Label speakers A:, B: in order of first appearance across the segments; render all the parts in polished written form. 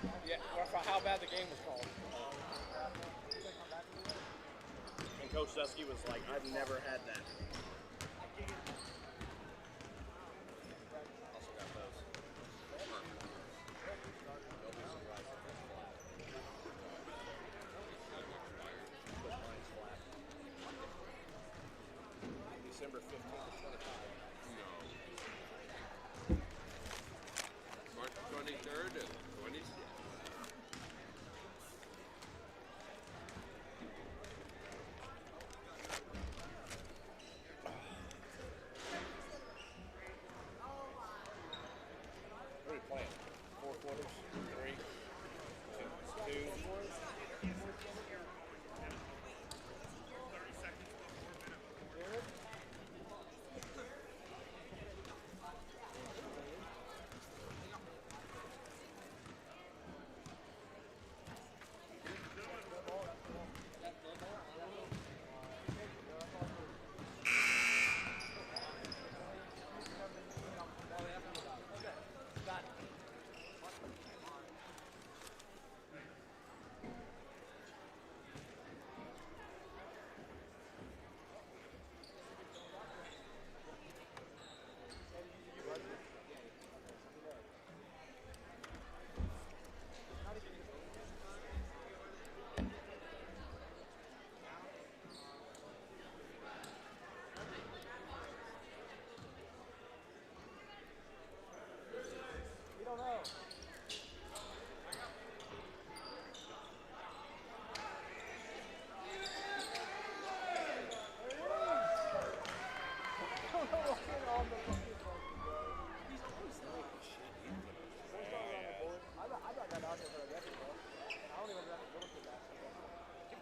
A: Yeah, or for how bad the game was called.
B: And Coach Dusky was like, I've never had that.
C: Also got those. They'll be surprised if it's flat.
B: Because mine's flat. December 15th to 25.
C: No. March 23rd and 26th.
B: What are we playing? 4 quarters? 3? 2.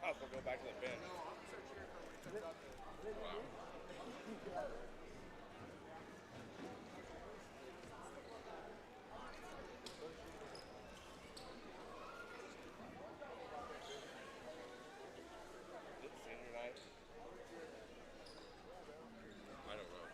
B: Might as well go back to the bench. Is it senior night?
C: I don't know.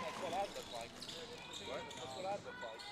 B: That's what I'd look like.
C: What?
B: That's what I'd look like.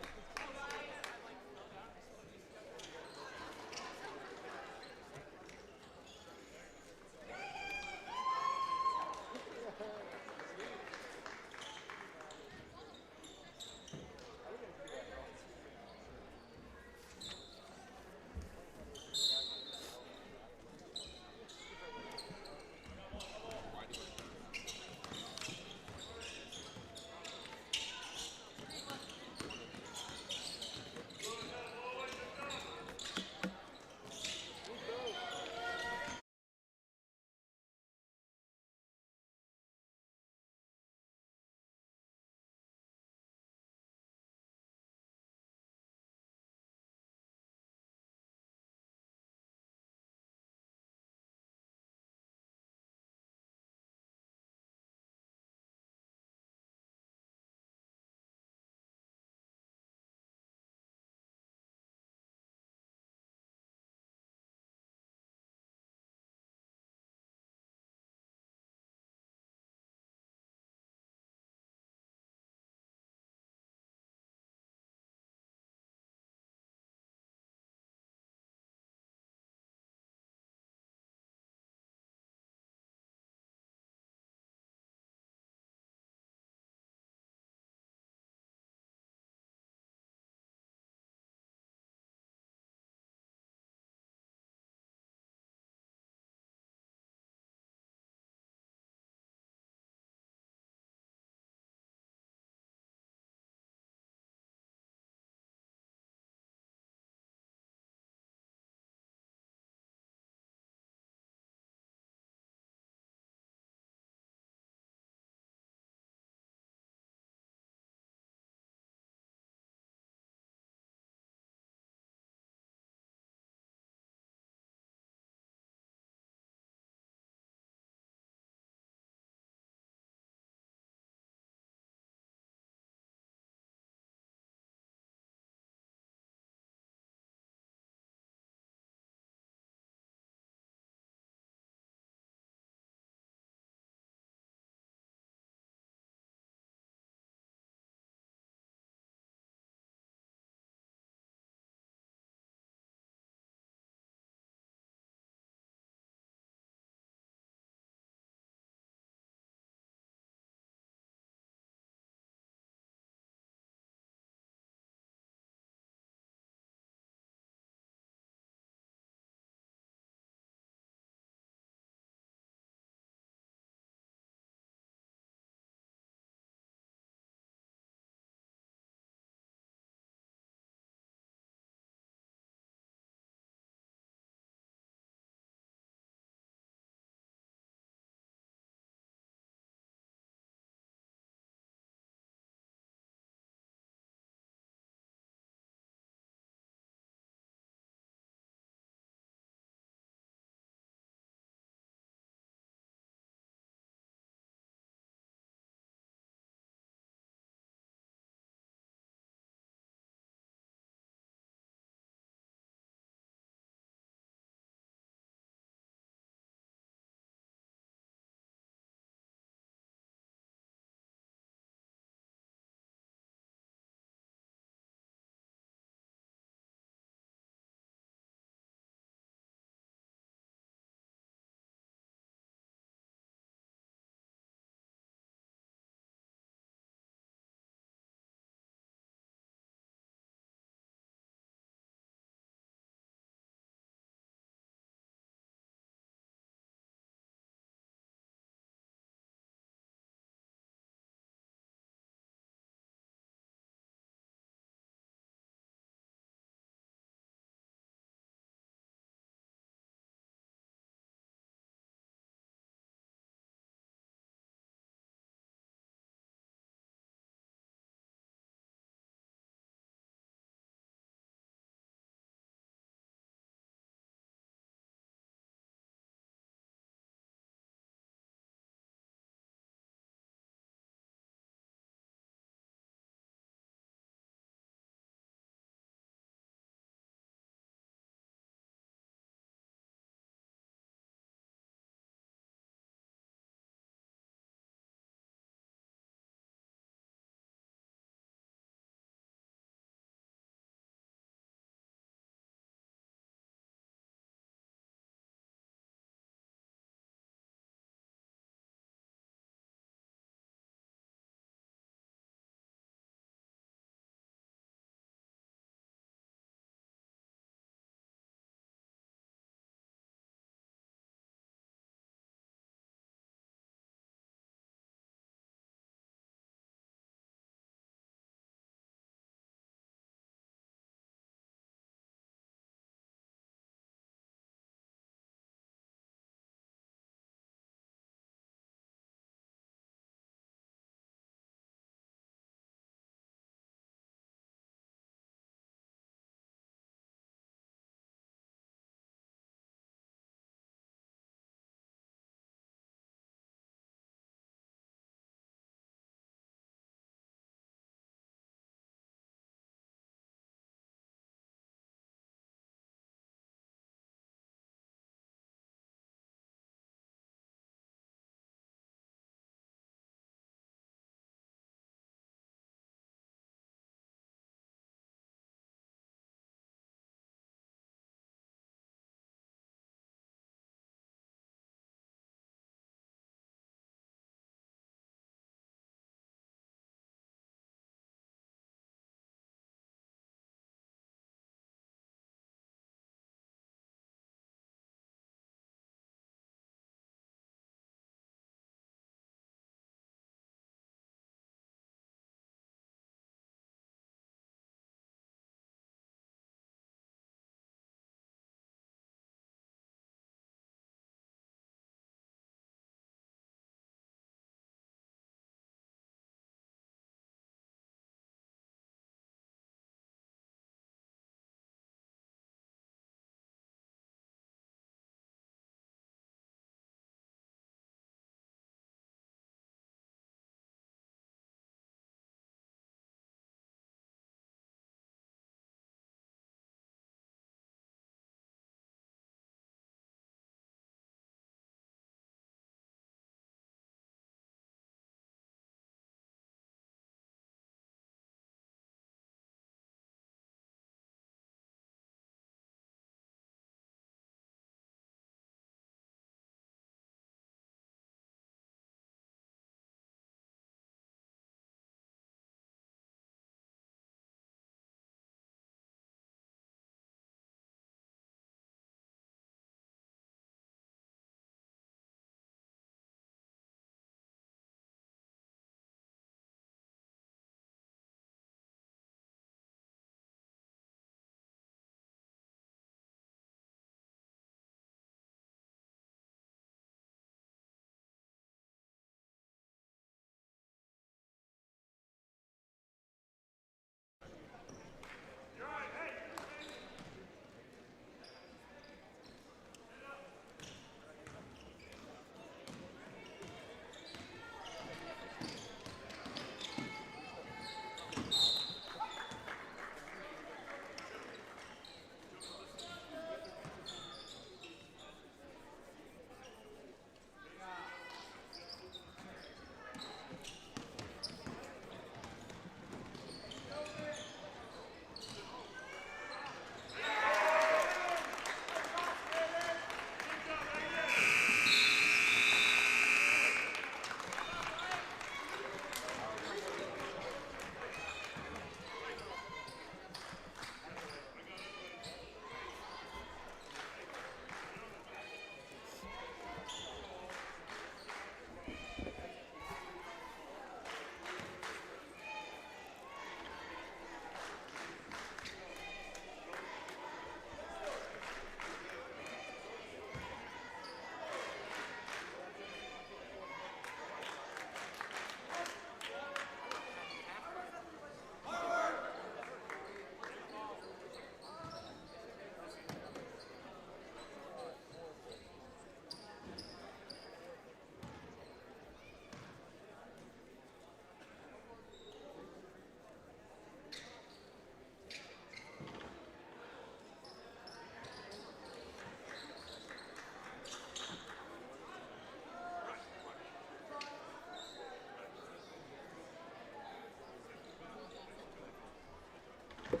C: Good.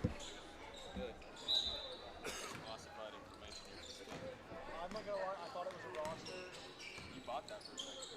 D: Classified information here.
A: I'm not gonna lie, I thought it was a roster.
D: You bought that for a second.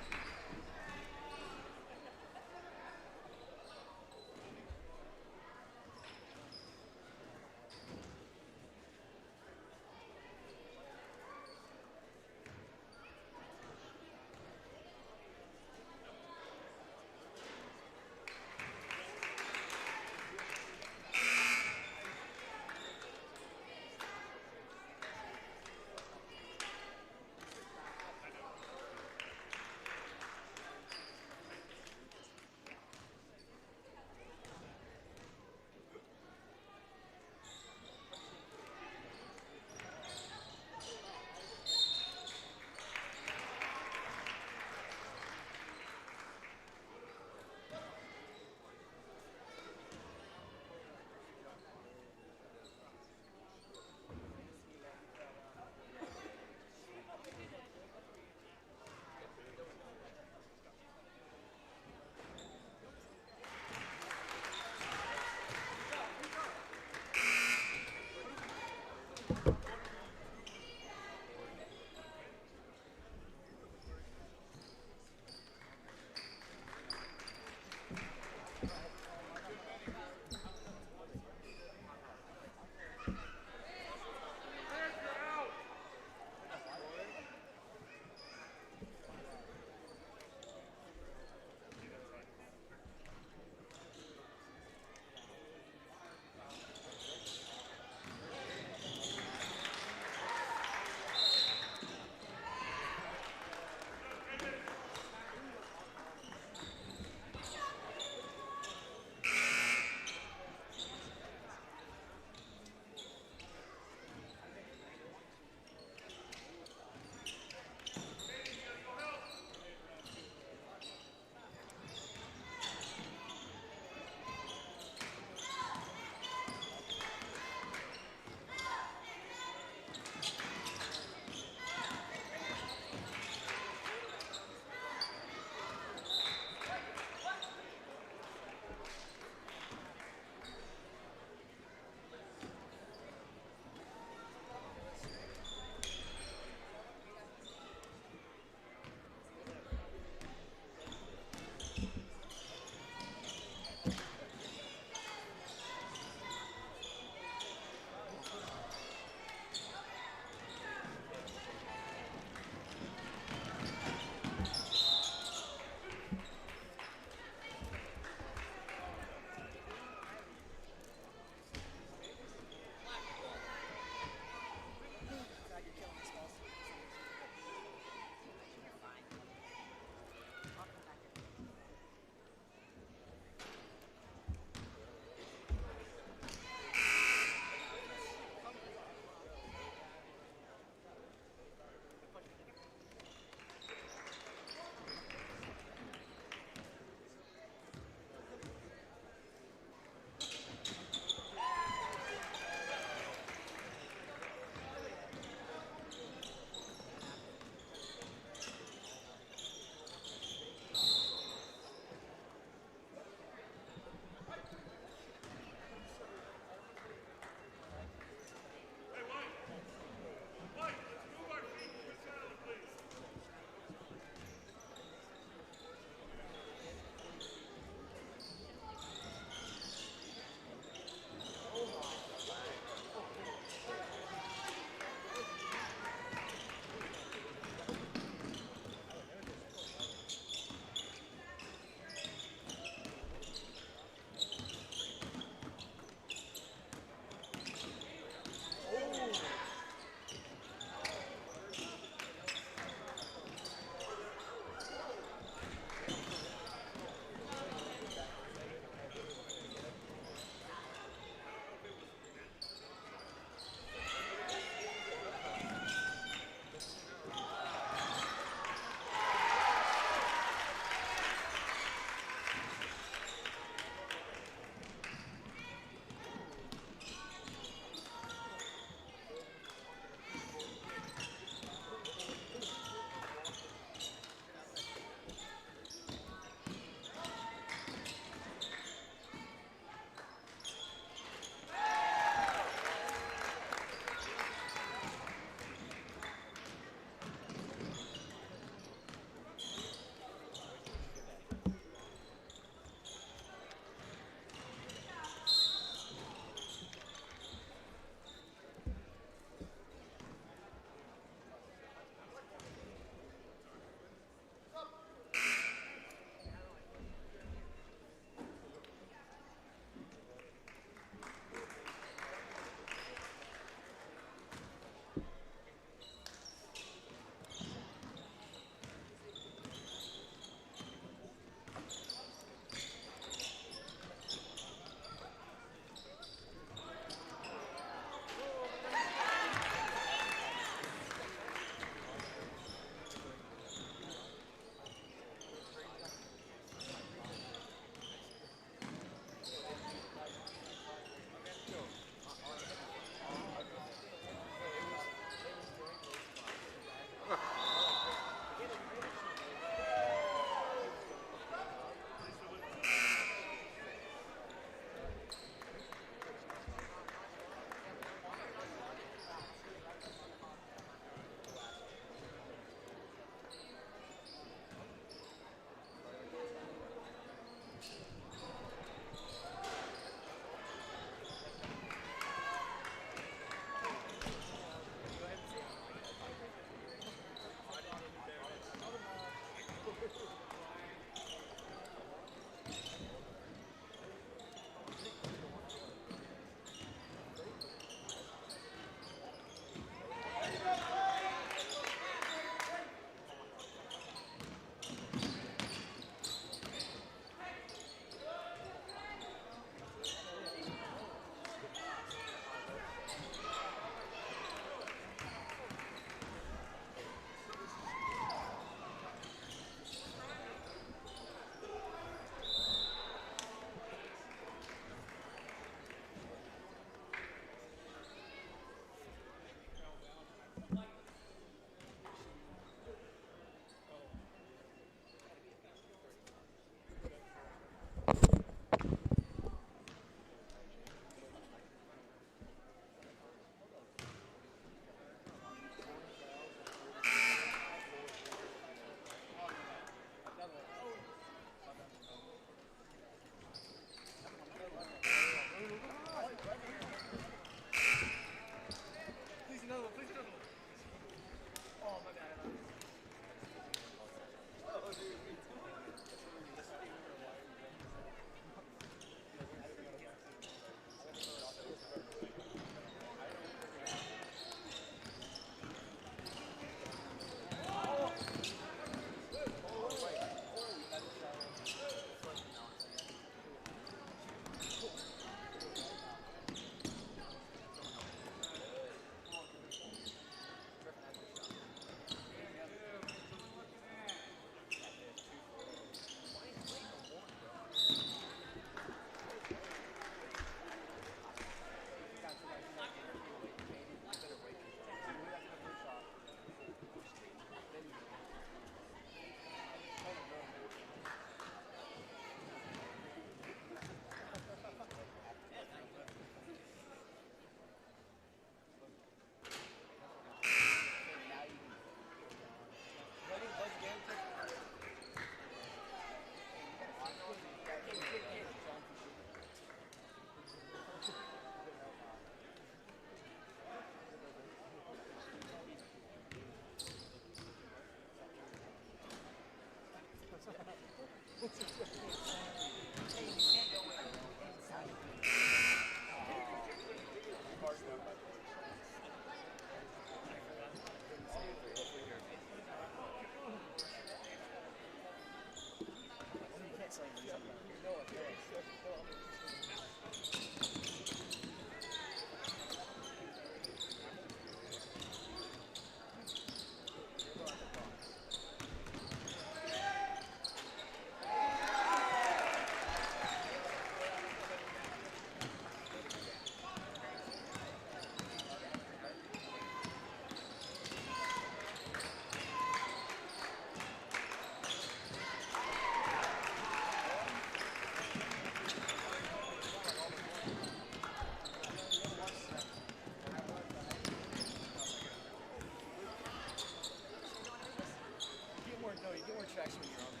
A: checks when you're on the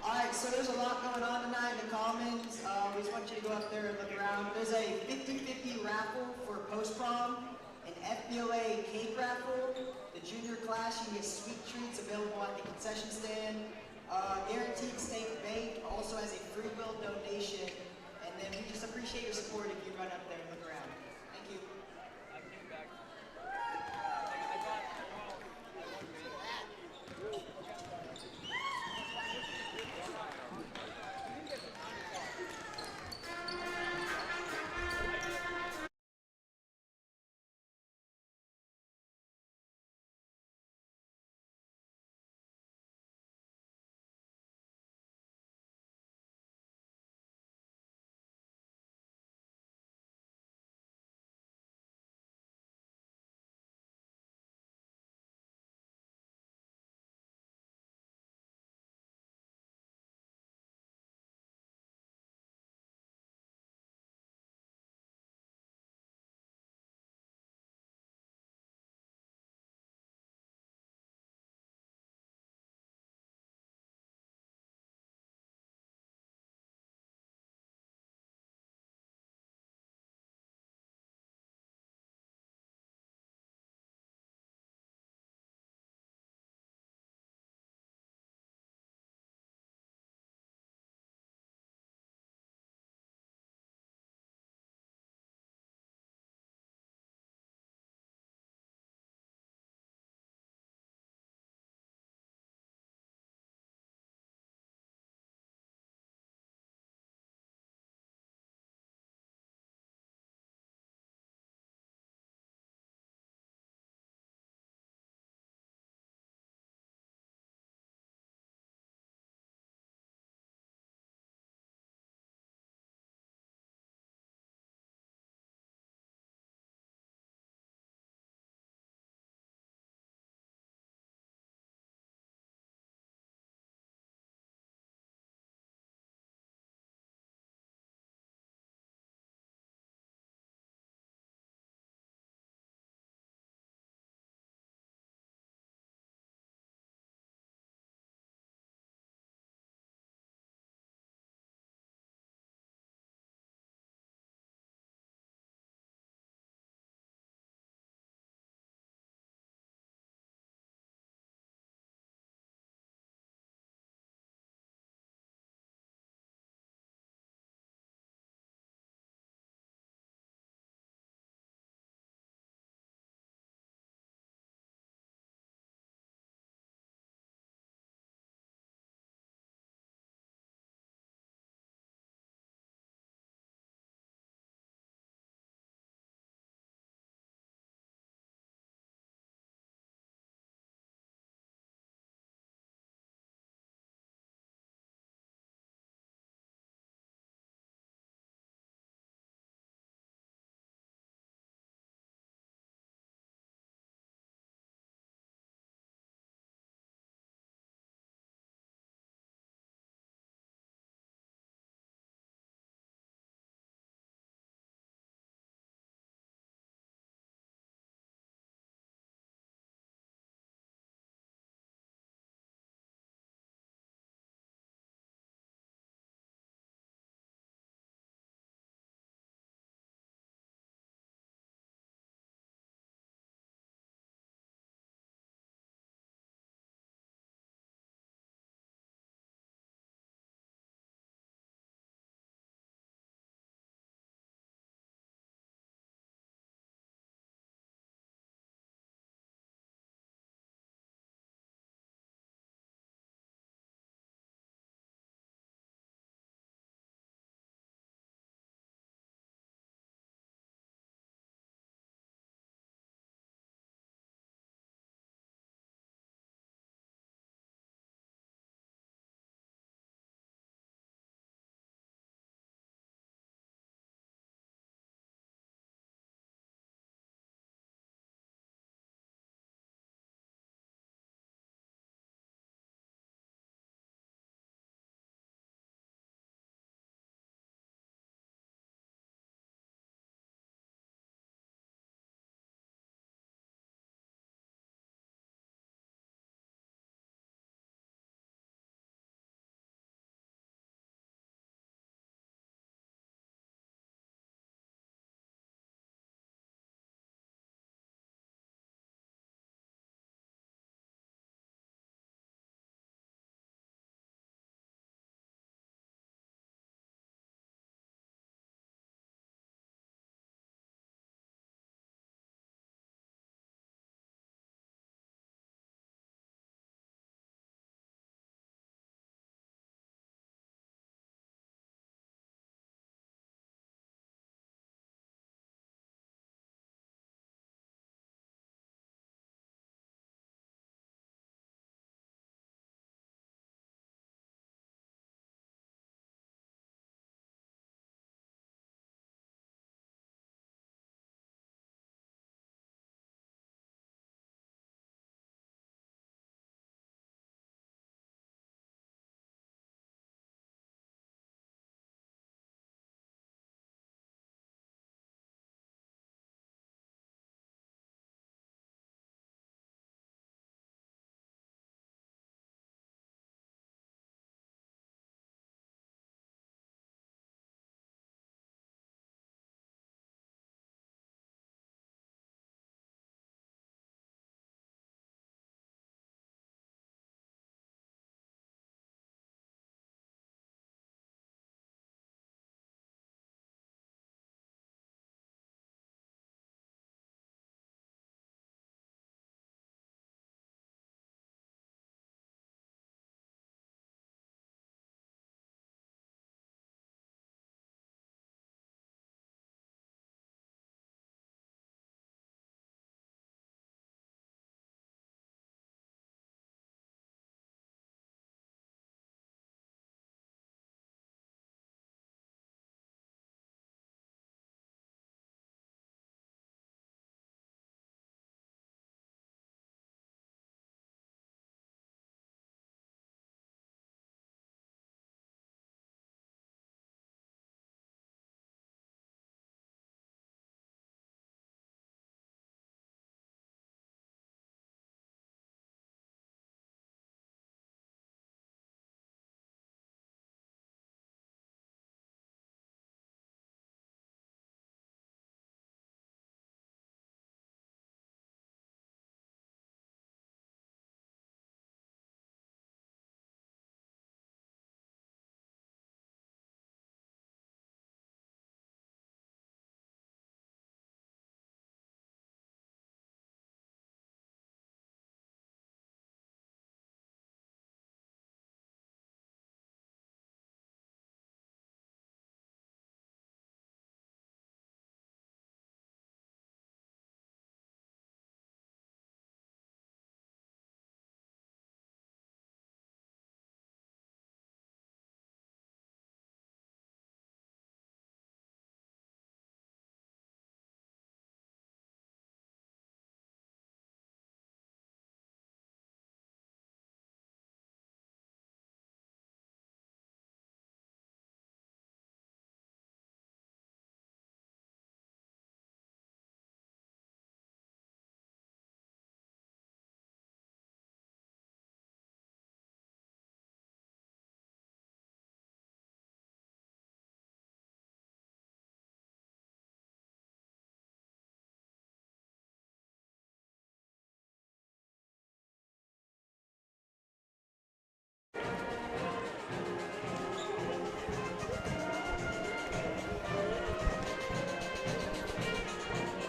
E: Alright, so there's a lot going on tonight in the Commons. We just want you to go up there and look around. There's a 50-50 raffle for post-prom, an FBLA cake raffle. The junior class, you can get sweet treats available at the concession stand. Guaranteed steak bake also has a free will donation. And then we just appreciate your support if you run up there and look around. Thank you.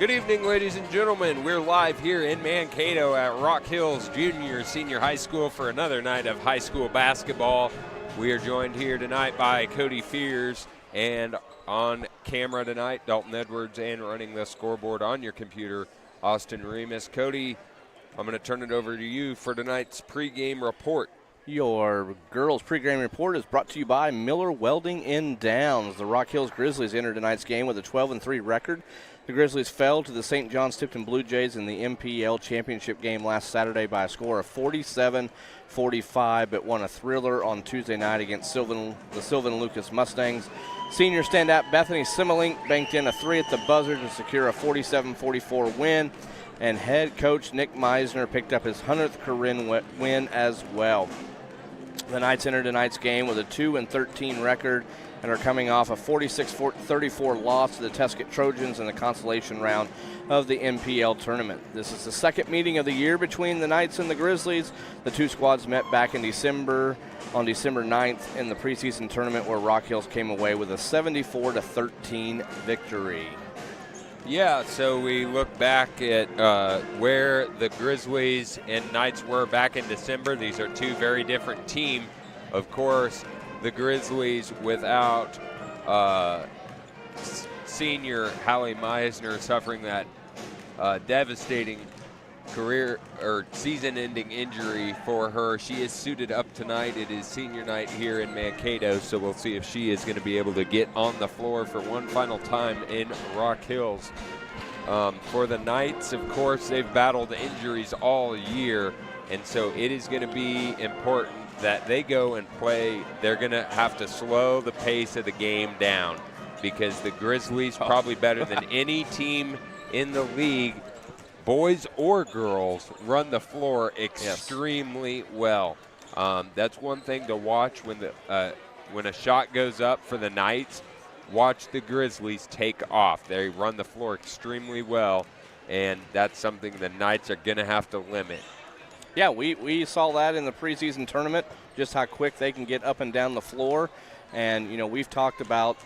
F: Good evening, ladies and gentlemen. We're live here in Mankato at Rock Hills Junior Senior High School for another night of high school basketball. We are joined here tonight by Cody Fears, and on camera tonight, Dalton Edwards, and running the scoreboard on your computer, Austin Remus. Cody, I'm going to turn it over to you for tonight's pregame report.
G: Your girls pregame report is brought to you by Miller Welding in Downs. The Rock Hills Grizzlies entered tonight's game with a 12-3 record. The Grizzlies fell to the St. John's Tipton Blue Jays in the MPL championship game last Saturday by a score of 47-45, but won a thriller on Tuesday night against the Sylvan Lucas Mustangs. Senior standout Bethany Simmelink banked in a three at the buzzer to secure a 47-44 win, and head coach Nick Meisner picked up his 100th career win as well. The Knights entered tonight's game with a 2-13 record and are coming off a 46-34 loss to the Tuscan Trojans in the consolation round of the MPL tournament. This is the second meeting of the year between the Knights and the Grizzlies. The two squads met back in December, on December 9th in the preseason tournament, where Rock Hills came away with a 74-13 victory.
F: Yeah, so we look back at where the Grizzlies and Knights were back in December. These are two very different teams. Of course, the Grizzlies without senior Hallie Meisner suffering that devastating career or season-ending injury for her. She is suited up tonight. It is senior night here in Mankato, so we'll see if she is going to be able to get on the floor for one final time in Rock Hills. For the Knights, of course, they've battled injuries all year, and so it is going to be important that they go and play. They're going to have to slow the pace of the game down, because the Grizzlies, probably better than any team in the league, boys or girls, run the floor extremely well. That's one thing to watch when a shot goes up for the Knights. Watch the Grizzlies take off. They run the floor extremely well, and that's something the Knights are going to have to limit.
G: Yeah, we saw that in the preseason tournament, just how quick they can get up and down the floor. And, you know, we've talked about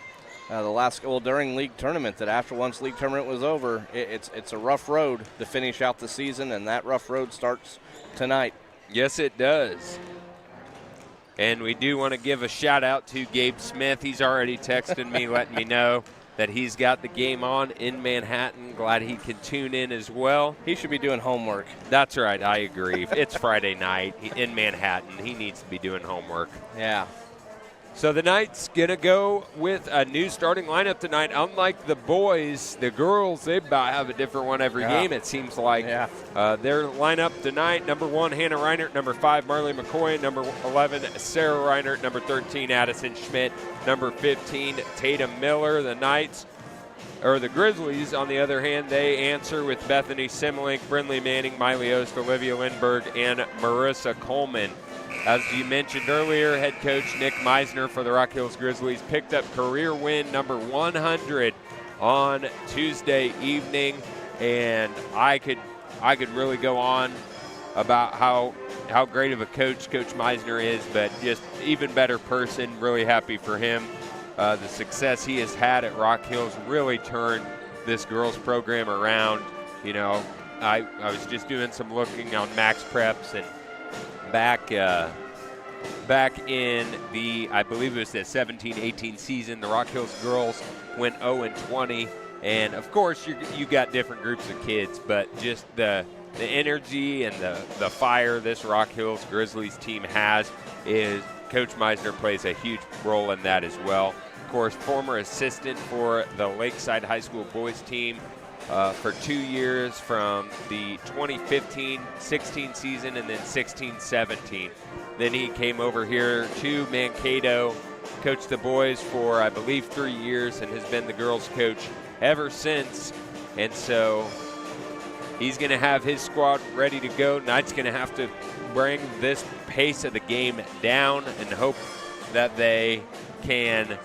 G: during league tournament, that once league tournament was over, it's a rough road to finish out the season, and that rough road starts tonight.
F: Yes, it does. And we do want to give a shout out to Gabe Smith. He's already texted me, letting me know that he's got the game on in Manhattan. Glad he can tune in as well.
G: He should be doing homework.
F: That's right, I agree. It's Friday night in Manhattan. He needs to be doing homework.
G: Yeah.
F: So the Knights going to go with a new starting lineup tonight. Unlike the boys, the girls, they about have a different one every game, it seems like.
G: Yeah.
F: Their lineup tonight, number 1, Hannah Reinert, number 5, Marley McCoy, number 11, Sarah Reinert, number 13, Addison Schmidt, number 15, Tatum Miller. The Grizzlies, on the other hand, they answer with Bethany Simmelink, Brinley Manning, Miley Ost, Olivia Lindberg, and Marissa Coleman. As you mentioned earlier, head coach Nick Meisner for the Rock Hills Grizzlies picked up career win number 100 on Tuesday evening, and I could really go on about how great of a Coach Meisner is, but just even better person. Really happy for him. The success he has had at Rock Hills really turned this girls program around. You know, I was just doing some looking on Max Preps, and back in the, I believe it was the 17-18 season, the Rock Hills girls went 0-20, and of course you got different groups of kids, but just the energy and the fire this Rock Hills Grizzlies team has is Coach Meisner plays a huge role in that as well. Of course, former assistant for the Lakeside High School boys team for 2 years, from the 2015-16 season and then 16-17. Then he came over here to Mankato, coached the boys for, I believe, 3 years, and has been the girls' coach ever since. And so he's going to have his squad ready to go. Knight's going to have to bring this pace of the game down and hope that they can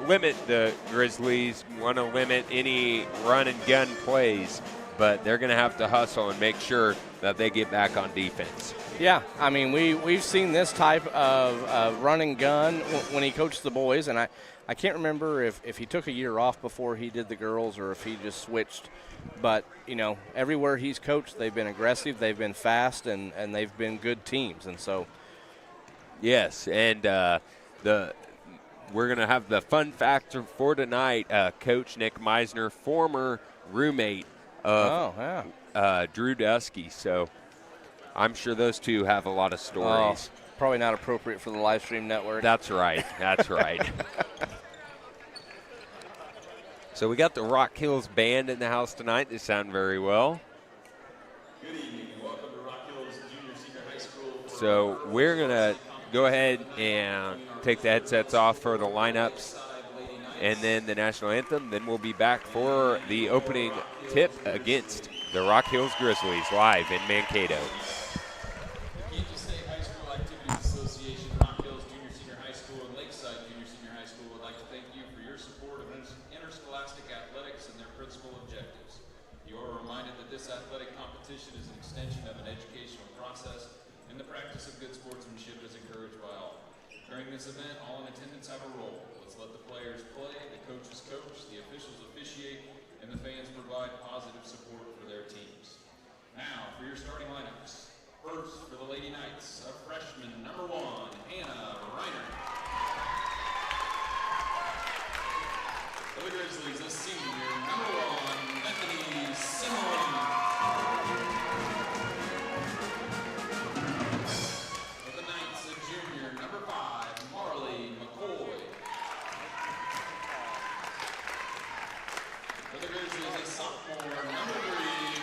F: limit the Grizzlies, want to limit any run-and-gun plays, but they're going to have to hustle and make sure that they get back on defense.
G: Yeah, I mean, we've seen this type of run and gun when he coached the boys, and I can't remember if he took a year off before he did the girls or if he just switched. But, you know, everywhere he's coached, they've been aggressive, they've been fast, and they've been good teams. And so.
F: Yes, and we're going to have the fun factor for tonight. Coach Nick Meisner, former roommate of Drew Dusky. So I'm sure those two have a lot of stories.
G: Oh, probably not appropriate for the live stream network.
F: That's right. That's right. So we got the Rock Hills Band in the house tonight. They sound very well.
D: Good evening and welcome to Rock Hills Junior Senior High School.
F: So we're going to go ahead and take the headsets off for the lineups and then the national anthem. Then we'll be back for the opening tip against the Rock Hills Grizzlies live in Mankato.
D: Kansas State High School Activities Association, Rock Hills Junior Senior High School, and Lakeside Junior Senior High School would like to thank you for your support of interscholastic athletics and their principal objectives. You are reminded that this athletic competition is an extension of an educational process, and the practice of good sportsmanship is encouraged by all. During this event, all in attendance have a role. Let's let the players play, the coaches coach, the officials officiate, and the fans provide positive support for their teams. Now, for your starting lineups. First, for the Lady Knights, a freshman, number 1, Hannah Reiner. For the Grizzlies, a senior, number 1, Bethany Simone. For the Knights, a junior, number 5, Marley McCoy. For the Grizzlies, a sophomore, number 3,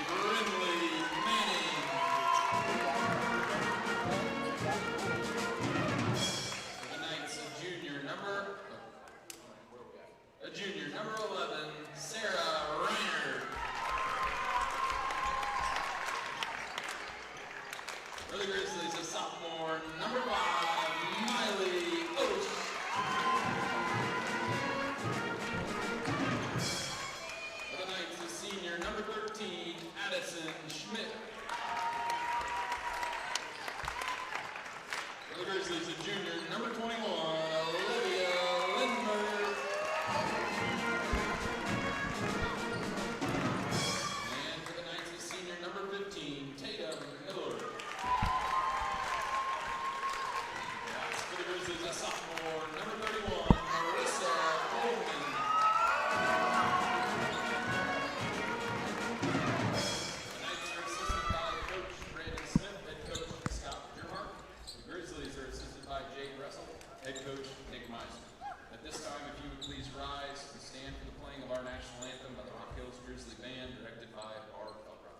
D: Brindley Manning. For the Knights, a junior, number 11, Sarah Reiner. For the Grizzlies, a sophomore, number 5, Miley Oates. For the Knights, a senior, number 13, Addison Schmidt. For the Grizzlies, a junior, number 21, Olivia Lindbergh. And for the Knights, a senior, number 15, Tatum Miller. For the Grizzlies, a sophomore, number 31, Marissa Coleman. The Knights are assisted by Coach Brandon Smith, head coach Scott Gerhardt. The Grizzlies are assisted by Jay Russell, head coach Nick Meisner. At this time, if you would please rise and stand for the playing of our national anthem by the Rock Hills Grizzly Band, directed by Barb Felbrock.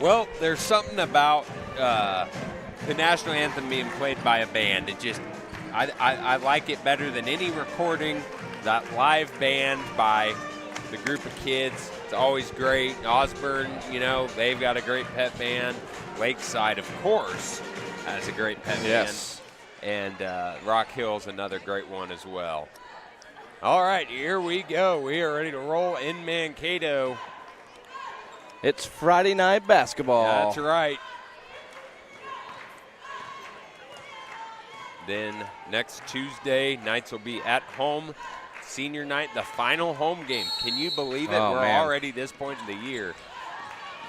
F: Well, there's something about the national anthem being played by a band. It just, I like it better than any recording. That live band by the group of kids, it's always great. Osborne, you know, they've got a great pep band. Lakeside, of course, has a great pep band. And Rock Hill's another great one as well. All right, here we go. We are ready to roll in Mankato.
G: It's Friday night basketball.
F: That's right. Then next Tuesday, Knights will be at home. Senior night, the final home game. Can you believe it?
G: Oh,
F: We're
G: man.
F: already this point in the year.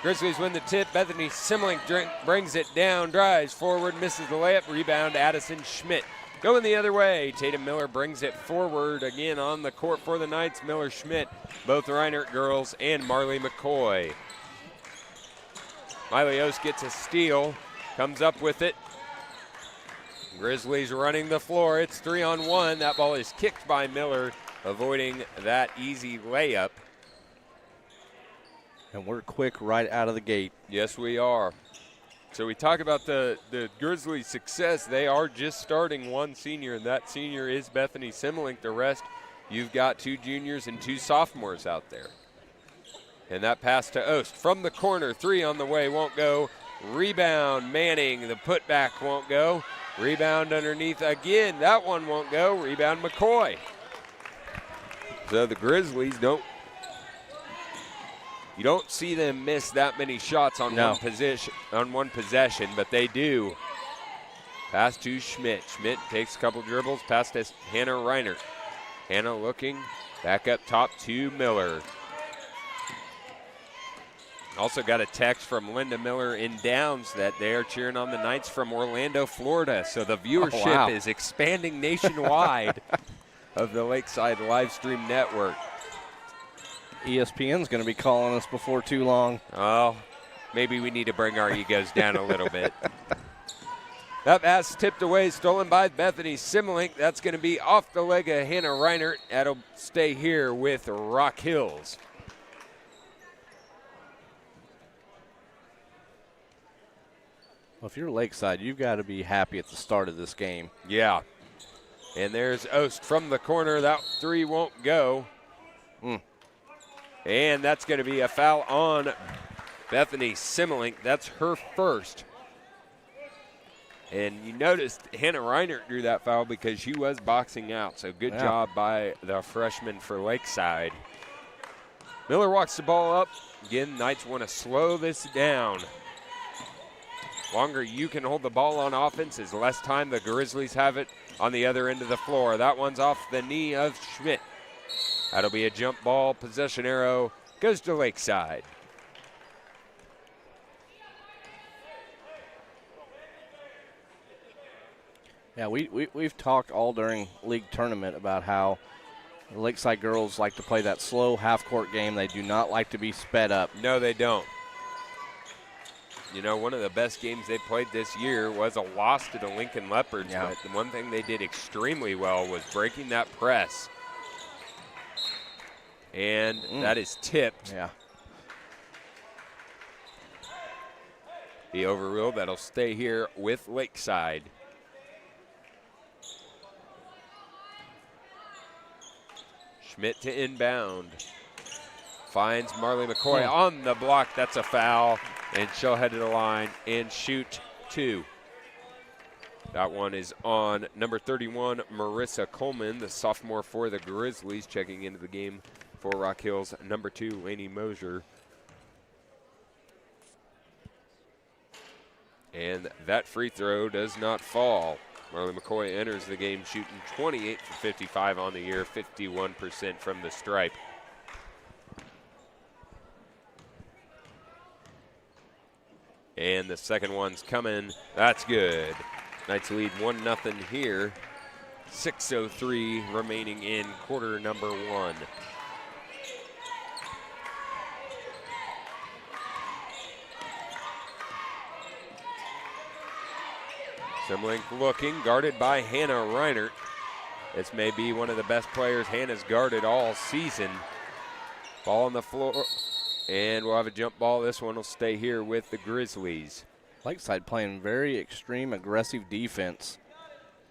F: Grizzlies win the tip. Bethany Simmelink brings it down, drives forward, misses the layup. Rebound, Addison Schmidt. Going the other way, Tatum Miller brings it forward again on the court for the Knights. Miller Schmidt, both Reinert girls, and Marley McCoy. Miley Ost gets a steal, comes up with it. Grizzlies running the floor. It's 3-on-1. That ball is kicked by Miller, avoiding that easy layup.
G: And we're quick right out of the gate.
F: Yes, we are. So we talk about the Grizzlies' success. They are just starting one senior, and that senior is Bethany Simmelink. The rest, you've got 2 juniors and 2 sophomores out there. And that pass to Ost from the corner. 3 on the way, won't go. Rebound, Manning. The putback won't go. Rebound underneath again. That one won't go. Rebound, McCoy. So the Grizzlies you don't see them miss that many shots on one possession, but they do. Pass to Schmidt. Schmidt takes a couple dribbles, pass to Hannah Reinert. Hannah looking back up top to Miller. Also got a text from Linda Miller in Downs that they are cheering on the Knights from Orlando, Florida. So the viewership is expanding nationwide of the Lakeside live stream network.
G: ESPN's going to be calling us before too long.
F: Oh, maybe we need to bring our egos down a little bit. That pass tipped away, stolen by Bethany Simmelink. That's going to be off the leg of Hannah Reinert. That'll stay here with Rock Hills.
G: Well, if you're Lakeside, you've got to be happy at the start of this game.
F: Yeah. And there's Ost from the corner. That 3 won't go. And that's going to be a foul on Bethany Simmelink. That's her first. And you noticed Hannah Reinert drew that foul because she was boxing out. So good job by the freshman for Lakeside. Miller walks the ball up. Again, Knights want to slow this down. Longer you can hold the ball on offense is less time the Grizzlies have it on the other end of the floor. That one's off the knee of Schmidt. That'll be a jump ball. Possession arrow goes to Lakeside.
G: Yeah, we've talked all during league tournament about how the Lakeside girls like to play that slow half-court game. They do not like to be sped up.
F: No, they don't. You know, one of the best games they played this year was a loss to the Lincoln Leopards.
G: Yeah.
F: But the one thing they did extremely well was breaking that press. And that is tipped.
G: Yeah.
F: Be overruled. That'll stay here with Lakeside. Schmidt to inbound. Finds Marley McCoy on the block. That's a foul. And she'll head to the line and shoot 2. That one is on number 31, Marissa Coleman, the sophomore for the Grizzlies, checking into the game for Rock Hills. Number 2, Lainey Mosier. And that free throw does not fall. Marley McCoy enters the game shooting 28 for 55 on the year, 51% from the stripe. And the second one's coming. That's good. Knights lead 1-0 here. 6:03 remaining in quarter number 1. Simmelink looking, guarded by Hannah Reinert. This may be one of the best players Hannah's guarded all season. Ball on the floor, and we'll have a jump ball. This one will stay here with the Grizzlies.
G: Lakeside playing very extreme, aggressive defense.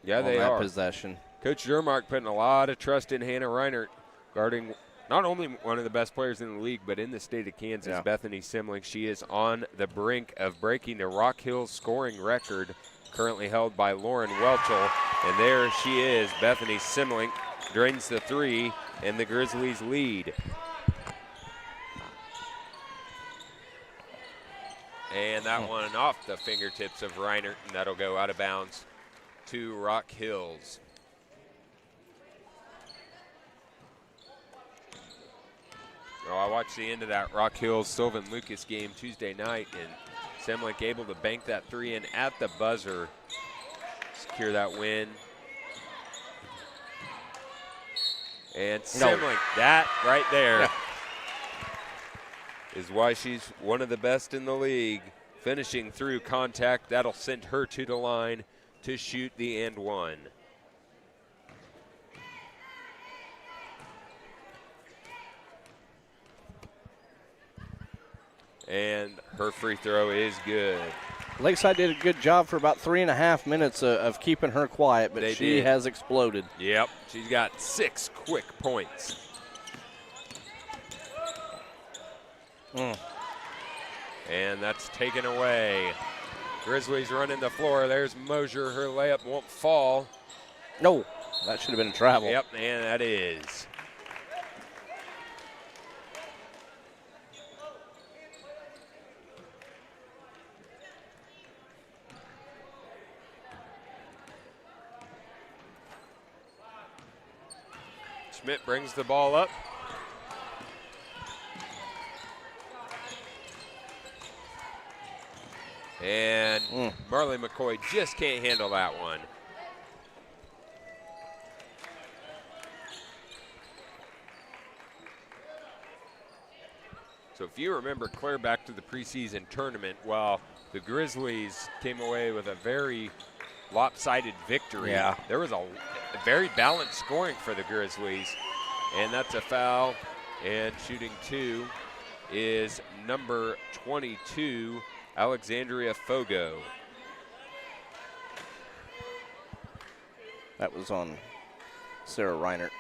F: Yeah, they are.
G: Possession.
F: Coach Dermark putting a lot of trust in Hannah Reinert, guarding not only one of the best players in the league, but in the state of Kansas, Bethany Simmelink. She is on the brink of breaking the Rock Hills scoring record, currently held by Lauren Welchel. And there she is, Bethany Simmelink drains the 3, and the Grizzlies lead. And that one off the fingertips of Reinert, and that'll go out of bounds to Rock Hills. Oh, I watched the end of that Rock Hills Sylvan Lucas game Tuesday night, and Semlink able to bank that 3 in at the buzzer, secure that win. And Semlink, that right there is why she's one of the best in the league. Finishing through contact, that'll send her to the line to shoot the and one. And her free throw is good.
G: Lakeside did a good job for about 3.5 minutes of keeping her quiet, but she has exploded.
F: Yep, she's got 6 quick points. And that's taken away. Grizzlies running the floor. There's Mosier. Her layup won't fall.
G: No, that should have been a travel.
F: Yep, and that is. Schmidt brings the ball up. And Marley McCoy just can't handle that one. So if you remember clear back to the preseason tournament, while the Grizzlies came away with a very lopsided victory, there was a very balanced scoring for the Grizzlies. And that's a foul. And shooting 2 is number 22, Alexandria Fogo.
G: That was on Sarah Reinert.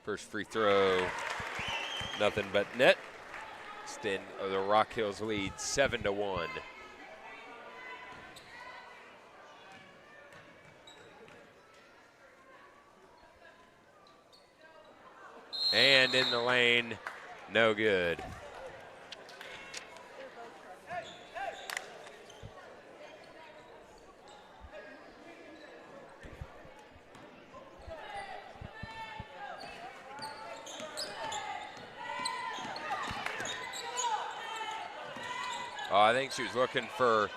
F: First free throw, nothing but net. Extend the Rock Hills lead 7-1. And in the lane, no good. Oh, I think she was looking for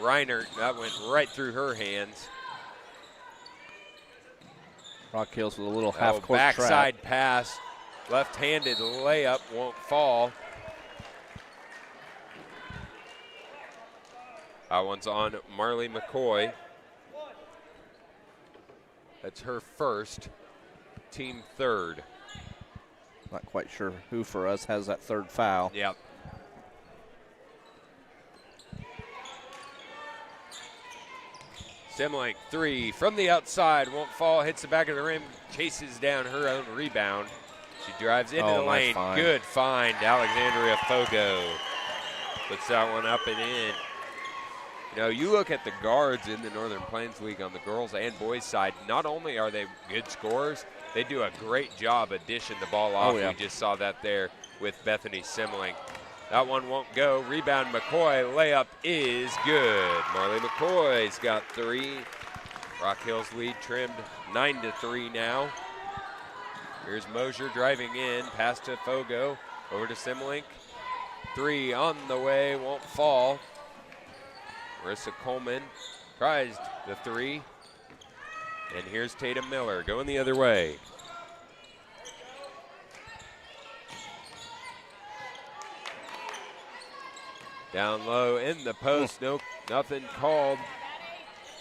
F: Reinert. That went right through her hands.
G: Rock Hills with a little half-court
F: backside pass. Left-handed layup won't fall. That one's on Marley McCoy. That's her first, team third.
G: Not quite sure who for us has that third foul.
F: Yep. Semlink 3 from the outside, won't fall, hits the back of the rim, chases down her own rebound. She drives into the lane.
G: Nice
F: Good find, Alexandria Fogo. Puts that one up and in. You know, you look at the guards in the Northern Plains League on the girls and boys side, not only are they good scorers, they do a great job of dishing the ball off. We just saw that there with Bethany Semlink. That one won't go. Rebound McCoy. Layup is good. Marley McCoy's got 3. Rock Hills lead trimmed 9-3 now. Here's Mosier driving in. Pass to Fogo. Over to Semlink. 3 on the way. Won't fall. Marissa Coleman tries the 3. And here's Tatum Miller going the other way. Down low in the post, nothing called.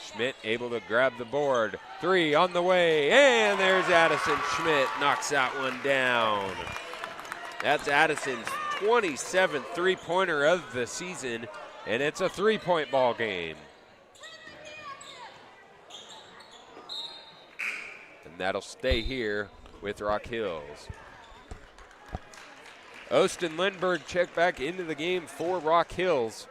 F: Schmidt able to grab the board. 3 on the way, and there's Addison Schmidt, knocks that one down. That's Addison's 27th three-pointer of the season, and it's a 3-point ball game. And that'll stay here with Rock Hills. Austin Lindbergh checked back into the game for Rock Hills.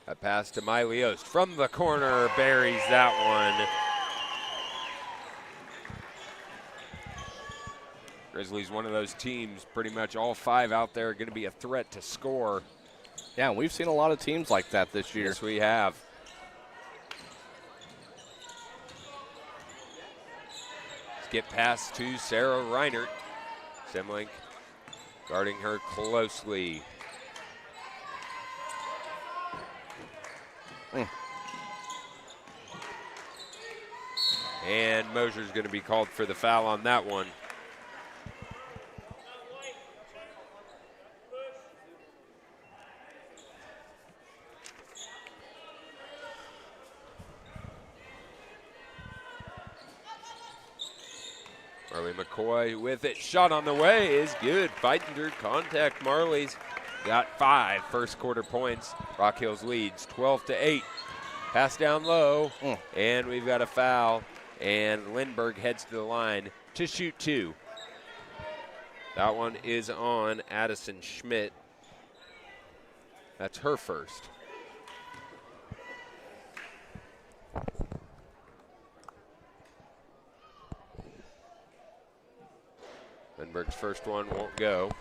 F: A pass to Miley Oast from the corner, buries that one. Grizzlies, one of those teams, pretty much all 5 out there, going to be a threat to score.
G: Yeah, we've seen a lot of teams like that this year.
F: Yes, we have. Let's get pass to Sarah Reinert. Simlink guarding her closely. And Mosier's going to be called for the foul on that one. Marley McCoy with it. Shot on the way is good. Fighting through contact. Marley's got 5 first quarter points. Rock Hills leads 12-8. Pass down low, and we've got a foul. And Lindbergh heads to the line to shoot 2. That one is on Addison Schmidt. That's her first. Lindbergh's first one won't go.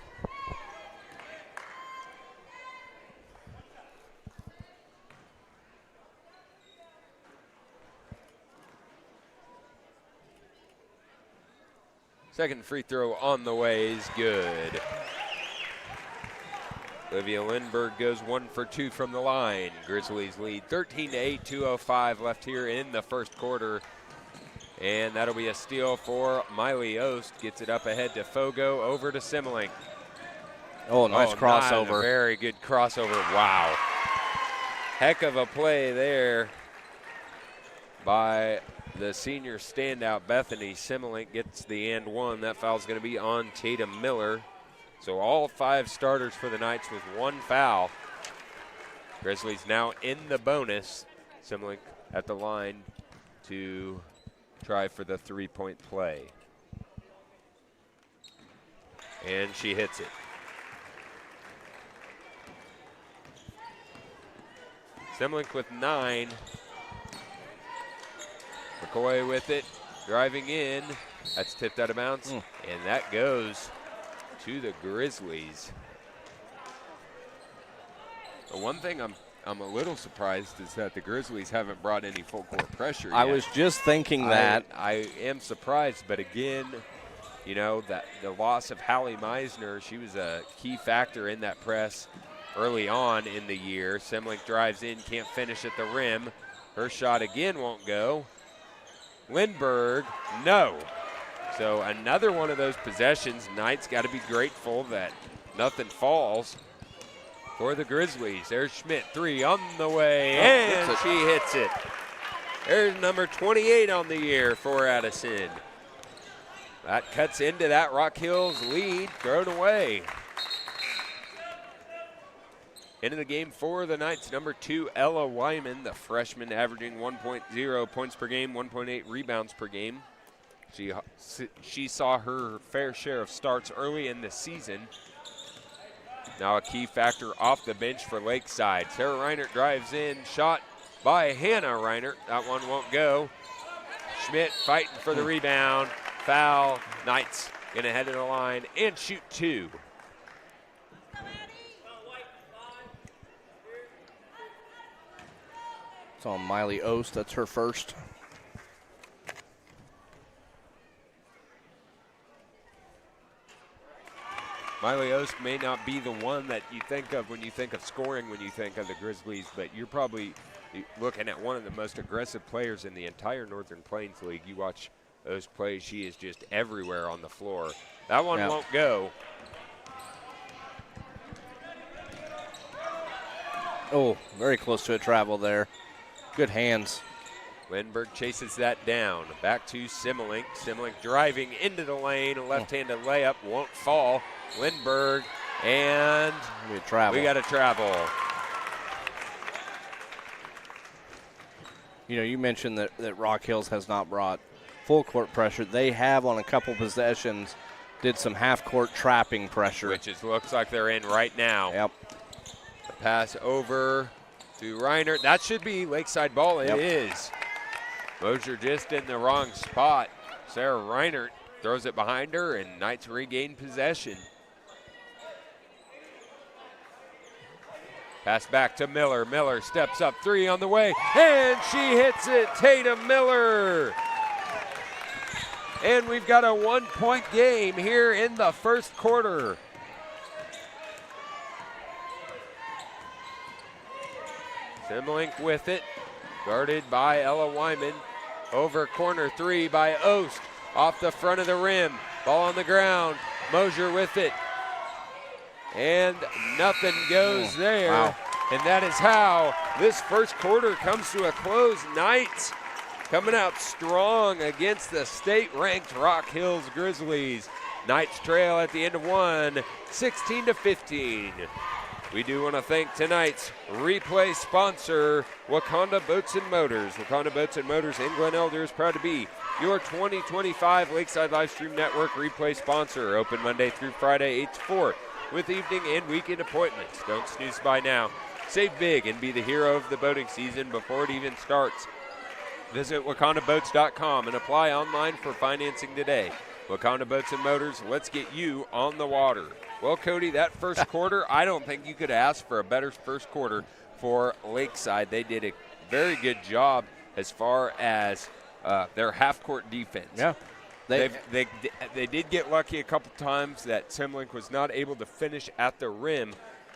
F: Second free throw on the way is good. Olivia Lindbergh goes 1 for 2 from the line. Grizzlies lead 13-8, 2:05 left here in the first quarter. And that'll be a steal for Miley Oast. Gets it up ahead to Fogo, over to Simmelink.
G: Oh, nice crossover.
F: Very good crossover. Wow. Heck of a play there by the senior standout, Bethany Simmelink. Gets the and one. That foul's going to be on Tatum Miller. So all 5 starters for the Knights with 1 foul. Grizzlies now in the bonus. Simmelink at the line to try for the 3-point play. And she hits it. Simmelink with 9. McCoy with it, driving in. That's tipped out of bounds, and that goes to the Grizzlies. The one thing I'm a little surprised is that the Grizzlies haven't brought any full court pressure
G: I
F: yet.
G: was just thinking that.
F: I am surprised, but again, you know, that the loss of Hallie Meisner, she was a key factor in that press early on in the year. Simmelink drives in, can't finish at the rim. Her shot again won't go. Lindbergh, no. So another one of those possessions. Knights got to be grateful that nothing falls for the Grizzlies. There's Schmidt, 3 on the way, and she hits it. There's number 28 on the year for Addison. That cuts into that Rock Hills lead, thrown away. Into the game for the Knights, number 2, Ella Wyman, the freshman, averaging 1.0 points per game, 1.8 rebounds per game. She saw her fair share of starts early in the season. Now a key factor off the bench for Lakeside. Sarah Reinert drives in, shot by Hannah Reinert. That one won't go. Schmidt fighting for the rebound. Foul. Knights gonna head to the line and shoot 2.
G: It's on Miley Oast. That's her first.
F: Miley Oast may not be the one that you think of when you think of scoring when you think of the Grizzlies, but you're probably looking at one of the most aggressive players in the entire Northern Plains League. You watch Oast play, she is just everywhere on the floor. That one won't go.
G: Oh, very close to a travel there. Good hands.
F: Lindbergh chases that down. Back to Simmelink. Simmelink driving into the lane. A left-handed layup won't fall. Lindbergh, and we got to travel.
G: You know, you mentioned that Rock Hills has not brought full court pressure. They have on a couple possessions did some half court trapping pressure.
F: Which looks like they're in right now.
G: Yep.
F: The pass over to Reinert. That should be Lakeside ball. It
G: Yep.
F: is. Mosier just in the wrong spot. Sarah Reinert throws it behind her, and Knights regain possession. Pass back to Miller. Miller steps up, 3 on the way, and she hits it. Tatum Miller. And we've got a 1-point game here in the first quarter. Simlink with it, guarded by Ella Wyman. Over corner 3 by Ost, off the front of the rim. Ball on the ground, Mosier with it. And nothing goes there.
G: Wow.
F: And that is how this first quarter comes to a close. Knights coming out strong against the state-ranked Rock Hills Grizzlies. Knights trail at the end of one, 16-15. We do want to thank tonight's replay sponsor, Wakanda Boats and Motors. Wakanda Boats and Motors in Glen Elder is proud to be your 2025 Lakeside Livestream Network replay sponsor. Open Monday through Friday, 8 to 4, with evening and weekend appointments. Don't snooze by now. Save big and be the hero of the boating season before it even starts. Visit wakandaboats.com and apply online for financing today. Wakanda Boats and Motors, let's get you on the water. Well, Cody, that first quarter, I don't think you could ask for a better first quarter for Lakeside. They did a very good job as far as their half-court defense.
G: Yeah.
F: They did get lucky a couple times that Simlink was not able to finish at the rim,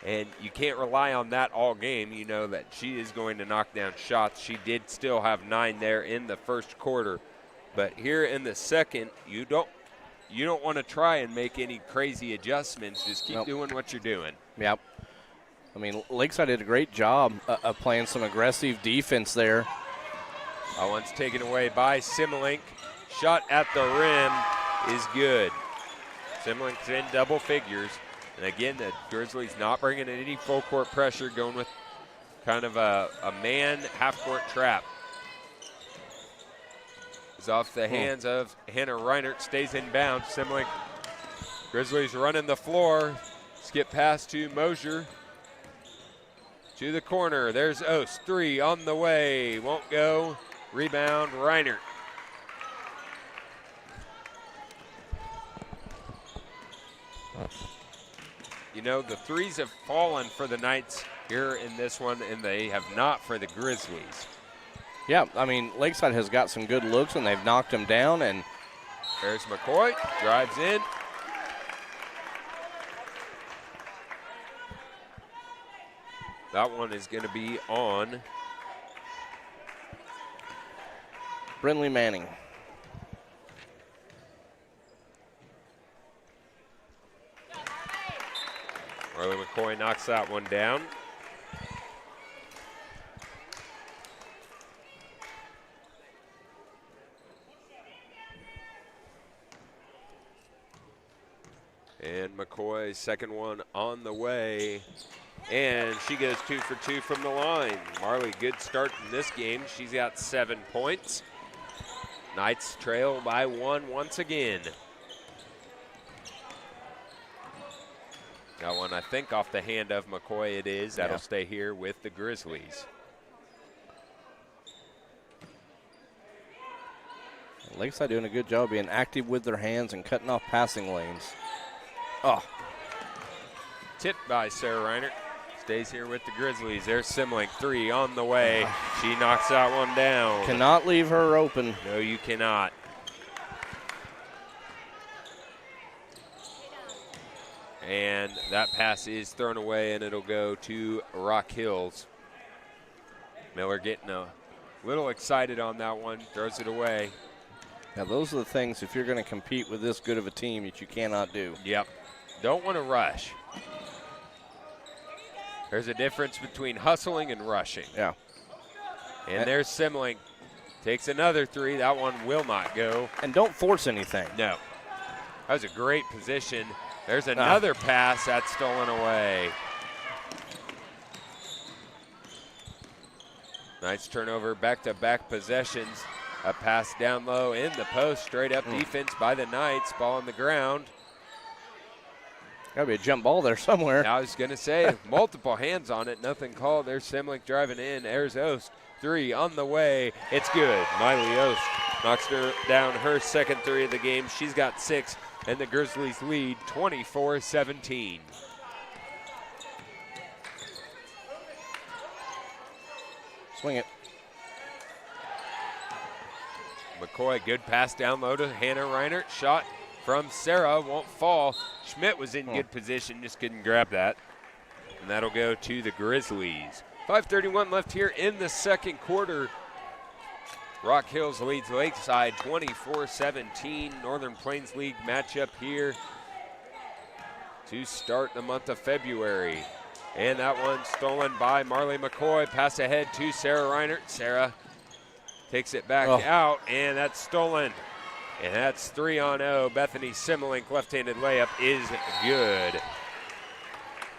F: and you can't rely on that all game. You know that she is going to knock down shots. She did still have 9 there in the first quarter. But here in the second, you don't want to try and make any crazy adjustments. Just keep doing what you're doing.
G: Yep. I mean, Lakeside did a great job of playing some aggressive defense there.
F: That one's taken away by Simlink. Shot at the rim is good. Simlink's in double figures. And again, the Grizzlies not bringing in any full court pressure, going with kind of a man half-court trap. It's off the hands of Hannah Reinert, stays in bounds. Simlink, Grizzlies running the floor. Skip pass to Mosier. To the corner, there's Ost, 3 on the way, won't go. Rebound, Reinert. You know, the threes have fallen for the Knights here in this one, and they have not for the Grizzlies.
G: Yeah, I mean, Lakeside has got some good looks, and they've knocked them down. And
F: there's McCoy, drives in. That one is going to be on
G: Brinley Manning.
F: Marley McCoy knocks that one down. And McCoy's second one on the way. And she goes 2 for 2 from the line. Marley, good start in this game. She's got 7 points. Knights trail by 1 once again. That one, I think, off the hand of McCoy it is. That'll stay here with the Grizzlies.
G: Lakeside doing a good job being active with their hands and cutting off passing lanes. Oh.
F: Tipped by Sarah Reinert. Stays here with the Grizzlies. There's Simlink, 3 on the way. She knocks that one down.
G: Cannot leave her open.
F: No, you cannot. And that pass is thrown away, and it'll go to Rock Hills. Miller getting a little excited on that one, throws it away.
G: Now, those are the things, if you're going to compete with this good of a team, that you cannot do.
F: Yep. Don't want to rush. There's a difference between hustling and rushing.
G: Yeah.
F: And there's Simlink. Takes another 3. That one will not go.
G: And don't force anything.
F: No. That was a great position. There's another pass that's stolen away. Nice turnover, back-to-back possessions. A pass down low in the post, straight up defense by the Knights. Ball on the ground.
G: Got to be a jump ball there somewhere.
F: I was going to say, multiple hands on it. Nothing called. There's Simlick driving in. There's Ost. 3 on the way. It's good. Miley Ost knocks her down her second 3 of the game. She's got 6, and the Grizzlies lead 24-17.
G: Swing it.
F: McCoy, good pass down low to Hannah Reinert. Shot from Sarah, won't fall. Schmidt was in good position, just couldn't grab that. And that'll go to the Grizzlies. 5:31 left here in the second quarter. Rock Hills leads Lakeside 24-17. Northern Plains League matchup here to start the month of February. And that one stolen by Marley McCoy. Pass ahead to Sarah Reinert. Sarah takes it back out, and that's stolen. And that's 3-0. Bethany Simmelink left-handed layup is good.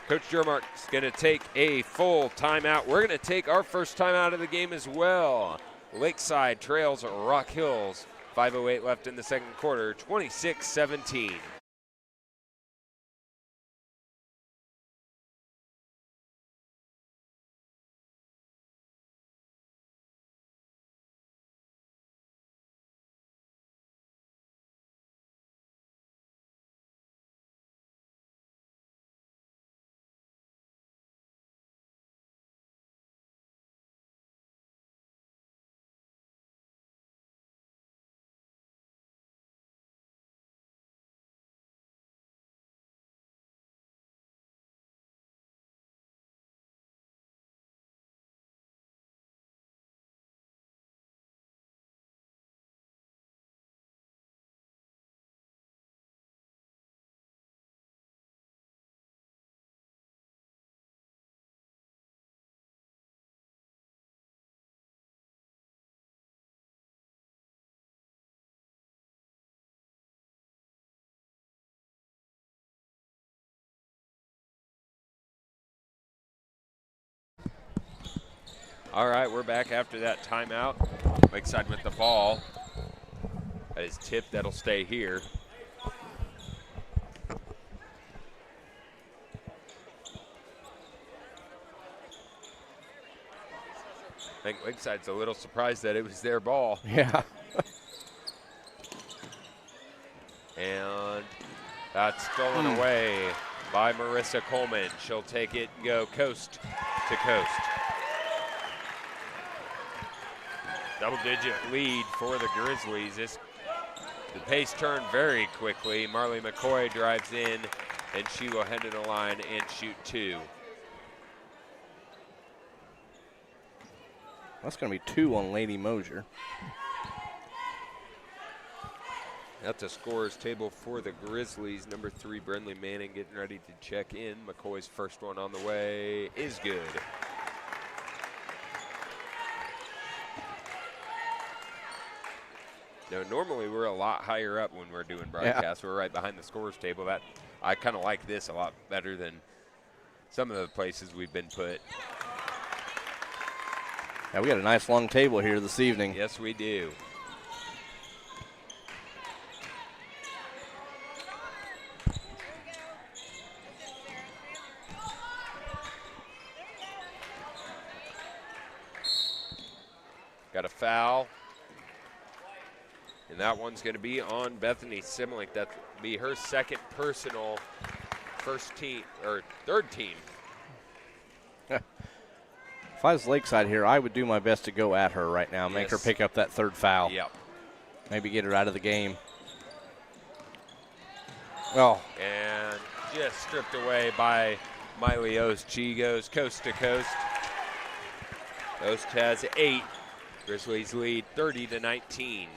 F: Coach Jermark's going to take a full timeout. We're going to take our first timeout of the game as well. Lakeside trails Rock Hills. 5:08 left in the second quarter, 26-17. All right, we're back after that timeout. Lakeside with the ball. That is tipped, that'll stay here. I think Lakeside's a little surprised that it was their ball.
G: Yeah.
F: And that's stolen away by Marissa Coleman. She'll take it and go coast to coast. Double-digit lead for the Grizzlies. The pace turned very quickly. Marley McCoy drives in, and she will head to the line and shoot 2.
G: That's going to be 2 on Lady Mosier.
F: At the scorer's table for the Grizzlies, number 3, Brenley Manning getting ready to check in. McCoy's first one on the way is good. Now, normally we're a lot higher up when we're doing broadcasts. Yeah. We're right behind the scorer's table. That I kind of like this a lot better than some of the places we've been put.
G: Yeah, we got a nice long table here this evening.
F: Yes, we do. Got a foul. And that one's going to be on Bethany Simmelink. That'll be her second personal, first team, or third team.
G: If I was Lakeside here, I would do my best to go at her right now, make her pick up that third foul.
F: Yep.
G: Maybe get her out of the game. Oh.
F: And just stripped away by Miley Ost. She goes coast to coast. Ost has 8. Grizzlies lead 30-19.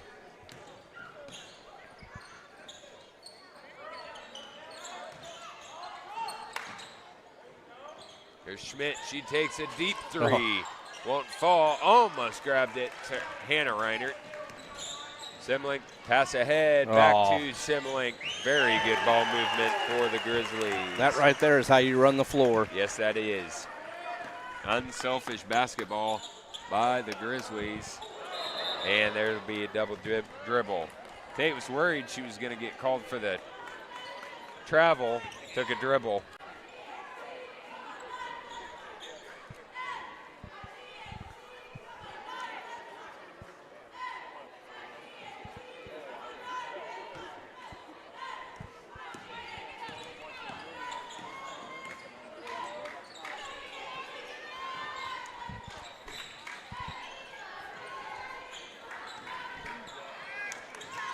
F: Here's Schmidt. She takes a deep 3. Won't fall. Almost grabbed it to Hannah Reinert. Simmelink pass ahead. Back to Simmelink. Very good ball movement for the Grizzlies.
G: That right there is how you run the floor.
F: Yes, that is. Unselfish basketball by the Grizzlies. And there'll be a double dribble. Tate was worried she was going to get called for the travel. took a dribble.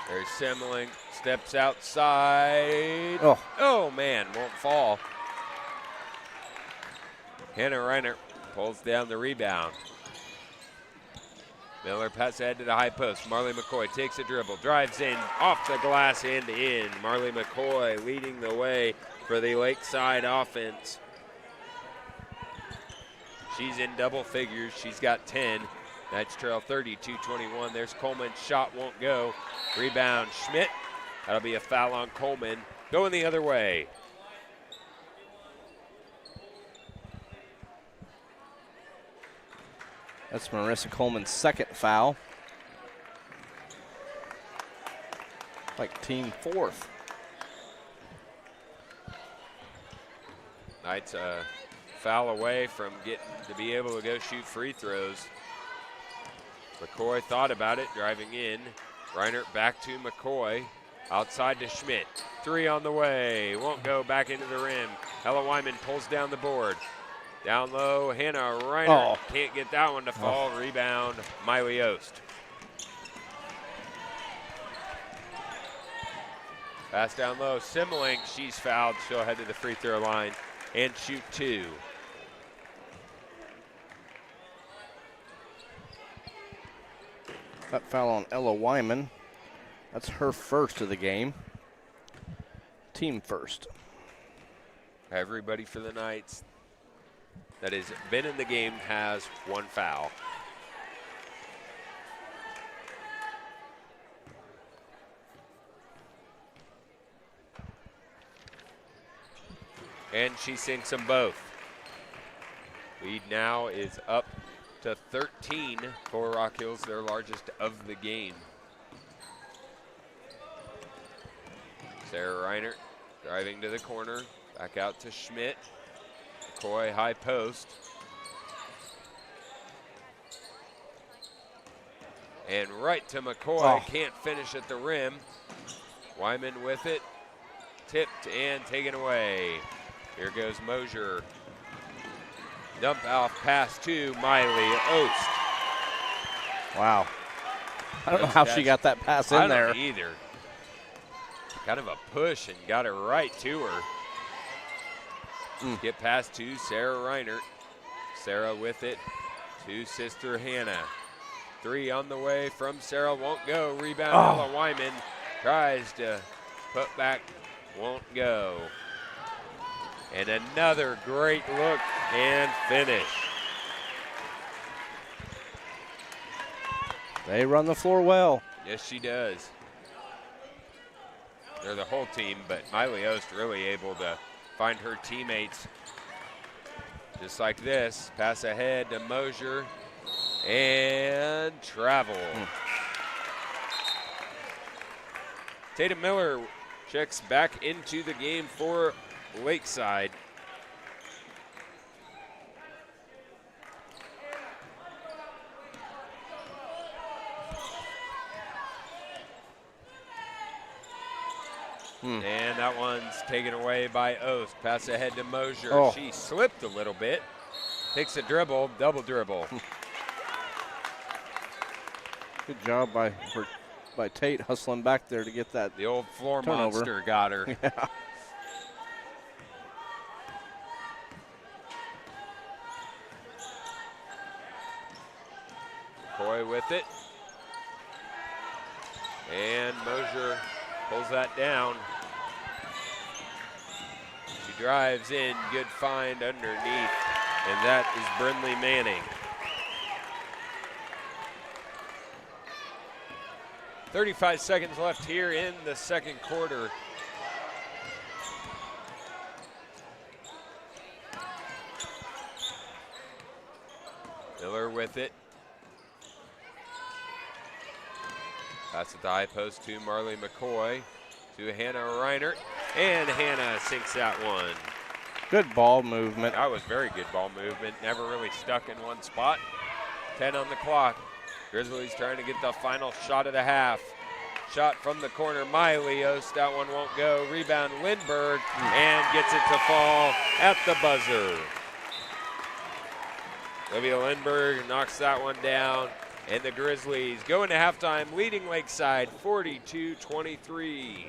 F: There's Semling, steps outside. Oh man, won't fall. Hannah Reiner pulls down the rebound. Miller pass ahead to the high post. Marley McCoy takes a dribble, drives in, off the glass and in. Marley McCoy leading the way for the Lakeside offense. She's in double figures. She's got 10. Knights trail 32-21. There's Coleman. Shot won't go. Rebound Schmidt. That'll be a foul on Coleman. Going the other way.
G: That's Marissa Coleman's second foul. Like team fourth.
F: Knights foul away from getting to be able to go shoot free throws. McCoy thought about it, driving in. Reinert back to McCoy. Outside to Schmidt. Three on the way. Won't go back into the rim. Ella Wyman pulls down the board. Down low, Hannah Reiner can't get that one to fall. Rebound, Miley Ost. Pass down low, Simmeling, she's fouled. She'll head to the free throw line and shoot two.
G: That foul on Ella Wyman. That's her first of the game. Team first.
F: Everybody for the Knights that has been in the game has one foul. And she sinks them both. Lead now is up to 13 for Rock Hills, their largest of the game. Sarah Reinert driving to the corner, back out to Schmidt. McCoy high post. And right to McCoy, can't finish at the rim. Wyman with it, tipped and taken away. Here goes Mosier. Dump off pass to Miley Ost.
G: Wow. I don't know how she got that pass in there.
F: I don't either. Kind of a push and got it right to her. Get past to Sarah Reinert. Sarah with it to sister Hannah. Three on the way from Sarah, won't go. Rebound, Ella Wyman tries to put back, won't go. And another great look and finish.
G: They run the floor well.
F: Yes, she does. They're the whole team, but Miley Ost really able to find her teammates just like this. Pass ahead to Mosier and travel. Tatum Miller checks back into the game for Lakeside. And that one's taken away by Ost. Pass ahead to Mosier. She slipped a little bit. Takes a dribble, double dribble.
G: Good job by Tate hustling back there to get that.
F: The old floor
G: turnover.
F: Monster got her.
G: Yeah.
F: McCoy with it. And Mosier pulls that down. She drives in, good find underneath, and that is Brindley Manning. 35 seconds left here in the second quarter. Miller with it. Pass at the high post to Marley McCoy. to Hannah Reinert, and Hannah sinks that one.
G: Good ball movement.
F: That was very good ball movement. Never really stuck in one spot. 10 on the clock. Grizzlies trying to get the final shot of the half. Shot from the corner, Mylios. That one won't go. Rebound, Lindbergh, and gets it to fall at the buzzer. Olivia Lindbergh knocks that one down, and the Grizzlies go into halftime, leading Lakeside 42-23.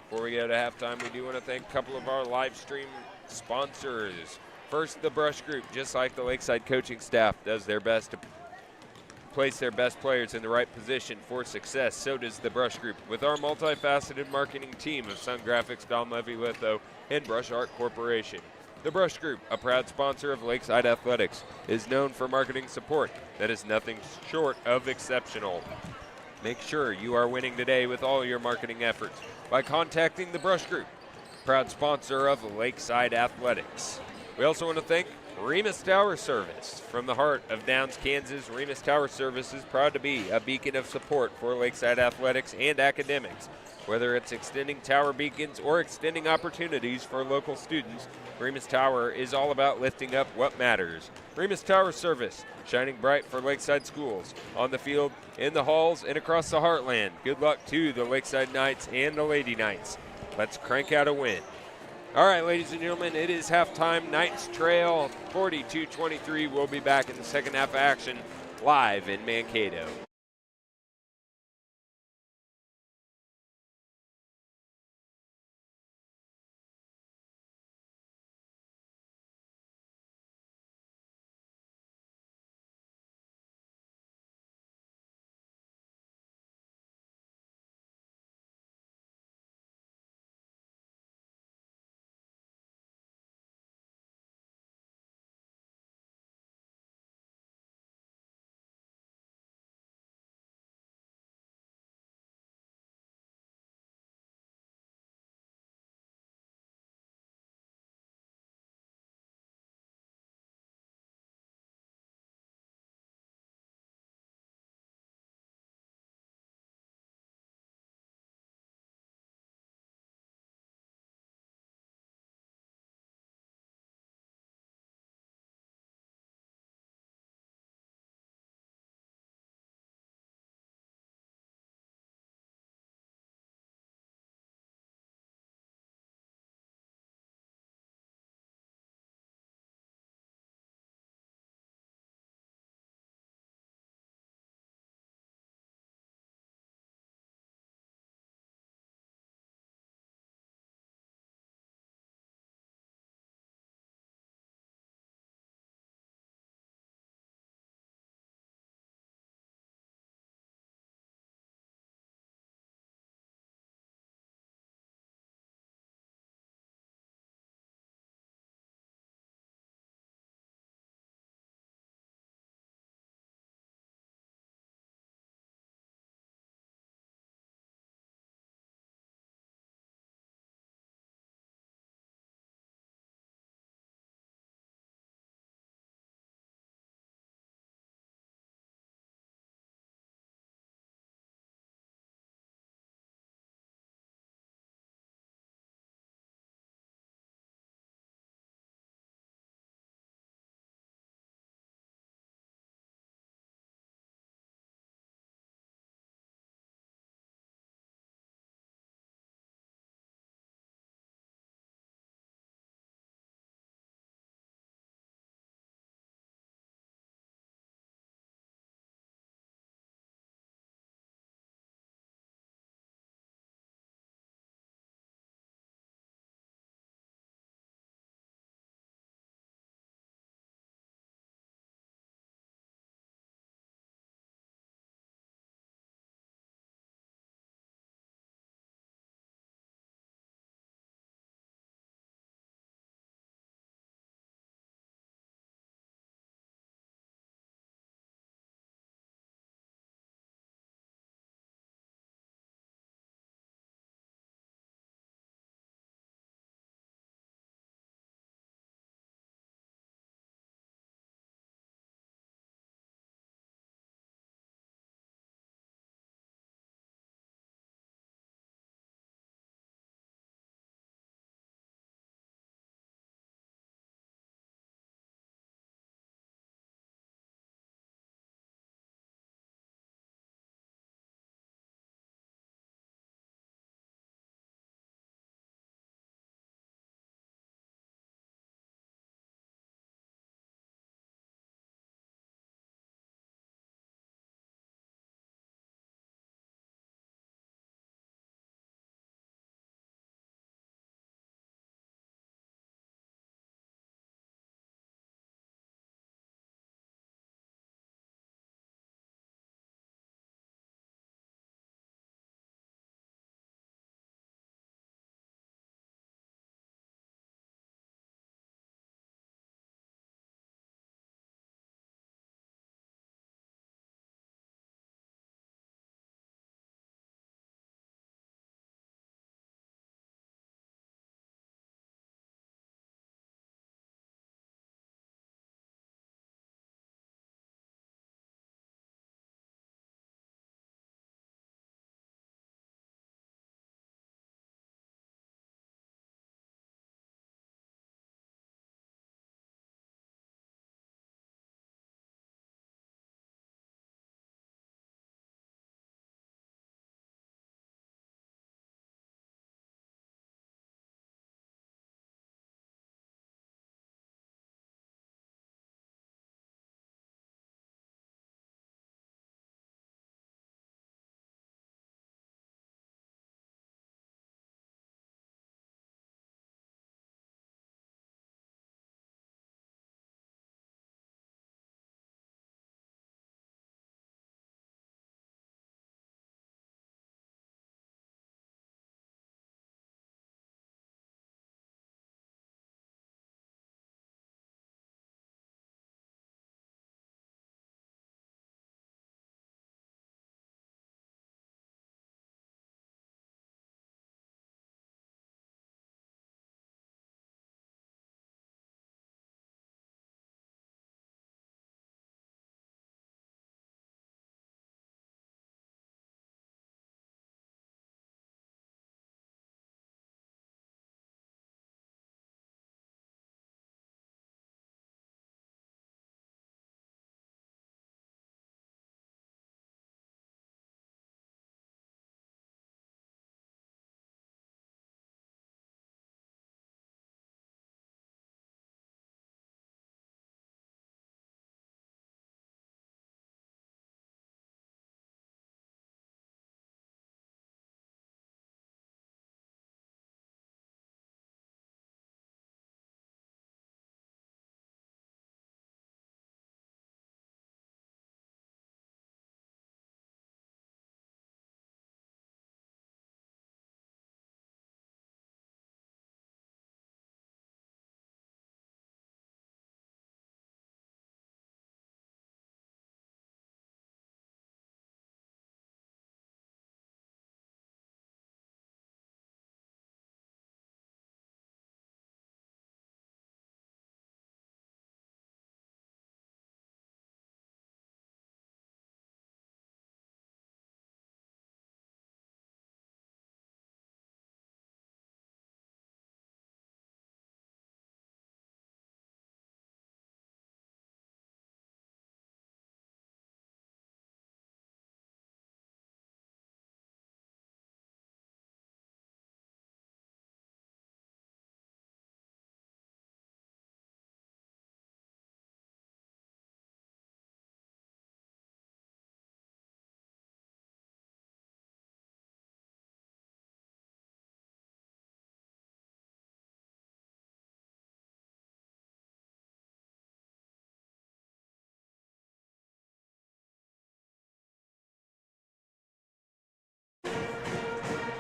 F: Before we go to halftime, we do want to thank a couple of our live stream sponsors. First, the Brush Group. Just like the Lakeside coaching staff does their best to place their best players in the right position for success, so does the Brush Group. With our multifaceted marketing team of Sun Graphics, Don Levy Litho, and Brush Art Corporation. The Brush Group, a proud sponsor of Lakeside Athletics, is known for marketing support that is nothing short of exceptional. Make sure you are winning today with all your marketing efforts by contacting the Brush Group, proud sponsor of Lakeside Athletics. We also want to thank Remus Tower Service. From the heart of Downs, Kansas, Remus Tower Service is proud to be a beacon of support for Lakeside athletics and academics. Whether it's extending tower beacons or extending opportunities for local students, Remus Tower is all about lifting up what matters. Remus Tower Service, shining bright for Lakeside schools, on the field, in the halls, and across the heartland. Good luck to the Lakeside Knights and the Lady Knights. Let's crank out a win. All right, ladies and gentlemen, it is halftime. Knights trail 42-23. We'll be back in the second half of action live in Mankato.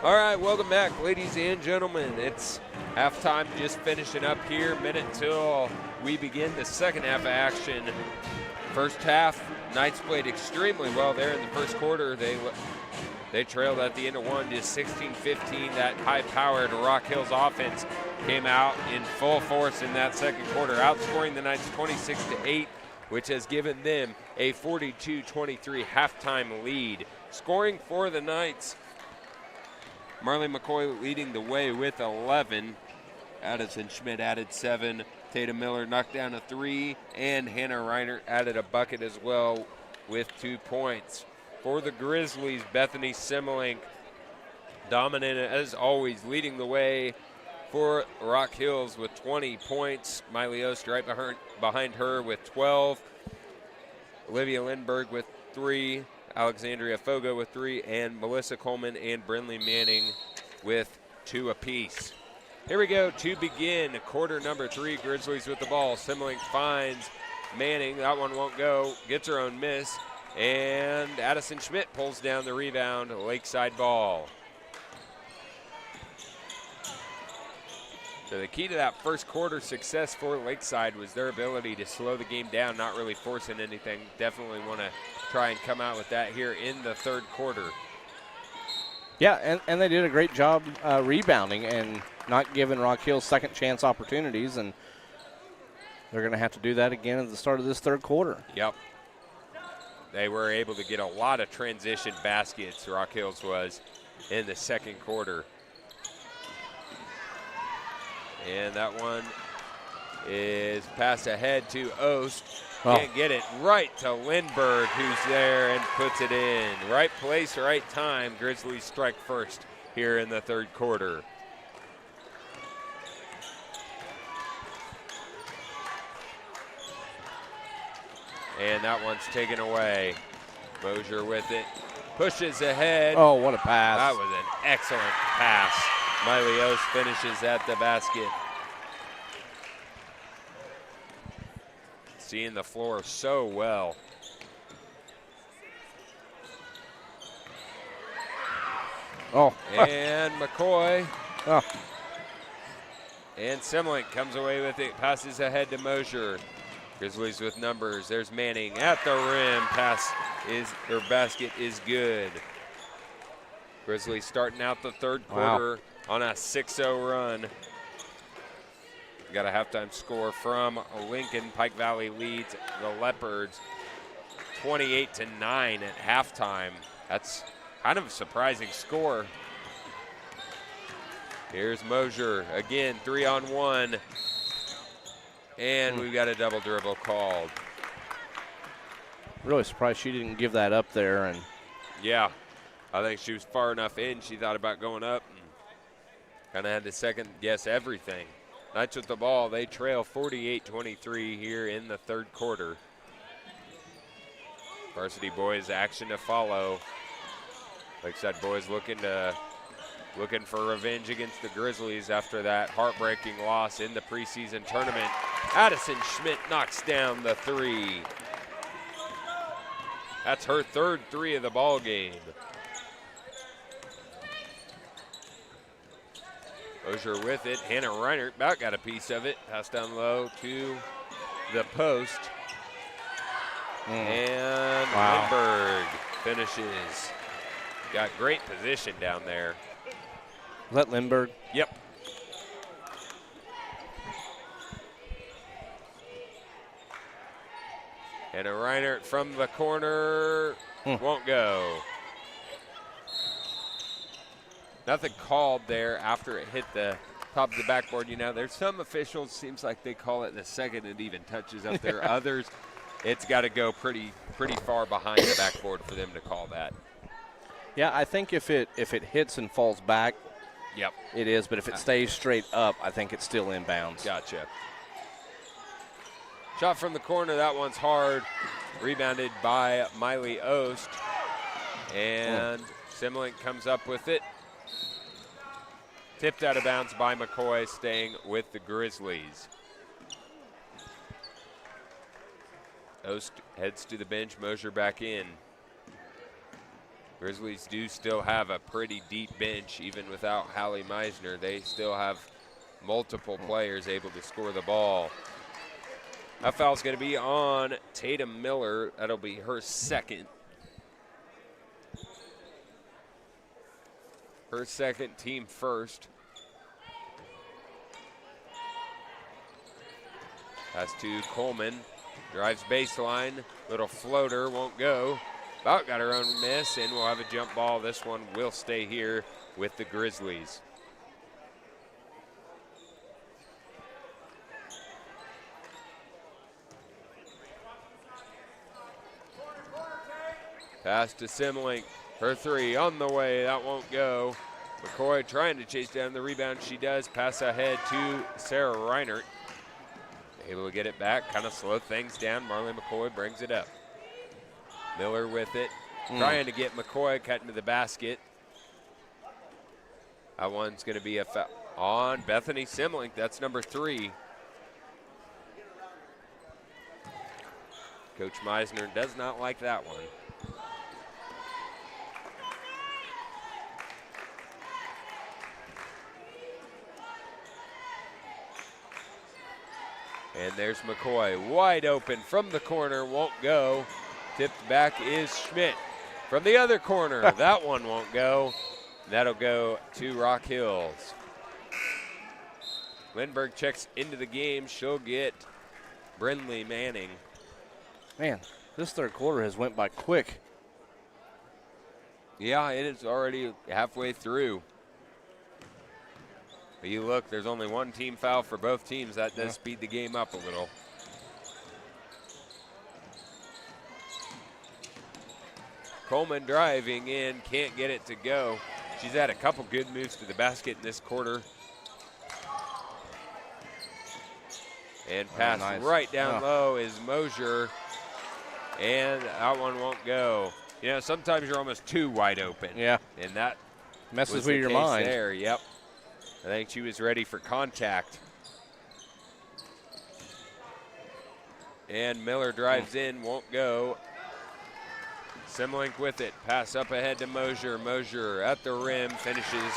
F: All right, welcome back, ladies and gentlemen. It's halftime, just finishing up here. Minute till we begin the second half of action. First half, Knights played extremely well there in the first quarter. They trailed at the end of one, just 16-15. That high-powered Rock Hills offense came out in full force in that second quarter, outscoring the Knights 26-8, which has given them a 42-23 halftime lead. Scoring for the Knights, Marley McCoy leading the way with 11. Addison Schmidt added 7. Tatum Miller knocked down a 3. And Hannah Reiner added a bucket as well with 2 points. For the Grizzlies, Bethany Simmelink dominant as always, leading the way for Rock Hills with 20 points. Miley Ost right behind her with 12. Olivia Lindberg with 3. Alexandria Fogo with 3, and Melissa Coleman and Brinley Manning with 2 apiece. Here we go to begin quarter number 3. Grizzlies with the ball. Simmelink finds Manning. That one won't go. Gets her own miss. And Addison Schmidt pulls down the rebound. Lakeside ball. So the key to that first quarter success for Lakeside was their ability to slow the game down, not really forcing anything. Definitely want to try and come out with that here in the third quarter.
G: Yeah, and they did a great job rebounding and not giving Rock Hills second chance opportunities, and they're going to have to do that again at the start of this third quarter.
F: Yep. They were able to get a lot of transition baskets, Rock Hills was, in the second quarter. And that one is passed ahead to Ost. Can't get it right to Lindberg, who's there and puts it in. Right place, right time. Grizzlies strike first here in the third quarter. And that one's taken away. Mosier with it. Pushes ahead.
G: Oh, what a pass.
F: That was an excellent pass. Miley Ost finishes at the basket. Seeing the floor so well.
G: Oh.
F: And McCoy.
G: Oh.
F: And Simmelink comes away with it. Passes ahead to Mosier. Grizzlies with numbers. There's Manning at the rim. Basket is good. Grizzlies starting out the third quarter on a 6-0 run. Got a halftime score from Lincoln. Pike Valley leads the Leopards 28-9 at halftime. That's kind of a surprising score. Here's Mosier again, 3-on-1. And we've got a double dribble called.
G: Really surprised she didn't give that up there. And
F: yeah, I think she was far enough in. She thought about going up and kind of had to second guess everything. Knights with the ball. They trail 48-23 here in the third quarter. Varsity boys action to follow. Lakeside boys looking for revenge against the Grizzlies after that heartbreaking loss in the preseason tournament. Addison Schmidt knocks down the 3. That's her third 3 of the ball game. Mosier with it. Hannah Reiner about got a piece of it. Pass down low to the post. And Lindberg finishes. Got great position down there.
G: Was that Lindberg?
F: Yep. And a Reiner from the corner won't go. Nothing called there after it hit the top of the backboard. You know, there's some officials, seems like they call it the second it even touches up there. Others, it's got to go pretty far behind the backboard for them to call that.
G: Yeah, I think if it hits and falls back,
F: yep,
G: it is. But if it stays straight up, I think it's still inbounds.
F: Gotcha. Shot from the corner, that one's hard. Rebounded by Miley Ost. And Simmelink comes up with it. Tipped out of bounds by McCoy, staying with the Grizzlies. Ost heads to the bench, Mosier back in. Grizzlies do still have a pretty deep bench, even without Hallie Meisner. They still have multiple players able to score the ball. That foul's going to be on Tatum Miller. That'll be her second. Her second, team first. Pass to Coleman. Drives baseline. Little floater, won't go. About got her own miss, and we'll have a jump ball. This one will stay here with the Grizzlies. Pass to Simlink. Her three on the way. That won't go. McCoy trying to chase down the rebound. She does. Pass ahead to Sarah Reinert. Able to get it back. Kind of slow things down. Marley McCoy brings it up. Miller with it. Trying to get McCoy cut into the basket. That one's going to be a foul on Bethany Simlink. That's number 3. Coach Meisner does not like that one. And there's McCoy, wide open from the corner, won't go. Tipped back is Schmidt. From the other corner, that one won't go. That'll go to Rock Hills. Lindbergh checks into the game. She'll get Brindley Manning.
G: Man, this third quarter has went by quick.
F: Yeah, it is already halfway through. But you look, there's only one team foul for both teams. That does speed the game up a little. Coleman driving in, can't get it to go. She's had a couple good moves to the basket in this quarter. And pass right down low is Mosier. And that one won't go. You know, sometimes you're almost too wide open.
G: Yeah.
F: And that
G: messes with your mind.
F: There, yep. I think she was ready for contact. And Miller drives in, won't go. Simlink with it. Pass up ahead to Mosier. Mosier at the rim, finishes.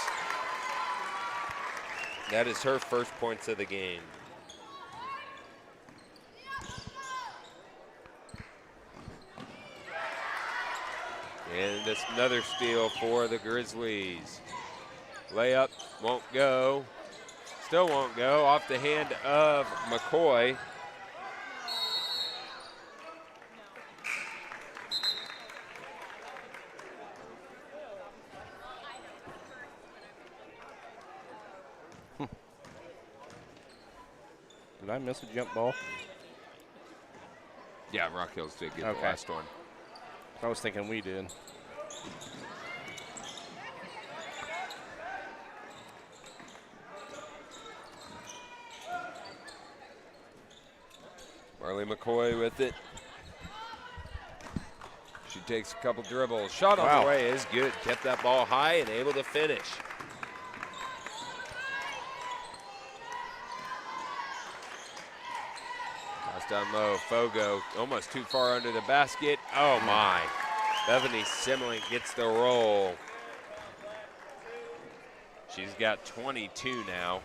F: That is her first points of the game. And it's another steal for the Grizzlies. Layup won't go. Still won't go. Off the hand of McCoy.
G: Did I miss a jump ball?
F: Yeah, Rock Hills did get the last one.
G: I was thinking we did.
F: Marley McCoy with it. She takes a couple dribbles. Shot on the way is good. Kept that ball high and able to finish. Pass down low. Fogo almost too far under the basket. Oh my. Bethany Simlink gets the roll. She's got 22 now.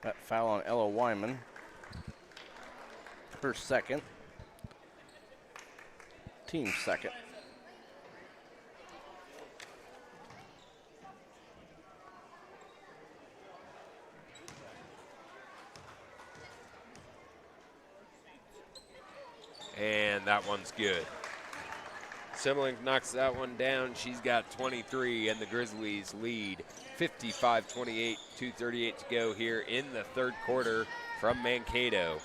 G: That foul on Ella Wyman. Her second. Team second.
F: And that one's good. Simlink knocks that one down. She's got 23, and the Grizzlies lead 55-28, 2:38 to go here in the third quarter from Mankato.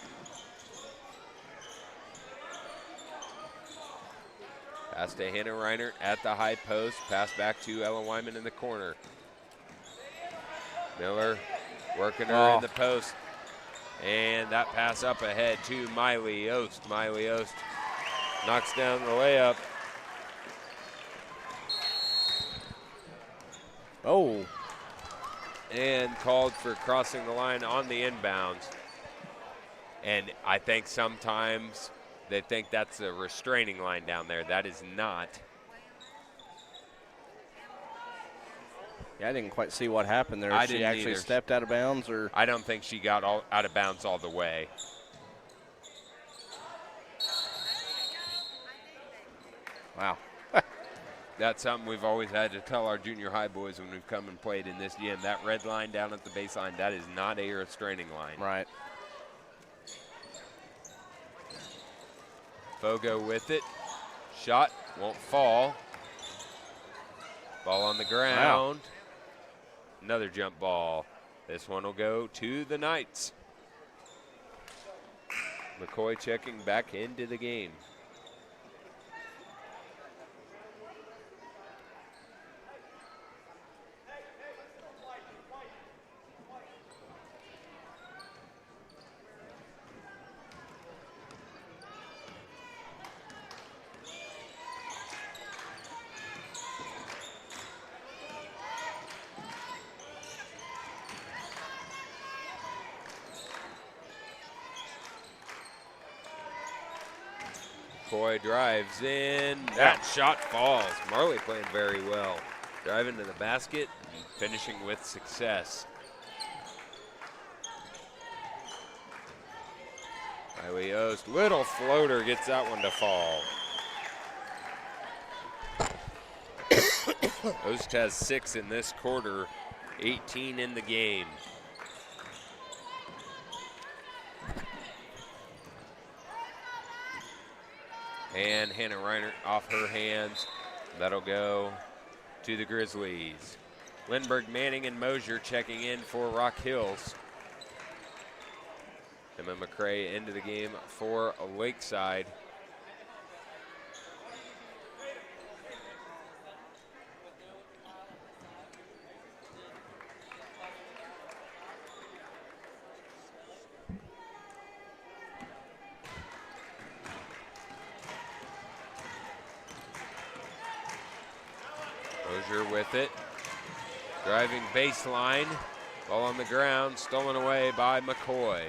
F: Pass to Hannah Reinert at the high post. Pass back to Ella Wyman in the corner. Miller working her in the post. And that pass up ahead to Miley Ost. Miley Ost knocks down the layup.
G: Oh.
F: And called for crossing the line on the inbounds. And I think sometimes they think that's a restraining line down there. That is not.
G: Yeah, I didn't quite see what happened there.
F: I
G: She
F: didn't
G: actually
F: either.
G: stepped out of bounds, or
F: I don't think she got out of bounds all the way.
G: wow.
F: That's something we've always had to tell our junior high boys when we've come and played in this gym. That red line down at the baseline, that is not a restraining line.
G: Right.
F: Fogo with it. Shot won't fall. Ball on the ground.
G: Wow.
F: Another jump ball. This one will go to the Knights. McCoy checking back into the game. McCoy drives in. That shot falls. Marley playing very well. Driving to the basket and finishing with success. Riley Ost, little floater, gets that one to fall. Ost has 6 in this quarter, 18 in the game. And Hannah Reiner off her hands. That'll go to the Grizzlies. Lindbergh, Manning, and Mosier checking in for Rock Hills. Emma McCrae into the game for Lakeside. Mosier with it. Driving baseline. Ball on the ground, stolen away by McCoy.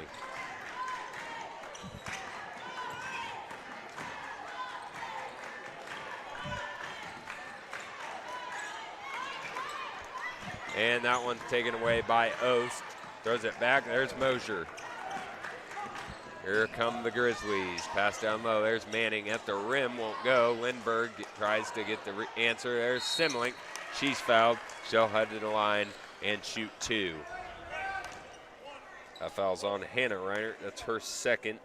F: And that one's taken away by Ost. Throws it back, there's Mosier. Here come the Grizzlies. Pass down low, there's Manning at the rim, won't go. Lindbergh tries to get the answer. There's Simlink, she's fouled. She'll head to the line and shoot 2. That foul's on Hannah Reiner. That's her second.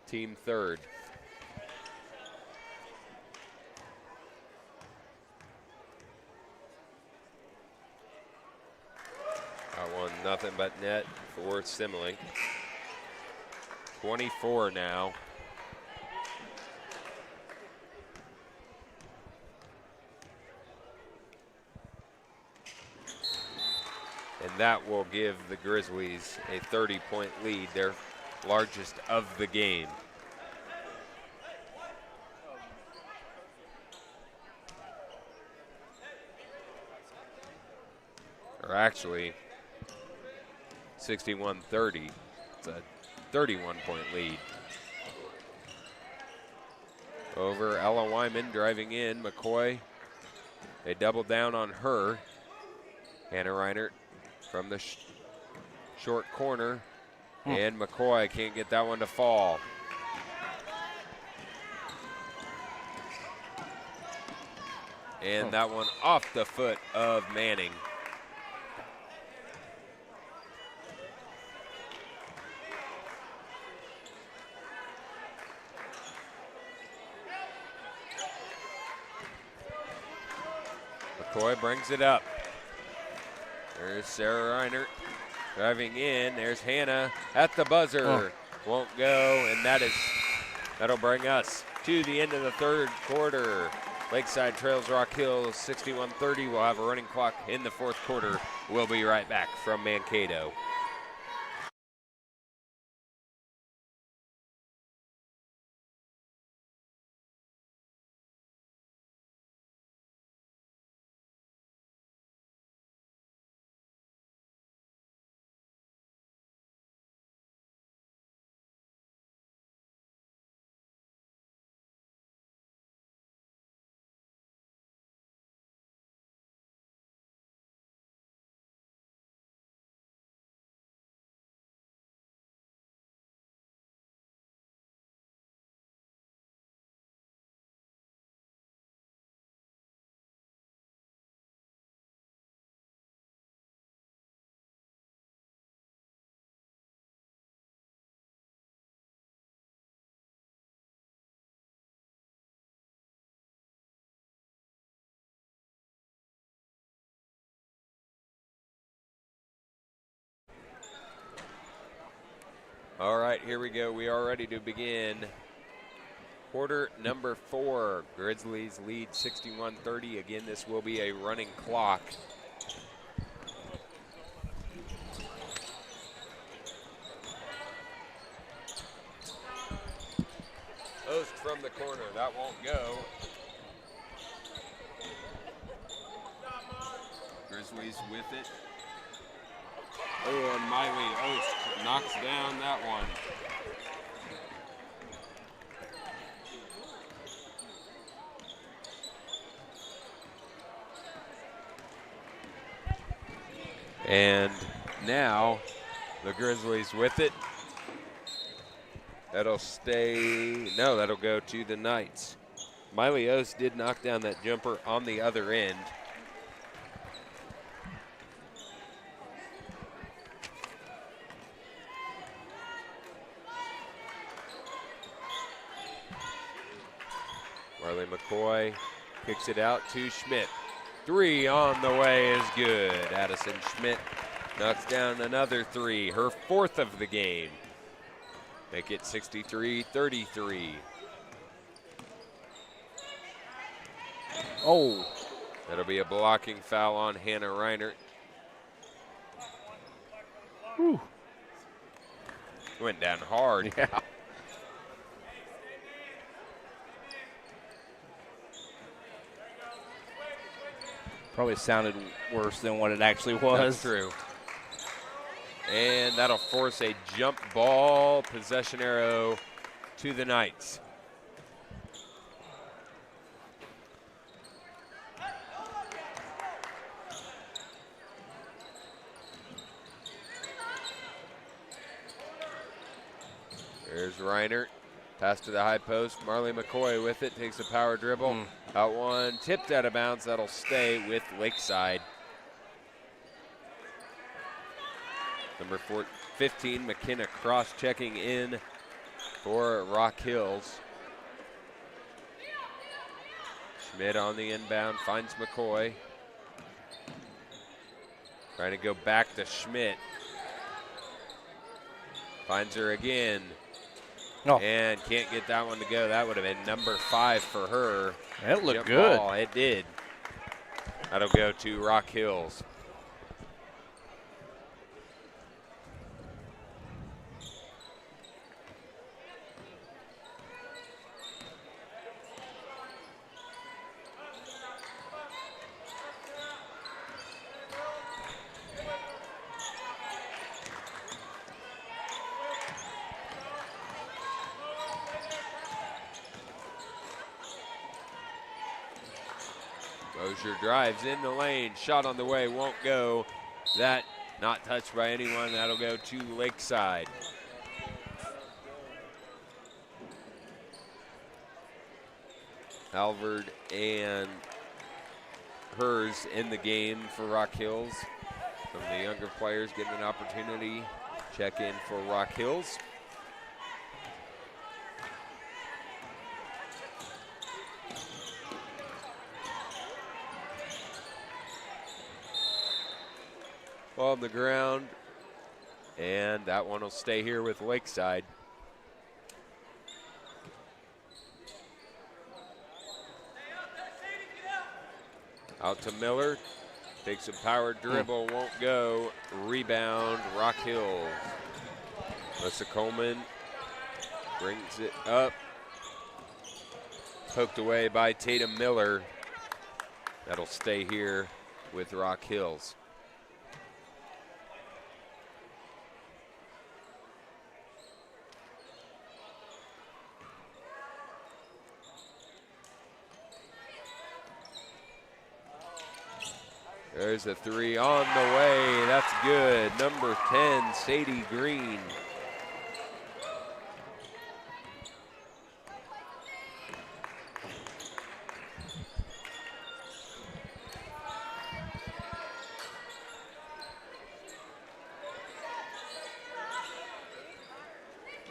F: Team third. That one, nothing but net for Simlink. 24 now. And that will give the Grizzlies a 30-point lead, their largest of the game. Or actually, 61-30. It's a 31-point lead. Over Ella Wyman driving in. McCoy, they doubled down on her. Hannah Reiner from the short corner. And McCoy can't get that one to fall. And that one off the foot of Manning. McCoy brings it up. There's Sarah Reiner driving in. There's Hannah at the buzzer. Won't go, and that'll bring us to the end of the third quarter. Lakeside trails Rock Hills 61-30. We'll have a running clock in the fourth quarter. We'll be right back from Mankato. All right, here we go. We are ready to begin quarter number 4. Grizzlies lead 61-30. Again, this will be a running clock. Post from the corner. That won't go. Grizzlies with it. Oh, and Miley Ost knocks down that one. And now the Grizzlies with it. That'll stay, no, that'll go to the Knights. Miley Ost did knock down that jumper on the other end. Marley McCoy kicks it out to Schmidt. 3 on the way is good. Addison Schmidt knocks down another 3, her 4th of the game. Make it 63-33.
G: Oh.
F: That'll be a blocking foul on Hannah Reinert.
G: Whew.
F: Went down hard.
G: Yeah. Probably sounded worse than what it actually was.
F: That's true. And that'll force a jump ball possession arrow to the Knights. There's Reinert. Pass to the high post. Marley McCoy with it. Takes a power dribble. Out one. Tipped out of bounds. That'll stay with Lakeside. Number 15, McKenna Cross checking in for Rock Hills. Schmidt on the inbound. Finds McCoy. Trying to go back to Schmidt. Finds her again.
G: Oh.
F: And can't get that one to go. That would have been number 5 for her.
G: It looked
F: Jump
G: good.
F: ball. It did. That'll go to Rock Hills. Mosier drives in the lane. Shot on the way, won't go. That not touched by anyone. That'll go to Lakeside. Alvord and Hers in the game for Rock Hills. Some of the younger players getting an opportunity. Check in for Rock Hills. Ball on the ground, and that one will stay here with Lakeside. Out to Miller, takes a power dribble, won't go. Rebound, Rock Hills. Melissa Coleman brings it up. Poked away by Tatum Miller. That'll stay here with Rock Hills. There's a 3 on the way. That's good. Number 10, Sadie Green.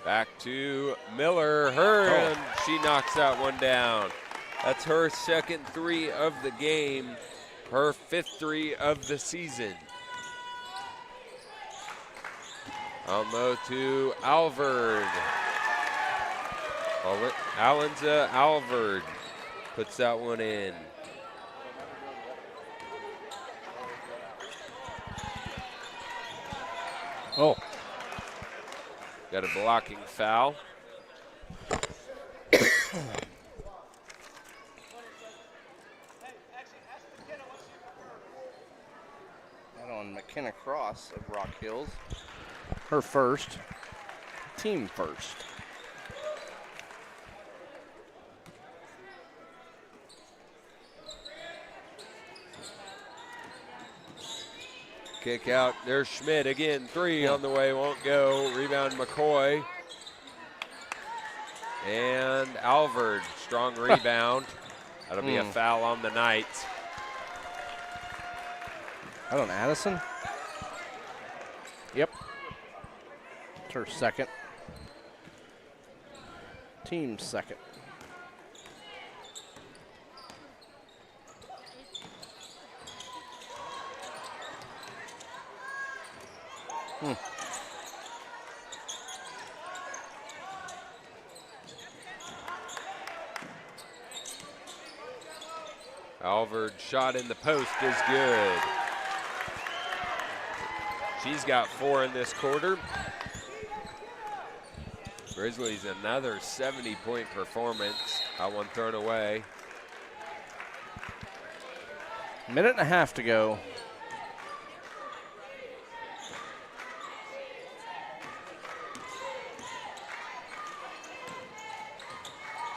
F: Back to Miller. And she knocks that one down. That's her second 3 of the game. Her 5th 3 of the season. On low to Alvord. Alanza Alvord puts that one in.
G: Oh.
F: Got a blocking foul.
G: And on McKenna Cross of Rock Hills. Her first. Team first.
F: Kick out. There's Schmidt again. 3 on the way. Won't go. Rebound McCoy. And Alvord. Strong rebound. That'll be a foul on the night.
G: That on Addison? Yep. It's her second. Team second.
F: Alvord shot in the post is good. She's got 4 in this quarter. Grizzlies another 70-point performance. That one thrown away.
G: Minute and a half to go.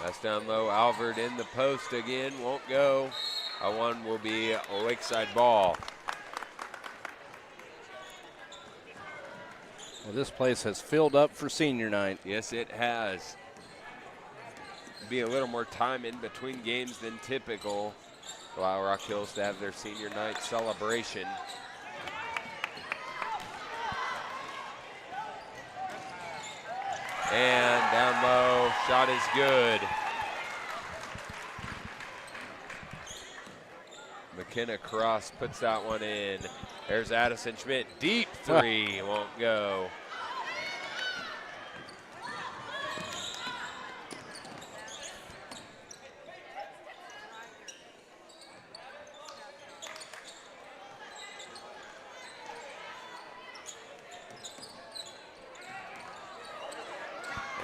F: That's down low. Alvord in the post again. Won't go. That one will be a Lakeside ball.
G: Well, this place has filled up for senior night.
F: Yes, it has. Be a little more time in between games than typical. Allow Rock Hills to have their senior night celebration. And down low, shot is good. McKenna Cross puts that one in. There's Addison Schmidt, deep 3, won't go.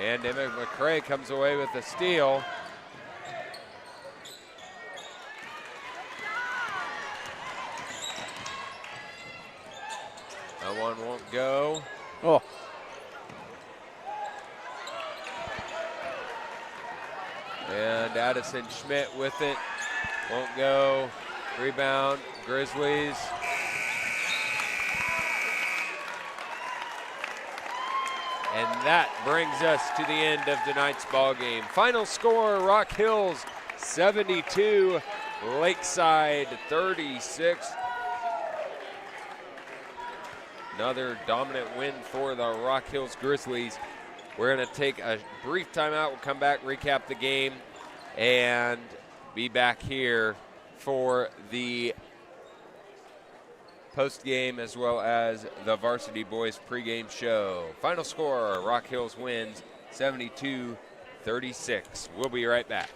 F: And Emma McCray comes away with a steal. That one won't go.
G: Oh.
F: And Addison Schmidt with it. Won't go. Rebound, Grizzlies. And that brings us to the end of tonight's ball game. Final score, Rock Hills 72, Lakeside 36. Another dominant win for the Rock Hills Grizzlies. We're going to take a brief timeout. We'll come back, recap the game, and be back here for the post-game as well as the Varsity Boys pregame show. Final score, Rock Hills wins 72-36. We'll be right back.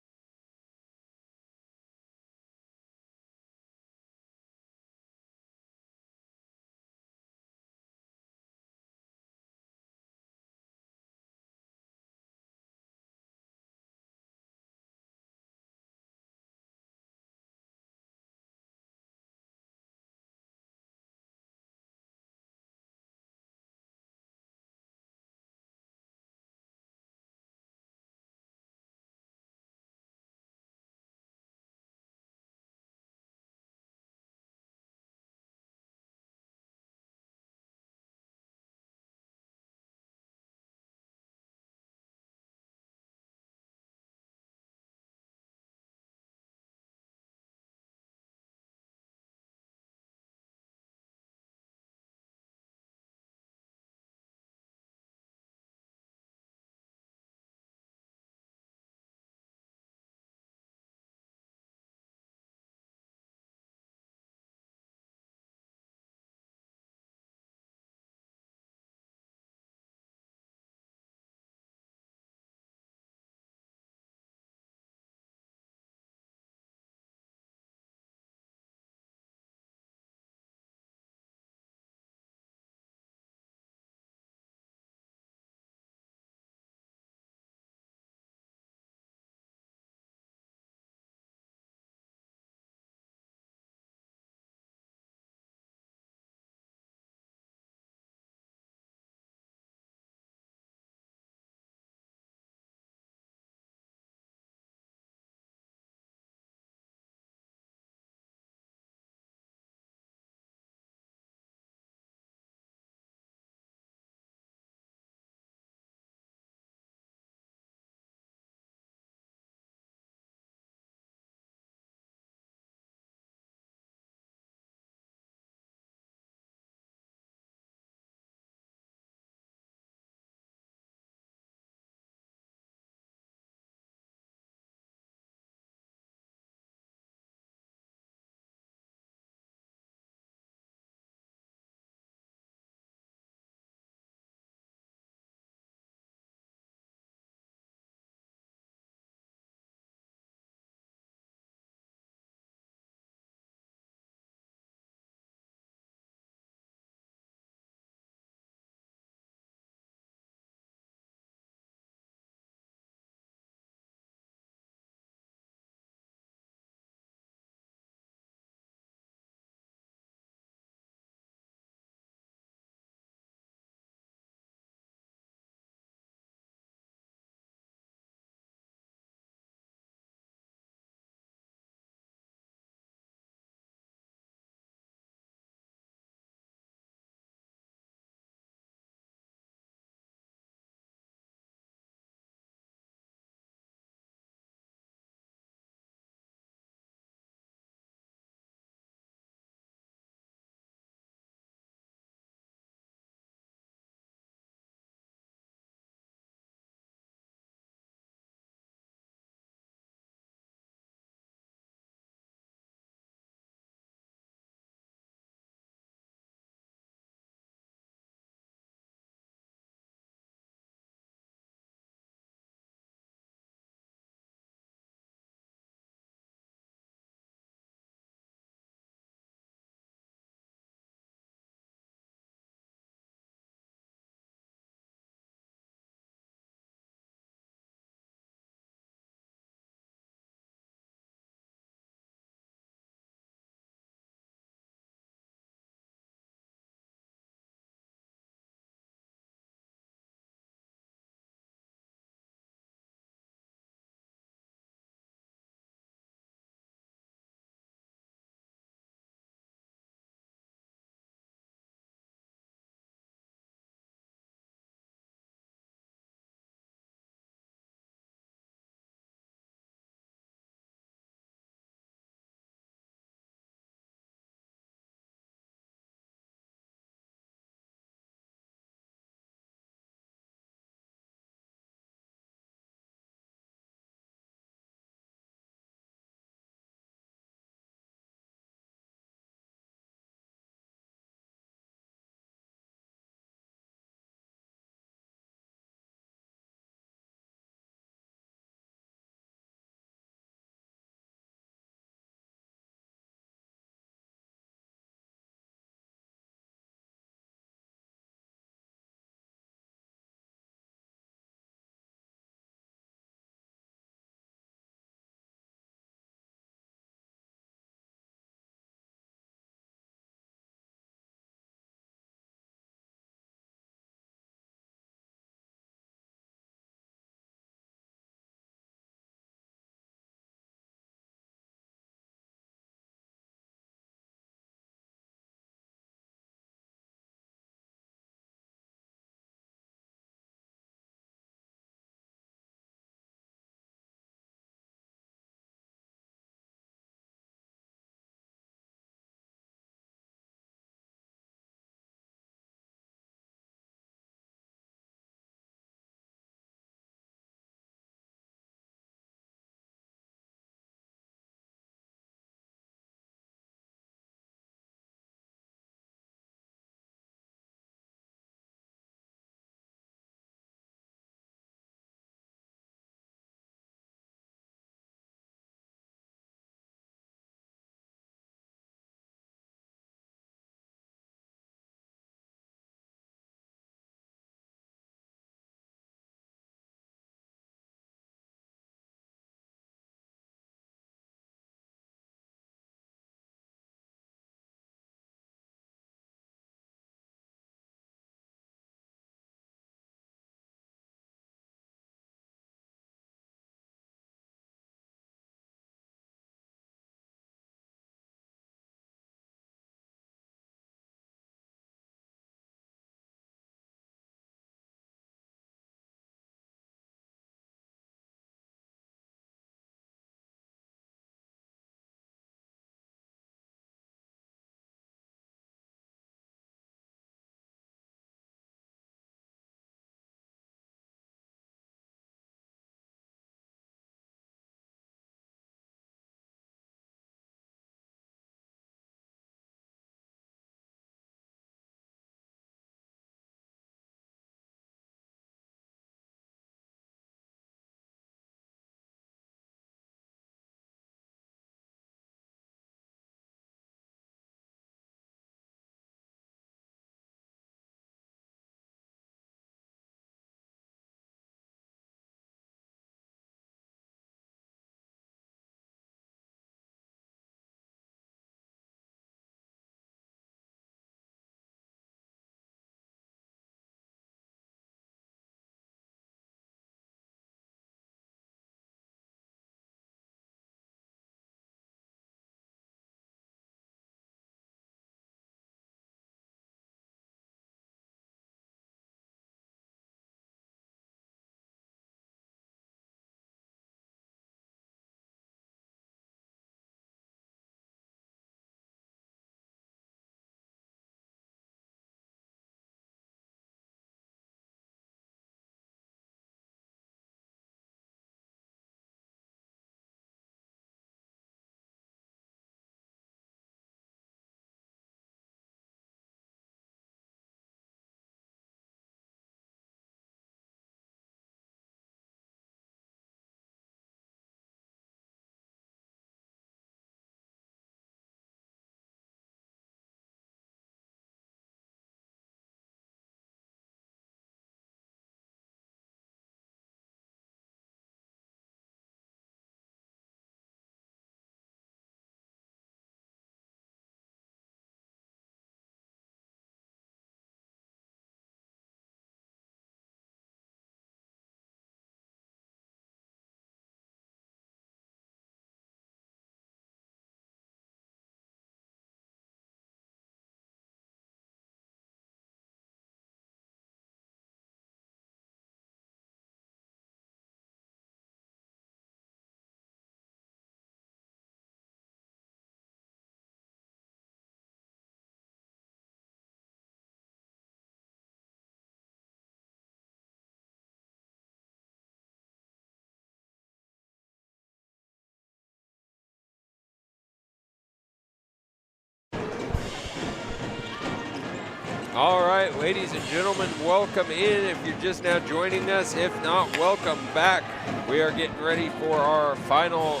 F: All right, ladies and gentlemen, welcome in. If you're just now joining us, if not, welcome back. We are getting ready for our final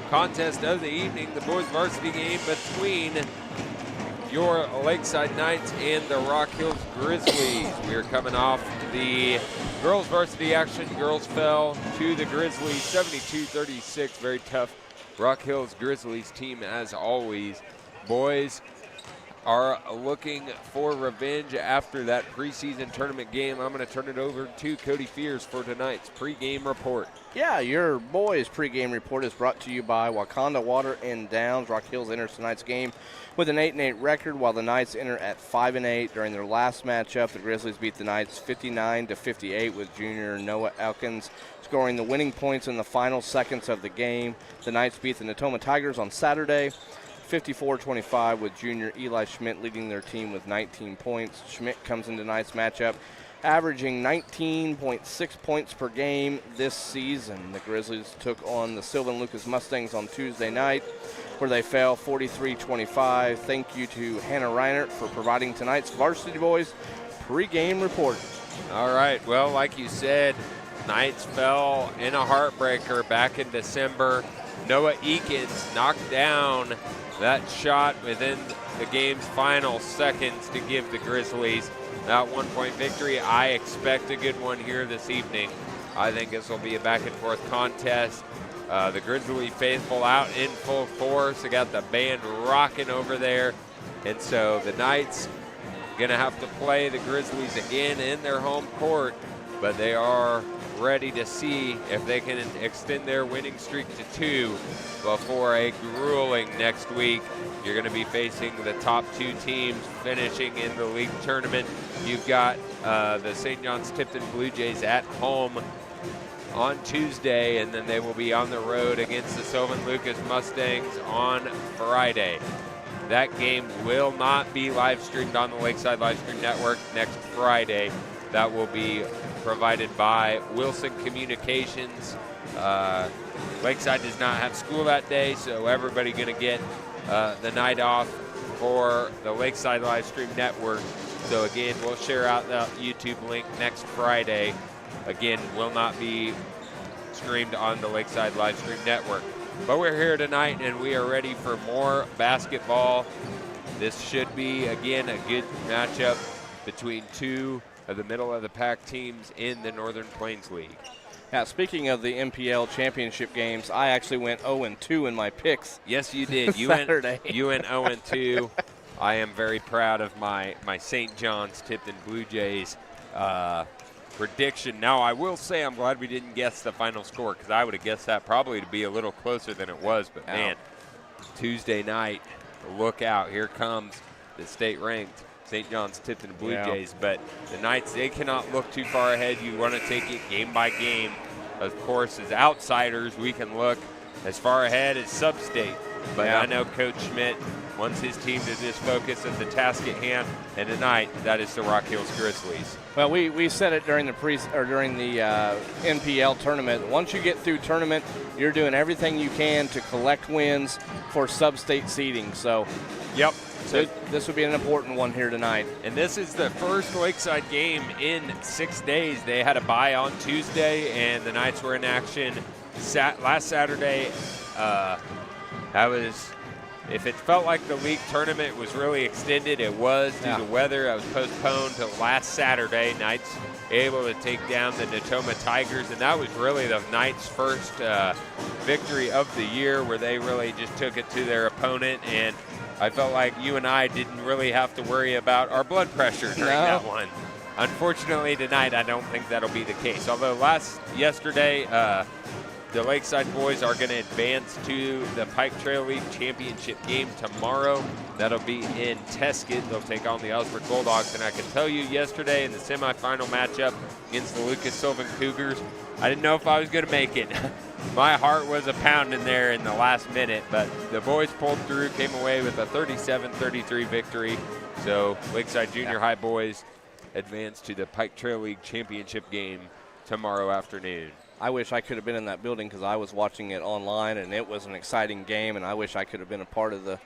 F: contest of the evening, the boys varsity game between your Lakeside Knights and the Rock Hills Grizzlies. We are coming off the girls varsity action. Girls fell to the Grizzlies 72-36. Very tough Rock Hills Grizzlies team as always. Boys are looking for revenge after that preseason tournament game. I'm going to turn it over to Cody Fears for tonight's pregame report.
G: Yeah, your boys' pregame report is brought to you by Wakanda Water and Downs. Rock Hills enters tonight's game with an 8-8 record, while the Knights enter at 5-8. During their last matchup, the Grizzlies beat the Knights 59-58 with junior Noah Elkins scoring the winning points in the final seconds of the game. The Knights beat the Natoma Tigers on Saturday 54-25 with junior Eli Schmidt leading their team with 19 points. Schmidt comes into tonight's matchup averaging 19.6 points per game this season. The Grizzlies took on the Sylvan Lucas Mustangs on Tuesday night, where they fell 43-25. Thank you to Hannah Reinert for providing tonight's Varsity Boys pregame report.
F: All right, well, like you said, Knights fell in a heartbreaker back in December. Noah Eakins knocked down that shot within the game's final seconds to give the Grizzlies that 1-point victory. I expect a good one here this evening. I think this will be a back-and-forth contest. The Grizzly faithful out in full force. They got the band rocking over there. And so the Knights going to have to play the Grizzlies again in their home court, but they are ready to see if they can extend their winning streak to 2 before a grueling next week. You're going to be facing the top 2 teams finishing in the league tournament. You've got the St. John's Tipton Blue Jays at home on Tuesday, and then they will be on the road against the Sylvan Lucas Mustangs on Friday. That game will not be live streamed on the Lakeside Livestream Network next Friday. That will be provided by Wilson Communications. Lakeside does not have school that day, so everybody going to get the night off for the Lakeside Livestream Network. So again, we'll share out the YouTube link next Friday. Again, will not be streamed on the Lakeside Livestream Network. But we're here tonight, and we are ready for more basketball. This should be, again, a good matchup between 2 of the middle-of-the-pack teams in the Northern Plains League.
G: Now, speaking of the MPL championship games, I actually went 0-2 in my picks.
F: Yes, you did. You
G: Saturday.
F: went 0-2. I am very proud of my St. John's Tipton Blue Jays prediction. Now, I will say I'm glad we didn't guess the final score, because I would have guessed that probably to be a little closer than it was. But, man, Tuesday night, look out. Here comes the state-ranked St. John's Tipton Blue Jays. But the Knights, they cannot look too far ahead. You want to take it game by game. Of course, as outsiders, we can look as far ahead as sub-state. But I know Coach Schmidt wants his team to just focus on the task at hand, and tonight that is the Rock Hills Grizzlies.
G: Well, we said it during the NPL tournament. Once you get through tournament, you're doing everything you can to collect wins for sub-state seeding. So,
F: yep.
G: So this would be an important one here tonight.
F: And this is the first Lakeside game in 6 days. They had a bye on Tuesday, and the Knights were in action last Saturday. That was, if it felt like the league tournament was really extended, it was due to weather. It was postponed to last Saturday. Knights able to take down the Natoma Tigers, and that was really the Knights' first victory of the year, where they really just took it to their opponent. And I felt like you and I didn't really have to worry about our blood pressure during that one. Unfortunately, tonight I don't think that'll be the case. Although yesterday, the Lakeside boys are going to advance to the Pike Trail League Championship game tomorrow. That'll be in Teskid. They'll take on the Ellsworth Bulldogs. And I can tell you, yesterday in the semifinal matchup against the Lucas Sylvan Cougars, I didn't know if I was going to make it. My heart was a pounding there in the last minute, but the boys pulled through, came away with a 37-33 victory. So Lakeside Junior High boys advance to the Pike Trail League Championship game tomorrow afternoon.
G: I wish I could have been in that building, because I was watching it online, and it was an exciting game, and I wish I could have been a part of the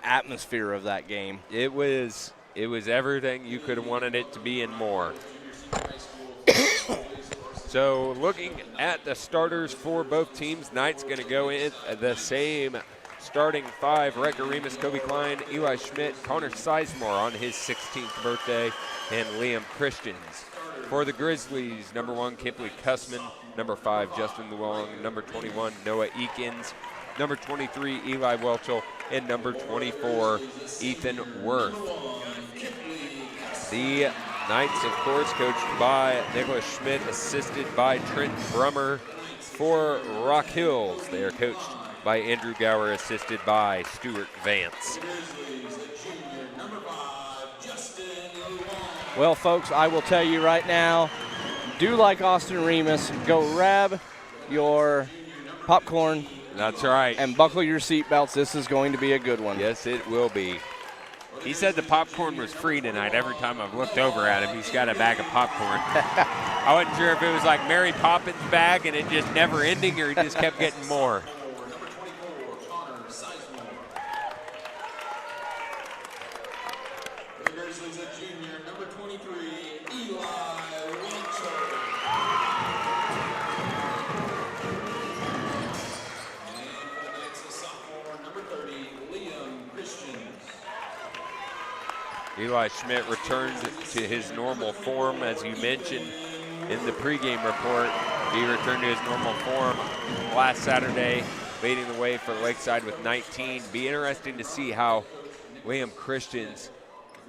G: atmosphere of that game.
F: It was It was everything you could have wanted it to be and more. So looking at the starters for both teams, Knight's going to go in the same starting five: Riker Remus, Kobe Klein, Eli Schmidt, Connor Sizemore on his 16th birthday, and Liam Christians. For the Grizzlies, number 1, Kipley Cussman, number 5, Justin Llewellyn, number 21, Noah Eakins, number 23, Eli Welchel, and number 24, Ethan Worth. The Knights, of course, coached by Nicholas Schmidt, assisted by Trent Brummer. For Rock Hills, they are coached by Andrew Gower, assisted by Stuart Vance.
G: Well, folks, I will tell you right now, do like Austin Remus. Go grab your popcorn.
F: That's right.
G: And buckle your seatbelts. This is going to be a good one.
F: Yes, it will be. He said the popcorn was free tonight. Every time I've looked over at him, he's got a bag of popcorn. I wasn't sure if it was like Mary Poppins' bag and it just never ending, or he just kept getting more. Eli Schmidt returned to his normal form, as you mentioned in the pregame report. He returned to his normal form last Saturday, leading the way for Lakeside with 19. Be interesting to see how Liam Christians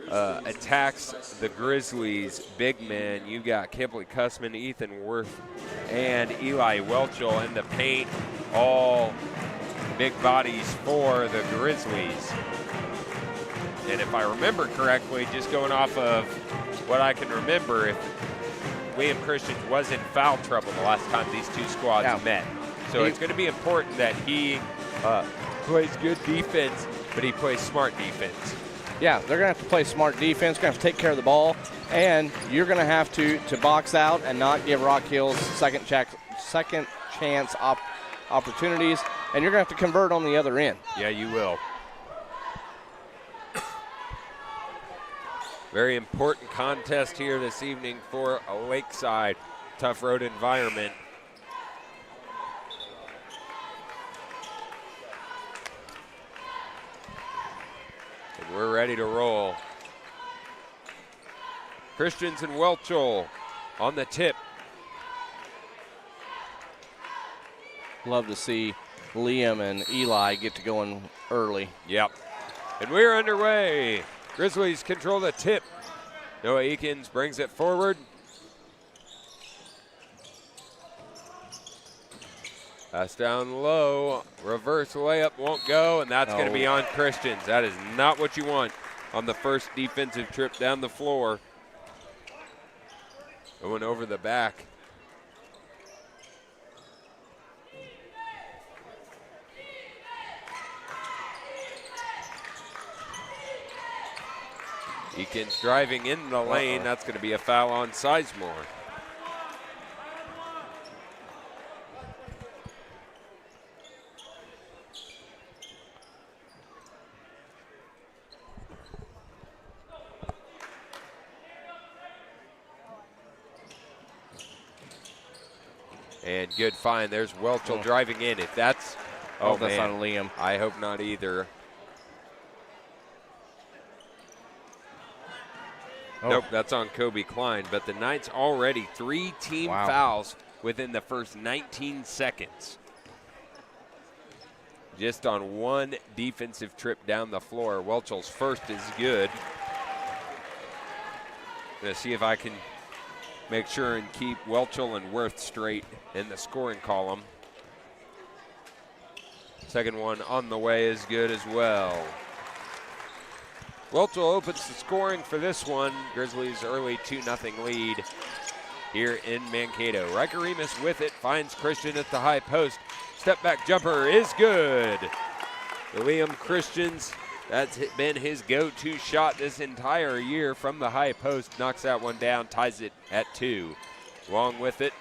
F: attacks the Grizzlies' big men. You got Kipley Cussman, Ethan Worth, and Eli Welchel in the paint, all big bodies for the Grizzlies. And if I remember correctly, just going off of what I can remember, if Liam Christians was in foul trouble the last time these two squads met. So it's going to be important that he plays good defense, but he plays smart defense.
G: Yeah, they're going to have to play smart defense, going to have to take care of the ball, and you're going to have to box out and not give Rock Hills second chance opportunities, and you're going to have to convert on the other end.
F: Yeah, you will. Very important contest here this evening for a Lakeside. Tough road environment. And we're ready to roll. Christians and Welchel on the tip.
G: Love to see Liam and Eli get to going early.
F: Yep. And we're underway. Grizzlies control the tip. Noah Eakins brings it forward. Pass down low. Reverse layup won't go, and that's going to be on Christians. That is not what you want on the first defensive trip down the floor. Going over the back. Eakins driving in the lane. That's going to be a foul on Sizemore. And good find. There's Welchel driving in. If that's,
G: that's not Liam.
F: I hope not either. Nope, that's on Kobe Klein. But the Knights already 3 team fouls within the first 19 seconds. Just on one defensive trip down the floor. Welchel's first is good. Gonna see if I can make sure and keep Welchel and Worth straight in the scoring column. Second one on the way is good as well. Welchel opens the scoring for this one. Grizzlies early 2-0 lead here in Mankato. Riker Remus with it, finds Christian at the high post. Step back jumper is good. Liam Christians, that's been his go-to shot this entire year from the high post. Knocks that one down, ties it at 2. Long with it.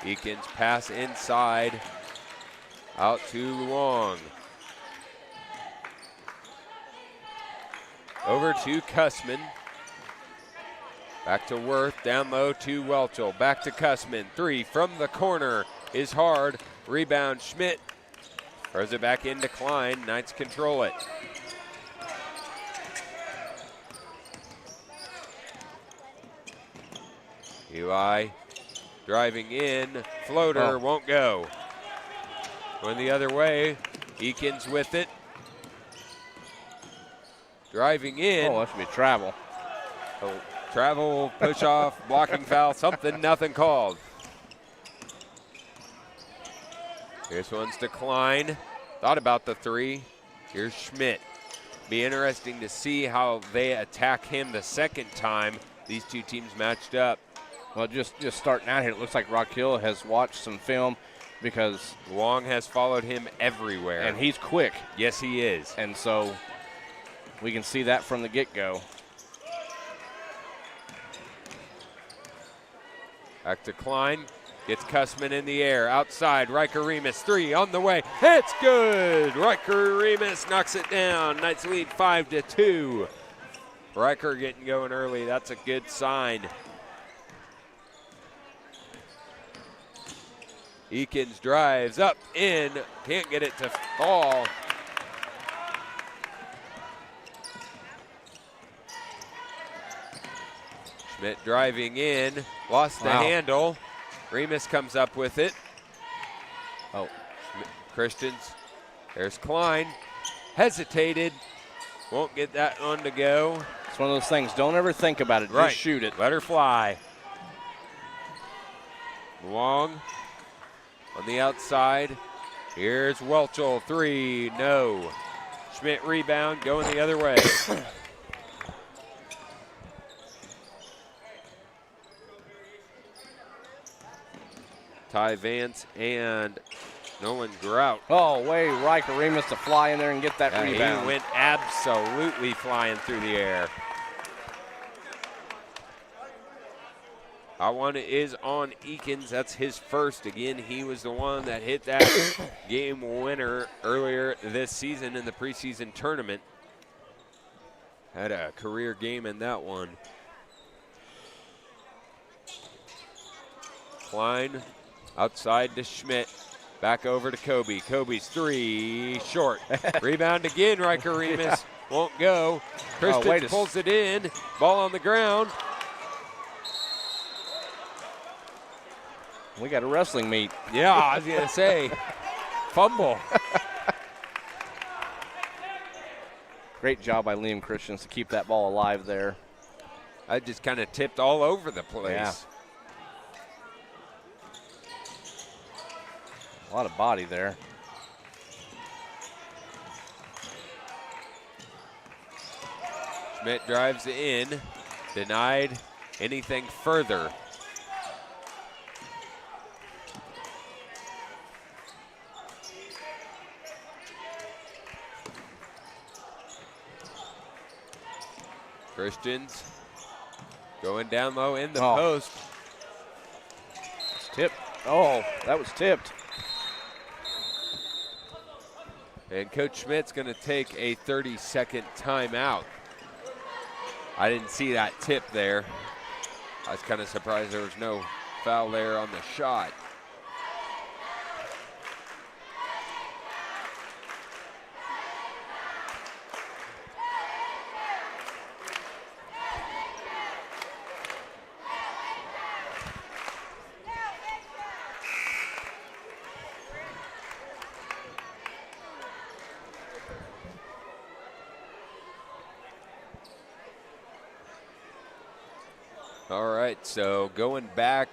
F: Eakins pass inside. Out to Luong. Over to Cussman. Back to Worth, down low to Welchel. Back to Cussman. 3 from the corner is hard. Rebound Schmidt. Throws it back into Klein. Knights control it. Eli driving in. Floater won't go. Going the other way. Eakins with it. Driving in.
G: Oh, that should be travel.
F: Oh, travel, push off, blocking foul, something, nothing called. This one's to Klein. Thought about the 3. Here's Schmidt. Be interesting to see how they attack him the second time these two teams matched up.
G: Well, just starting out here, it looks like Rock Hill has watched some film because
F: Wong has followed him everywhere.
G: And he's quick.
F: Yes, he is.
G: And so we can see that from the get-go.
F: Back to Klein. Gets Cussman in the air. Outside, Riker Remus. 3 on the way. It's good. Riker Remus knocks it down. Knights lead 5-2. Riker getting going early. That's a good sign. Eakins drives up, in. Can't get it to fall. Schmidt driving in. Lost the handle. Remus comes up with it. Oh, Christians. There's Klein. Hesitated. Won't get that one to go.
G: It's one of those things. Don't ever think about it.
F: Right.
G: Just shoot it.
F: Let her fly. Long on the outside. Here's Welchel. 3. No. Schmidt rebound. Going the other way. Ty Vance and Nolan Grout.
G: Oh, way Riker Remus to fly in there and get that rebound.
F: He went absolutely flying through the air. That one is on Eakins. That's his first. Again, he was the one that hit that game winner earlier this season in the preseason tournament. Had a career game in that one. Klein outside to Schmidt. Back over to Kobe. Kobe's 3 short. Rebound again, Riker Remus. Won't go. Christian pulls it in. Ball on the ground.
G: We got a wrestling meet.
F: Yeah, I was going to say. Fumble.
G: Great job by Liam Christians to keep that ball alive there.
F: I just kind of tipped all over the place.
G: Yeah. A lot of body there.
F: Schmidt drives in. Denied anything further. Christians going down low in the post.
G: It's tipped. Oh, that was tipped.
F: And Coach Schmidt's going to take a 30-second timeout. I didn't see that tip there. I was kind of surprised there was no foul there on the shot. All right, so going back,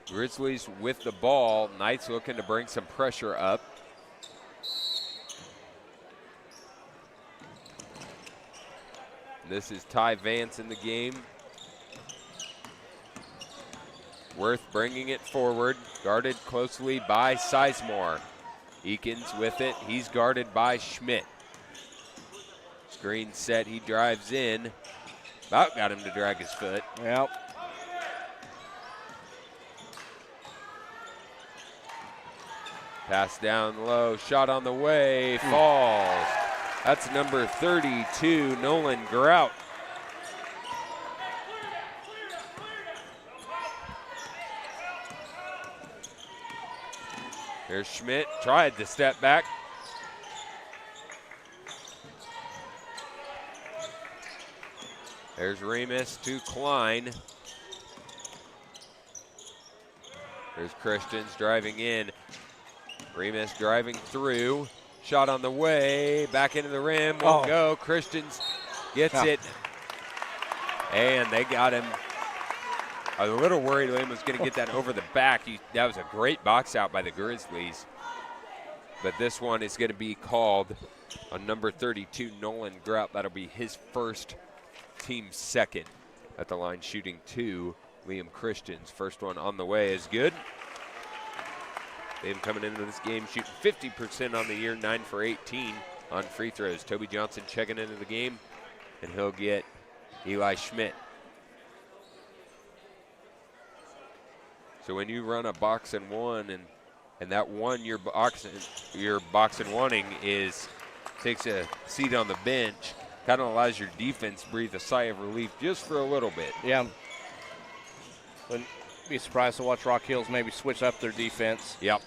F: Grizzlies with the ball. Knights looking to bring some pressure up. This is Ty Vance in the game. Worth bringing it forward, guarded closely by Sizemore. Eakins with it, he's guarded by Schmidt. Screen set, he drives in. About got him to drag his foot.
G: Yep.
F: Pass down low, shot on the way, falls. That's number 32, Nolan Grout. Here's Schmidt, tried to step back. There's Remus to Klein. There's Christians driving in. Remus driving through. Shot on the way. Back into the rim. Won't go. Christians gets it. And they got him. I was a little worried Liam was going to get that over the back. That was a great box out by the Grizzlies. But this one is going to be called on number 32, Nolan Grout. That'll be his first, team second at the line, shooting 2. Liam Christians, first one on the way is good. Liam coming into this game shooting 50% on the year, 9 for 18 on free throws. Toby Johnson checking into the game, and he'll get Eli Schmidt. So when you run a box and one, and that one you're box and wanting takes a seat on the bench, kind of allows your defense to breathe a sigh of relief just for a little bit.
G: Yeah. Wouldn't be surprised to watch Rock Hills maybe switch up their defense.
F: Yep.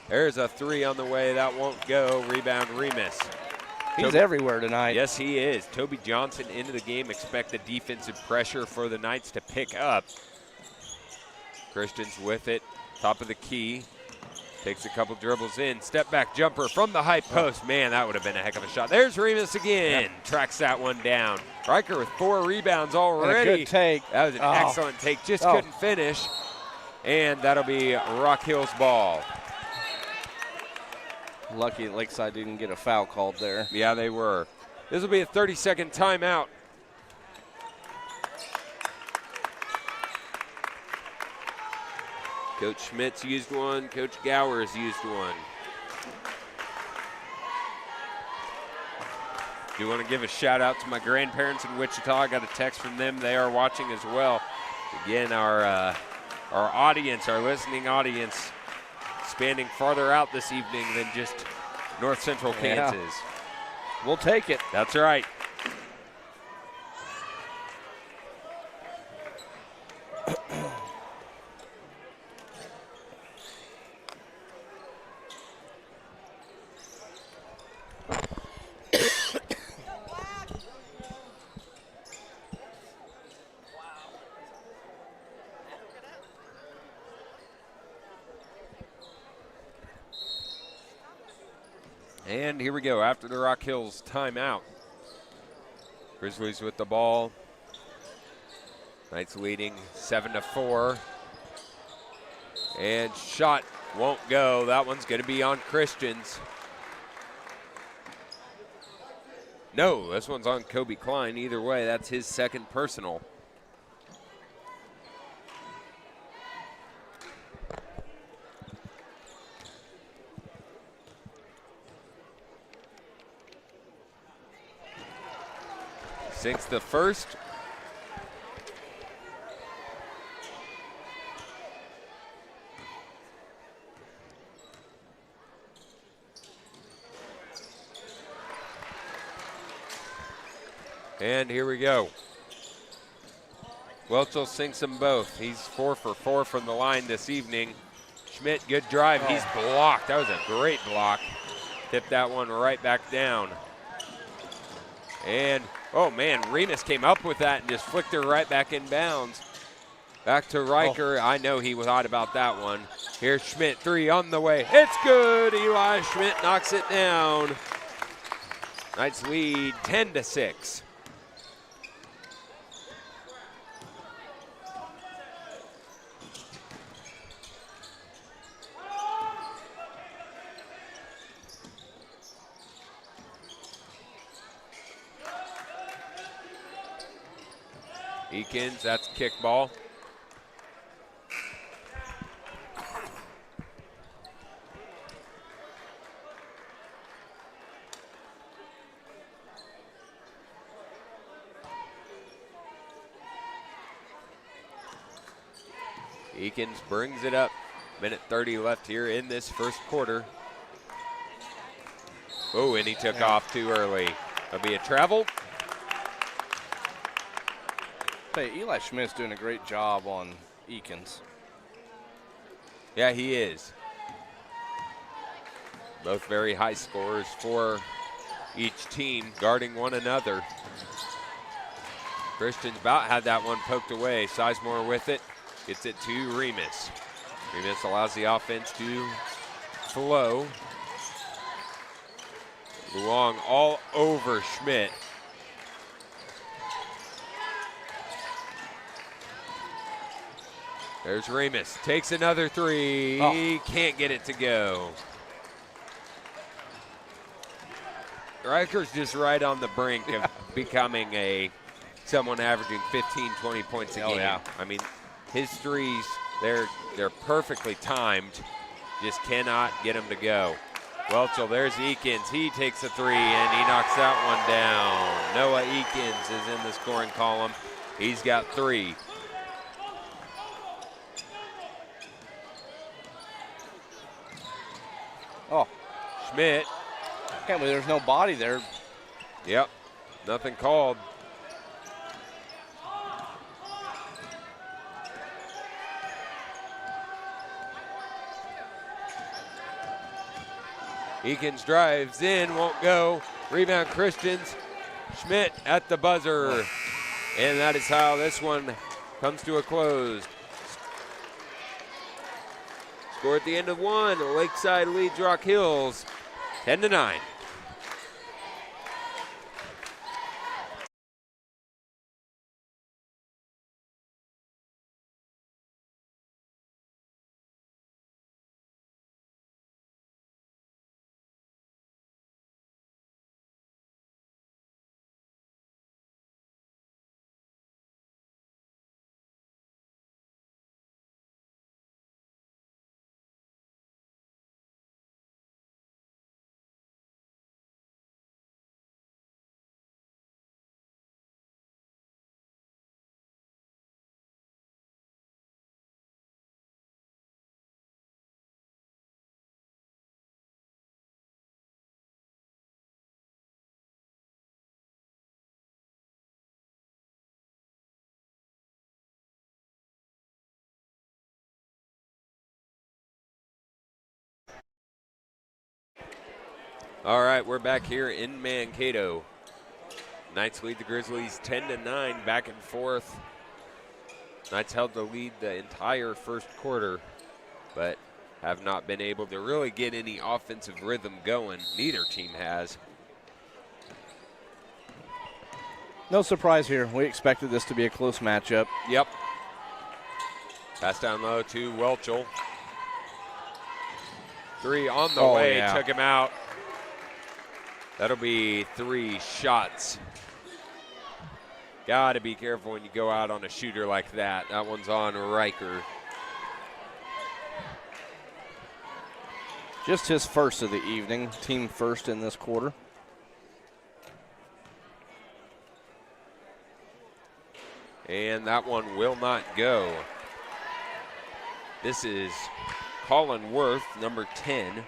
F: There's a 3 on the way. That won't go. Rebound, Remus.
G: He's everywhere tonight.
F: Yes, he is. Toby Johnson into the game. Expect the defensive pressure for the Knights to pick up. Christians with it. Top of the key. Takes a couple dribbles in. Step back jumper from the high post. Man, that would have been a heck of a shot. There's Remus again. Yep. Tracks that one down. Riker with 4 rebounds already.
G: And a good take.
F: That was an excellent take. Just couldn't finish. And that'll be Rock Hill's ball.
G: Lucky Lakeside didn't get a foul called there.
F: Yeah, they were. This will be a 30-second timeout. Coach Schmidt's used one. Coach Gower's used one. Do want to give a shout out to my grandparents in Wichita. I got a text from them. They are watching as well. Again, our audience, our listening audience, spanning farther out this evening than just North Central Kansas.
G: We'll take it.
F: That's right. And here we go after the Rock Hills timeout. Grizzlies with the ball. Knights leading 7-4. And shot won't go. That one's going to be on Christians. No, this one's on Kobe Klein. Either way, that's his second personal. Sinks the first. And here we go. Welchel sinks them both. He's 4 for 4 from the line this evening. Schmidt, good drive. He's blocked. That was a great block. Tipped that one right back down. And oh man, Remus came up with that and just flicked her right back in bounds. Back to Riker. I know he was hot about that one. Here's Schmidt, 3 on the way. It's good. Eli Schmidt knocks it down. Knights lead 10-6. Eakins, that's kickball. Eakins brings it up. Minute 30 left here in this first quarter. Oh, and he took off too early. That'll be a travel.
G: Hey, Eli Schmidt's doing a great job on Eakins.
F: Yeah, he is. Both very high scorers for each team, guarding one another. Christian's about had that one poked away. Sizemore with it, gets it to Remus. Remus allows the offense to flow. Luong all over Schmidt. There's Remus, takes another three. He can't get it to go. Riker's just right on the brink of becoming someone averaging 15, 20 points a game.
G: Yeah.
F: I mean, his threes, they're perfectly timed. Just cannot get them to go. Welchel, there's Eakins. He takes a three, and he knocks that one down. Noah Eakins is in the scoring column. He's got 3.
G: Oh,
F: Schmidt.
G: can't believe there's no body there.
F: Yep, nothing called. Eakins drives in, won't go. Rebound Christians. Schmidt at the buzzer. And that is how this one comes to a close. Score at the end of one. Lakeside leads Rock Hills 10-9. All right, we're back here in Mankato. Knights lead the Grizzlies 10-9, back and forth. Knights held the lead the entire first quarter, but have not been able to really get any offensive rhythm going. Neither team has.
G: No surprise here. We expected this to be a close matchup.
F: Yep. Pass down low to Welchel. 3 on the way,
G: yeah.
F: Took him out. That'll be 3 shots. Got to be careful when you go out on a shooter like that. That one's on Riker.
G: Just his first of the evening, team first in this quarter.
F: And that one will not go. This is Colin Worth, number 10.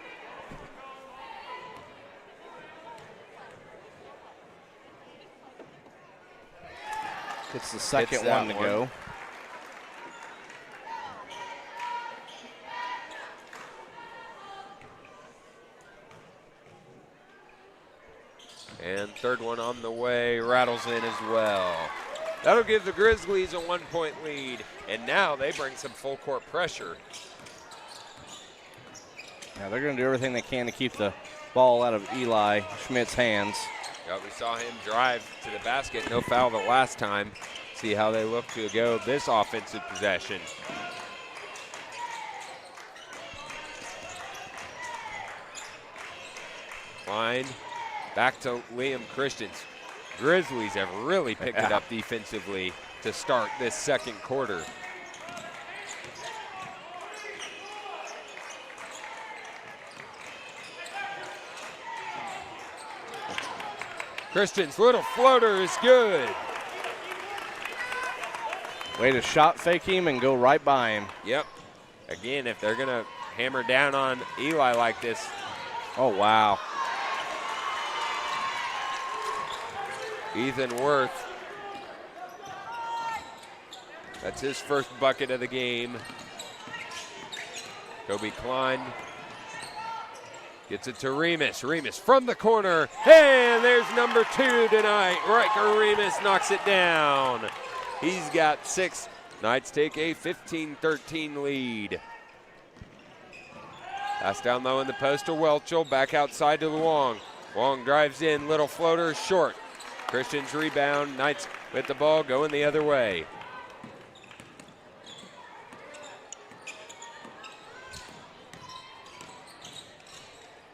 G: It's the second one to go.
F: And third one on the way, rattles in as well. That'll give the Grizzlies a 1-point lead, and now they bring some full court pressure.
G: Yeah, they're going to do everything they can to keep the ball out of Eli Schmidt's hands.
F: Yeah, we saw him drive to the basket, no foul the last time. See how they look to go this offensive possession. Line back to Liam Christians. Grizzlies have really picked it up defensively to start this second quarter. Christian's little floater is good.
G: Way to shot fake him and go right by him.
F: Yep. Again, if they're going to hammer down on Eli like this.
G: Oh, wow.
F: Ethan Worth. That's his first bucket of the game. Kobe Klein gets it to Remus. Remus from the corner. And there's number 2 tonight. Riker Remus knocks it down. He's got 6. Knights take a 15-13 lead. Pass down low in the post to Welchel. Back outside to Luong. Luong drives in. Little floater short. Christian's rebound. Knights with the ball going the other way.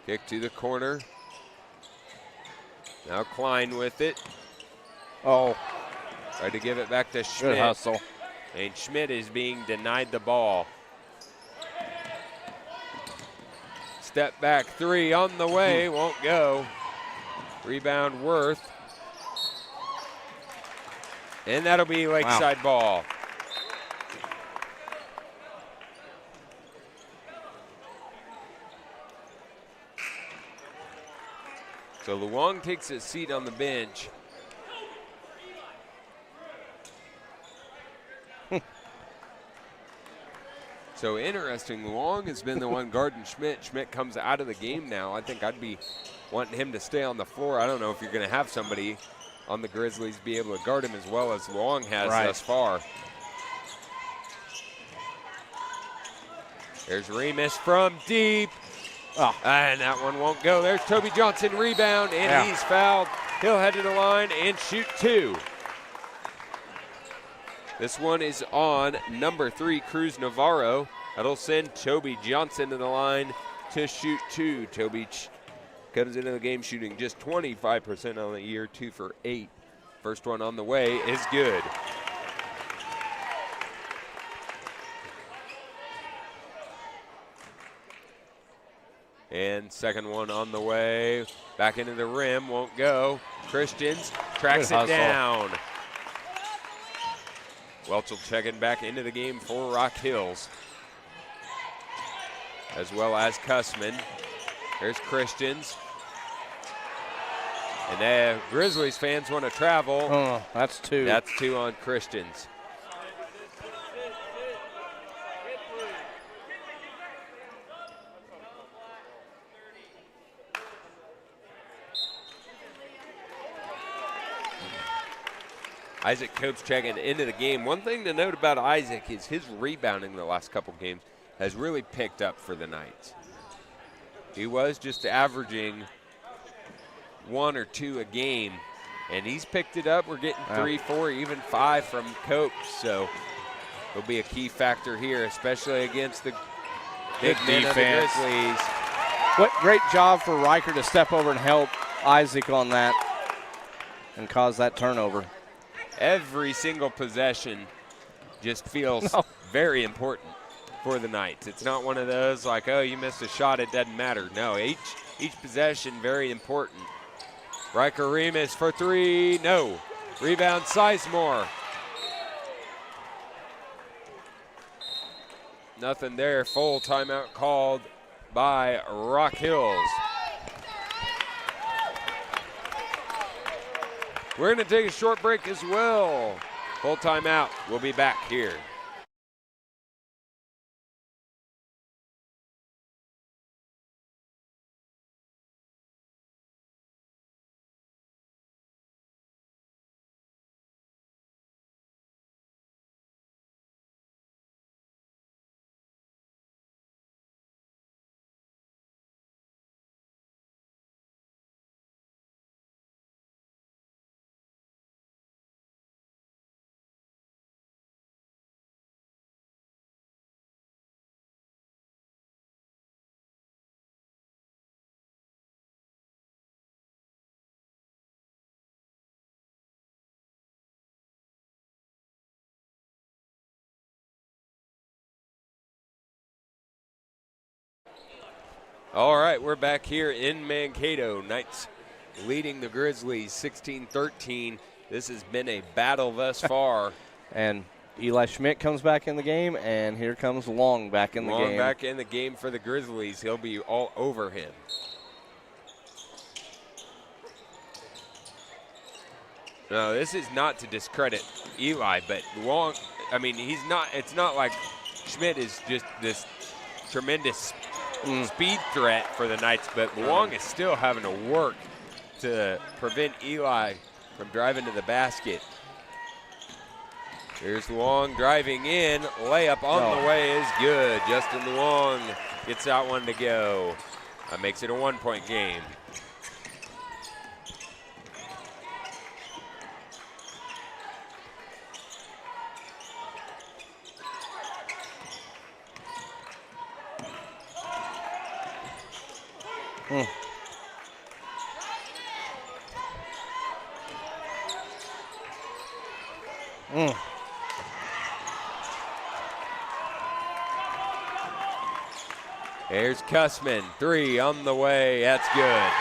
F: Kick to the corner. Now Klein with it.
G: Oh.
F: Tried to give it back to Schmidt.
G: Good hustle.
F: And Schmidt is being denied the ball. Step back 3 on the way, won't go. Rebound Worth. And that'll be Lakeside ball. So Luong takes his seat on the bench. So interesting, Luong has been the one guarding Schmidt. Schmidt comes out of the game now. I think I'd be wanting him to stay on the floor. I don't know if you're going to have somebody on the Grizzlies be able to guard him as well as Luong has thus far. There's Remus from deep. Oh. And that one won't go. There's Toby Johnson, rebound, and he's fouled. He'll head to the line and shoot 2. This one is on number 3, Cruz Navarro. That'll send Toby Johnson to the line to shoot 2. Toby comes into the game shooting just 25% on the year, 2 for 8. First one on the way is good. And second one on the way. Back into the rim, won't go. Christians tracks it down. Welchel checking back into the game for Rock Hills, as well as Cussman. There's Christians. And Grizzlies fans want to travel.
G: Oh, that's 2.
F: That's 2 on Christians. Isaac Copes checking into the game. One thing to note about Isaac is his rebounding the last couple games has really picked up for the Knights. He was just averaging 1 or 2 a game, and he's picked it up. We're getting 3, 4, even 5 from Copes, so he'll be a key factor here, especially against the big men of the Grizzlies.
G: What great job for Riker to step over and help Isaac on that and cause that turnover.
F: Every single possession just feels very important for the Knights. It's not one of those like, oh, you missed a shot, it doesn't matter. No, each possession very important. Riker Remus for 3, no. Rebound Sizemore. Nothing there, full timeout called by Rock Hills. We're going to take a short break as well. Full timeout. We'll be back here. All right, we're back here in Mankato. Knights leading the Grizzlies 16-13. This has been a battle thus far.
G: And Eli Schmidt comes back in the game, and here comes Long back in the game.
F: Long back in the game for the Grizzlies. He'll be all over him. No, this is not to discredit Eli, but Wong, I mean, it's not like Schmidt is just this tremendous speed threat for the Knights, but Wong is still having to work to prevent Eli from driving to the basket. Here's Wong driving in. Layup on the way is good. Justin Wong gets that one to go. That makes it a 1-point game. Here's Cussman, 3 on the way, that's good.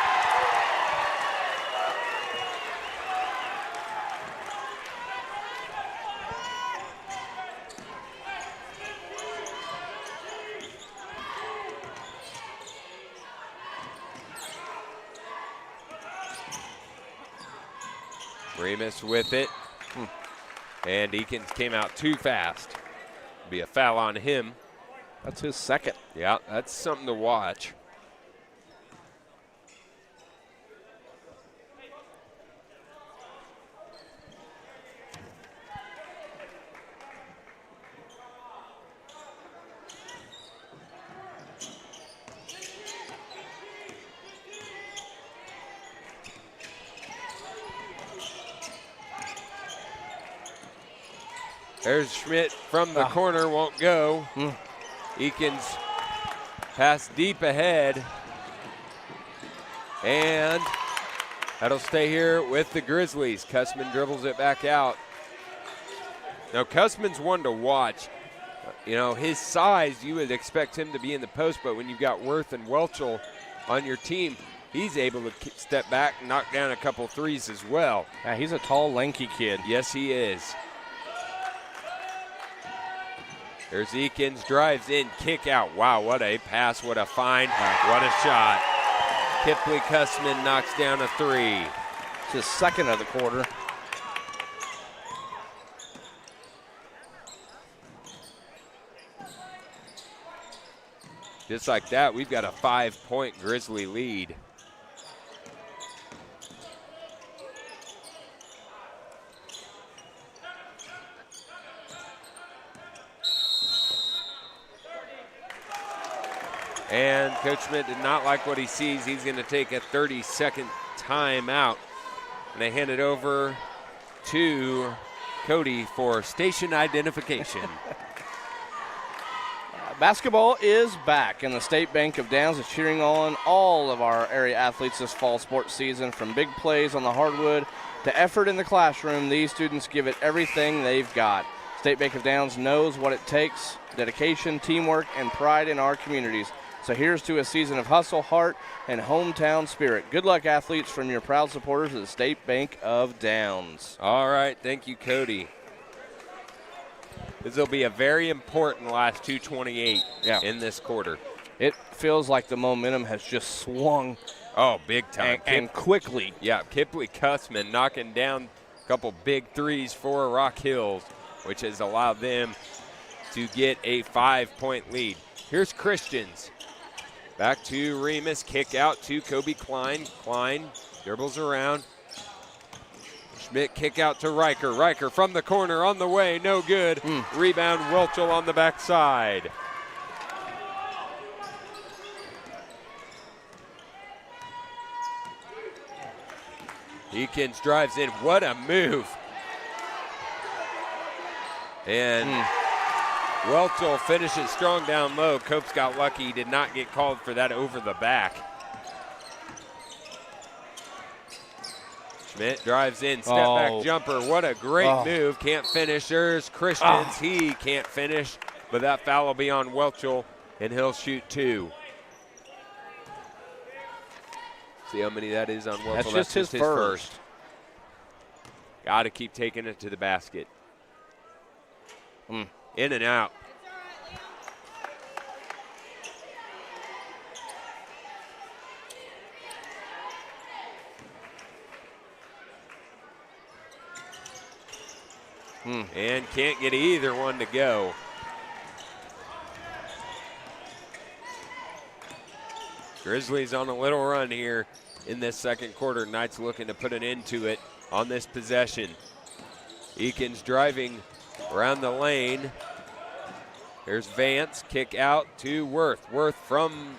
F: Remus with it. And Eakins came out too fast. Be a foul on him.
G: That's his second.
F: Yeah, that's something to watch. There's Schmidt from the corner, won't go. Eakins pass deep ahead. And that'll stay here with the Grizzlies. Cussman dribbles it back out. Now, Cussman's one to watch. You know, his size, you would expect him to be in the post, but when you've got Worth and Welchel on your team, he's able to step back and knock down a couple threes as well.
G: Yeah, he's a tall, lanky kid.
F: Yes, he is. There's Eakins, drives in, kick out. Wow, what a pass, what a find, what a shot. Kipley Cussman knocks down a 3.
G: It's his second of the quarter.
F: Just like that, we've got a 5-point Grizzly lead. And Coach Schmidt did not like what he sees. He's going to take a 30-second timeout. And they hand it over to Cody for station identification.
G: Basketball is back, and the State Bank of Downs is cheering on all of our area athletes this fall sports season. From big plays on the hardwood to effort in the classroom, these students give it everything they've got. State Bank of Downs knows what it takes: dedication, teamwork, and pride in our communities. So here's to a season of hustle, heart, and hometown spirit. Good luck, athletes, from your proud supporters of the State Bank of Downs.
F: All right, thank you, Cody. This will be a very important last 2:28 in this quarter.
G: It feels like the momentum has just swung.
F: Oh, big time.
G: And quickly.
F: Yeah, Kipley Cussman knocking down a couple big threes for Rock Hills, which has allowed them to get a 5-point lead. Here's Christians. Back to Remus, kick out to Kobe Klein. Klein dribbles around. Schmidt kick out to Riker. Riker from the corner on the way, no good. Rebound Welchel on the backside. Eakins drives in, what a move. And Welchel finishes strong down low. Copes got lucky. He did not get called for that over the back. Schmidt drives in, step back jumper. What a great move. Can't finish. There's Christians. He can't finish, but that foul will be on Welchel, and he'll shoot 2. See how many that is on Welchel?
G: That's just his first.
F: Got to keep taking it to the basket. In and out. and can't get either one to go. Grizzlies on a little run here in this second quarter. Knights looking to put an end to it on this possession. Eakins driving around the lane. Here's Vance, kick out to Worth. Worth from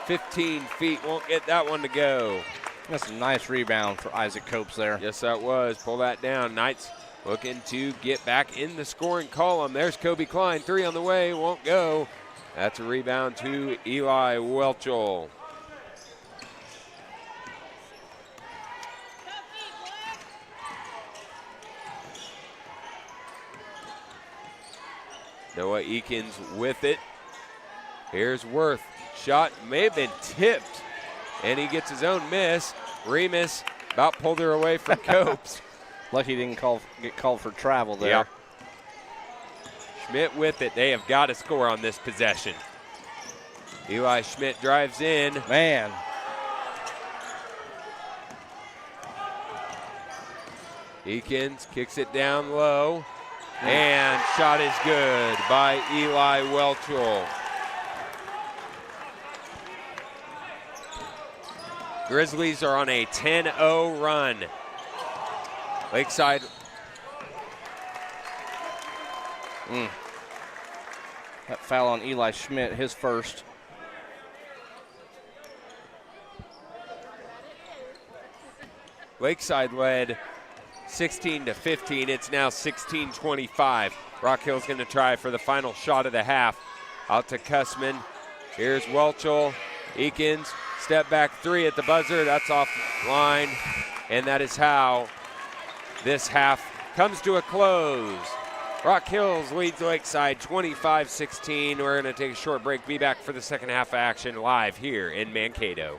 F: 15 feet, won't get that one to go.
G: That's a nice rebound for Isaac Copes there.
F: Yes, that was. Pull that down. Knights looking to get back in the scoring column. There's Kobe Klein, 3 on the way, won't go. That's a rebound to Eli Welchel. Noah Eakins with it. Here's Worth. Shot may have been tipped, and he gets his own miss. Remus about pulled her away from Copes.
G: Lucky he didn't get called for travel there.
F: Yep. Schmidt with it. They have got to score on this possession. Eli Schmidt drives in.
G: Man.
F: Eakins kicks it down low. And shot is good by Eli Welchel. Grizzlies are on a 10-0 run. Lakeside.
G: That foul on Eli Schmidt, his first.
F: Lakeside led 16-15. It's now 16-25. Rock Hill's going to try for the final shot of the half. Out to Cussman. Here's Welchel. Eakins, step back 3 at the buzzer. That's offline. And that is how this half comes to a close. Rock Hills leads Lakeside 25-16. We're going to take a short break. Be back for the second half action live here in Mankato.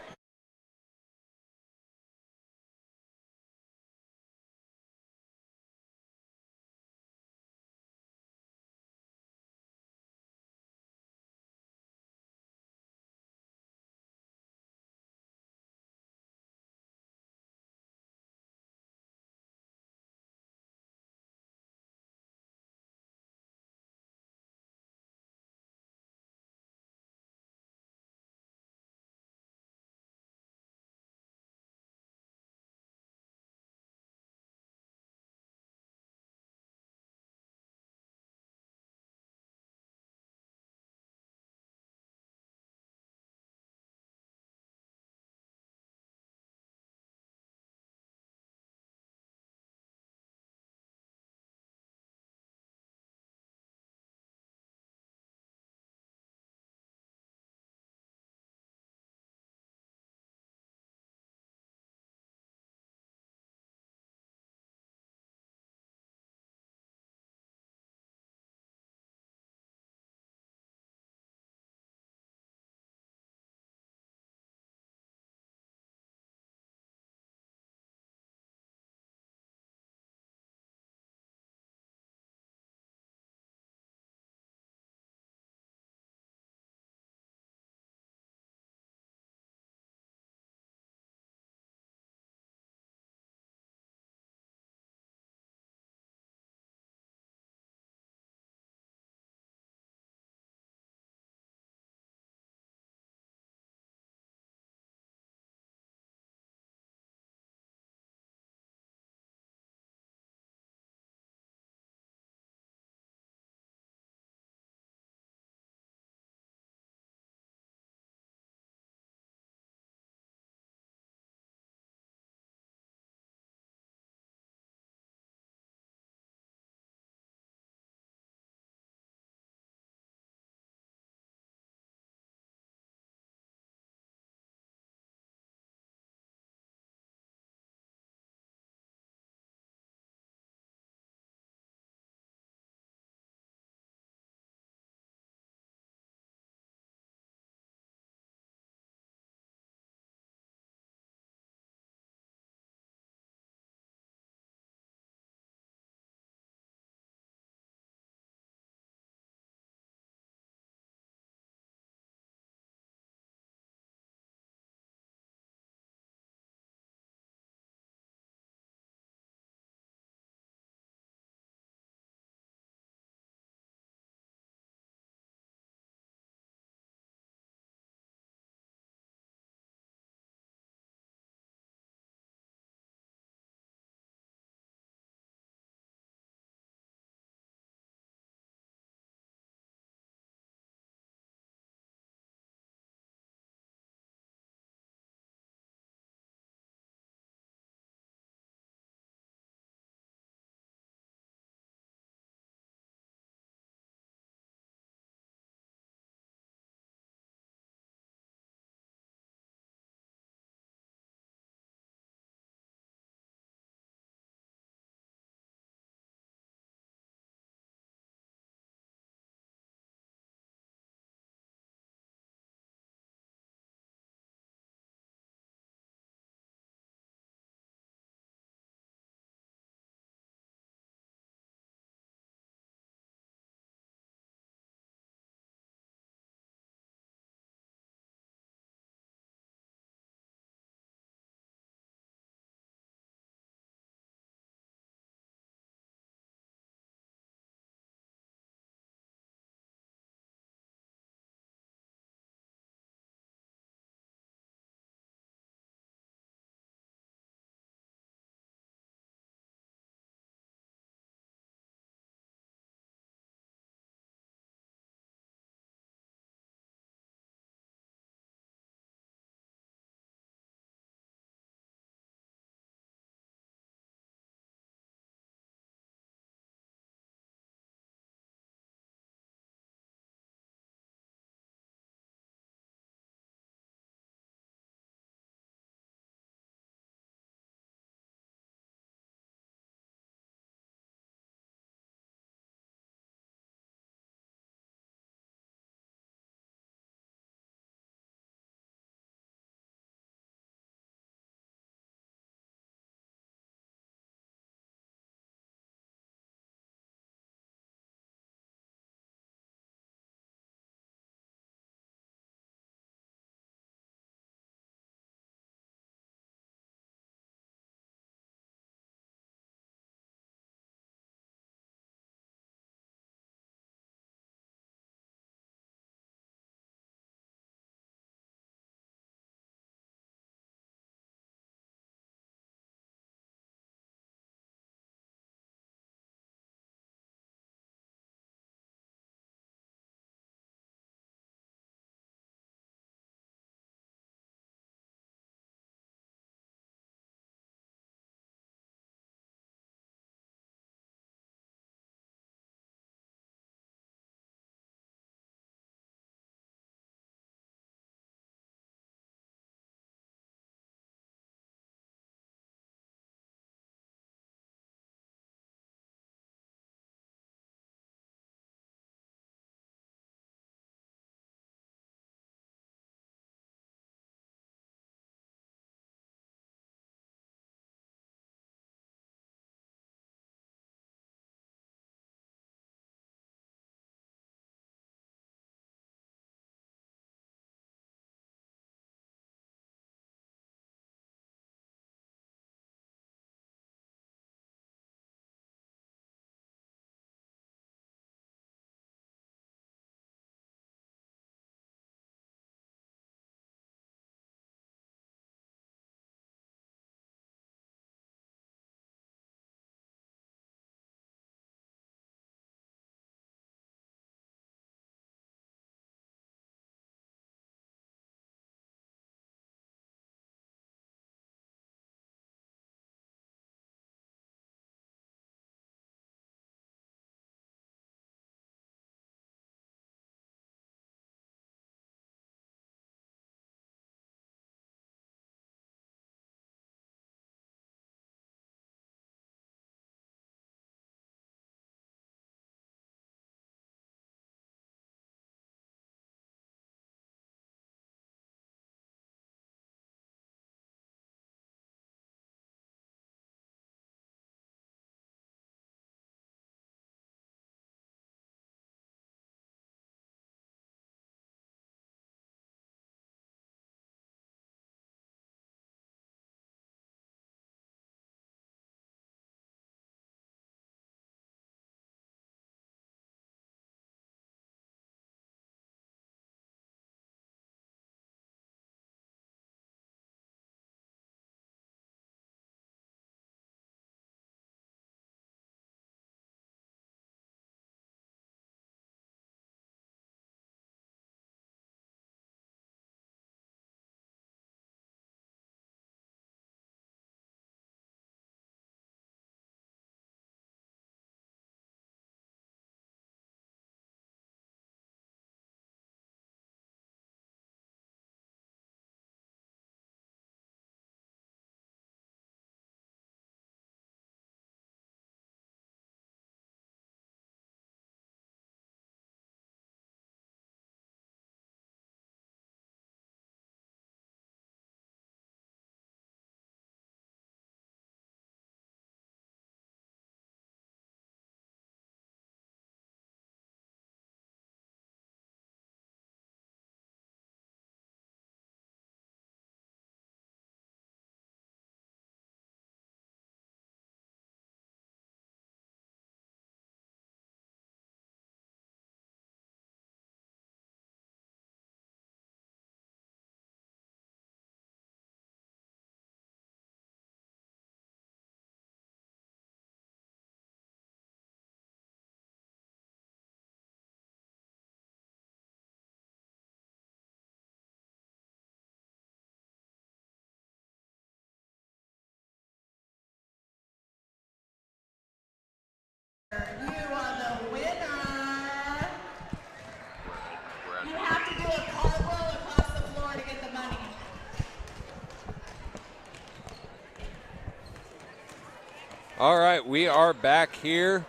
F: we are back here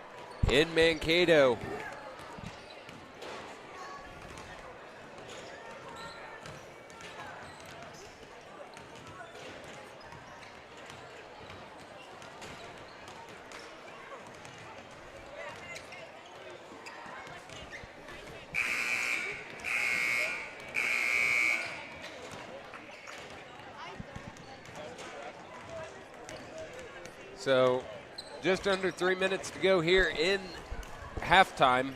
F: in Mankato. So just under 3 minutes to go here in halftime.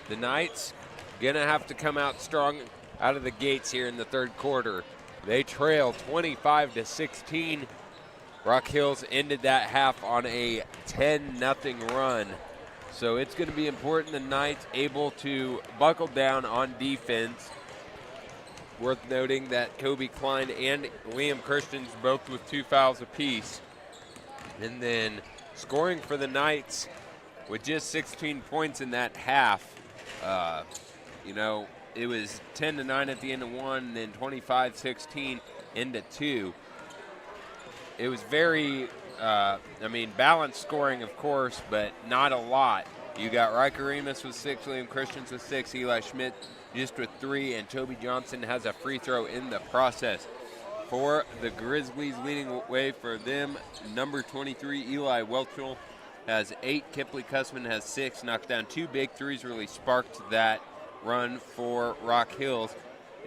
F: The Knights going to have to come out strong out of the gates here in the third quarter. They trail 25-16. Rock Hills ended that half on a 10-0 run. So it's going to be important the Knights able to buckle down on defense. Worth noting that Kobe Klein and Liam Christians both with 2 fouls apiece. And then scoring for the Knights with just 16 points in that half. It was 10-9 at the end of one, and then 25-16 into two. It was very, balanced scoring, of course, but not a lot. You got Riker Remus with 6, Liam Christians with 6, Eli Schmidt just with 3, and Toby Johnson has a free throw in the process. For the Grizzlies, leading the way for them, number 23, Eli Welchel, has 8. Kipley Cussman has 6. Knocked down 2 big threes, really sparked that run for Rock Hills.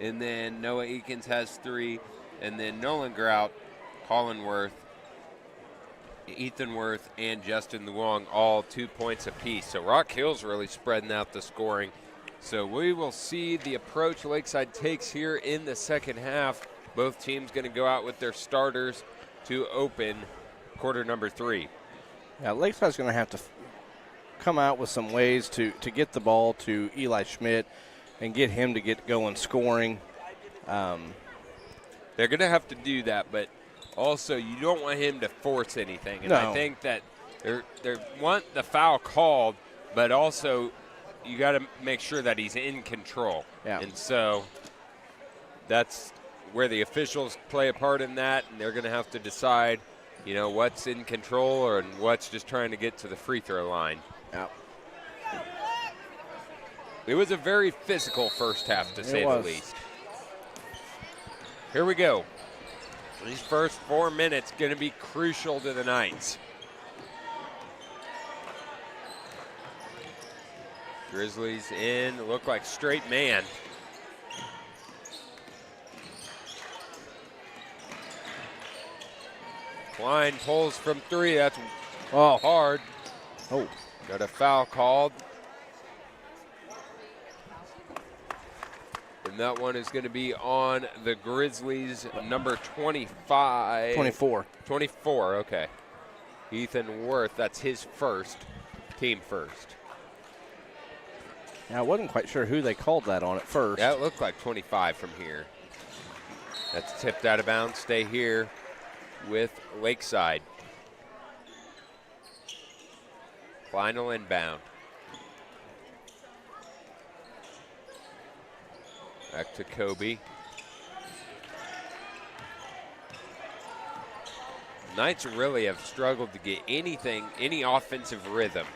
F: And then Noah Eakins has 3. And then Nolan Grout, Colin Worth, Ethan Worth, and Justin Luong, all 2 points apiece. So Rock Hills really spreading out the scoring. So we will see the approach Lakeside takes here in the second half. Both teams going to go out with their starters to open quarter number 3.
G: Yeah, Lakeside's going to have to come out with some ways to get the ball to Eli Schmidt and get him to get going scoring.
F: They're going to have to do that, but also you don't want him to force anything. And I think that they want the foul called, but also you got to make sure that he's in control.
G: Yeah.
F: And so that's where the officials play a part in that, and they're going to have to decide, what's in control or what's just trying to get to the free throw line.
G: Yeah.
F: It was a very physical first half, to say the least. Here we go. These first 4 minutes going to be crucial to the Knights. Grizzlies in, look like straight man. Klein pulls from 3. That's hard.
G: Oh,
F: got a foul called. And that one is going to be on the Grizzlies, number 25.
G: 24.
F: 24, okay. Ethan Worth, that's his first, team first.
G: Now, I wasn't quite sure who they called that on at first.
F: That looked like 25 from here. That's tipped out of bounds. Stay here with Lakeside. Final inbound. Back to Kobe. Knights really have struggled to get any offensive rhythm.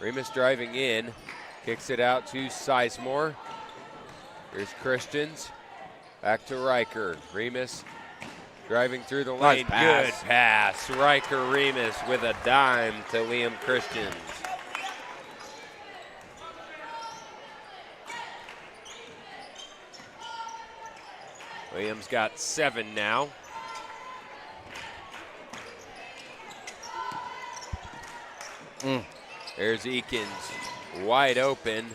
F: Remus driving in, kicks it out to Sizemore. Here's Christians. Back to Riker. Remus driving through the lane. Good pass. Riker Remus with a dime to Liam Christians. Williams got 7 now. There's Eakins wide open,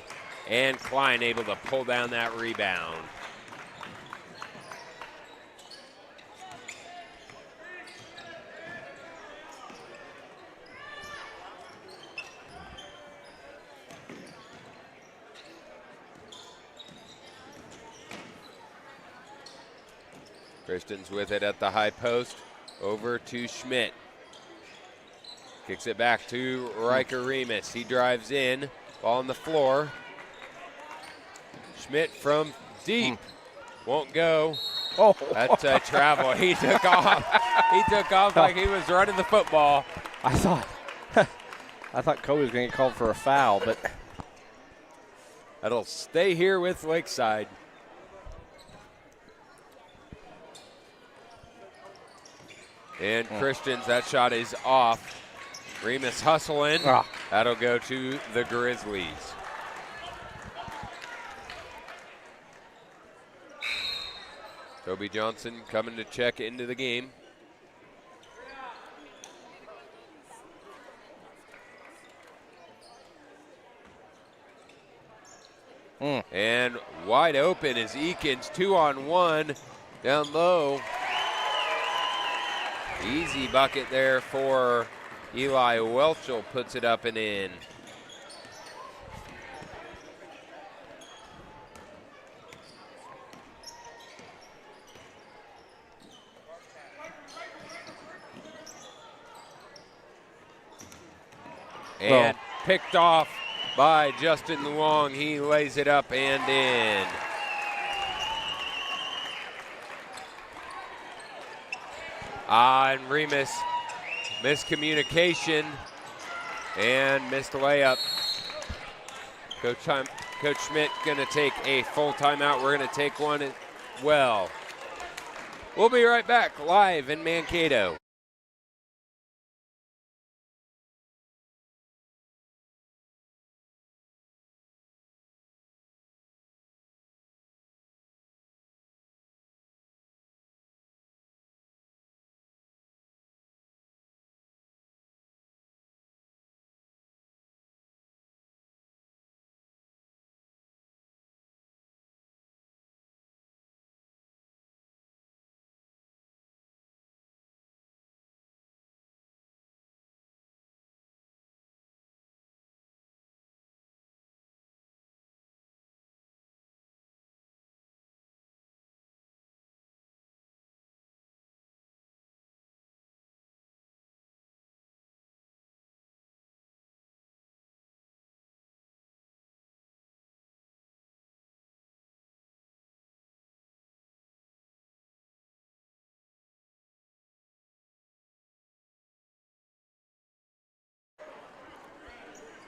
F: and Klein able to pull down that rebound. Christians with it at the high post, over to Schmidt. Kicks it back to Riker Remus. He drives in, ball on the floor. Schmidt from deep, won't go.
G: Oh,
F: that's a travel. He took off. He took off like he was running the football.
G: I thought Kobe was going to get called for a foul, but
F: That'll stay here with Lakeside. And Christians, that shot is off. Remus hustling. That'll go to the Grizzlies. Toby Johnson coming to check into the game. And wide open is Eakins, 2-on-1 down low. Easy bucket there for Eli Welchel, puts it up and in. And picked off by Justin Luong. He lays it up and in. And Remus, miscommunication and missed a layup. Coach Schmidt going to take a full timeout. We're going to take one as well. We'll be right back live in Mankato.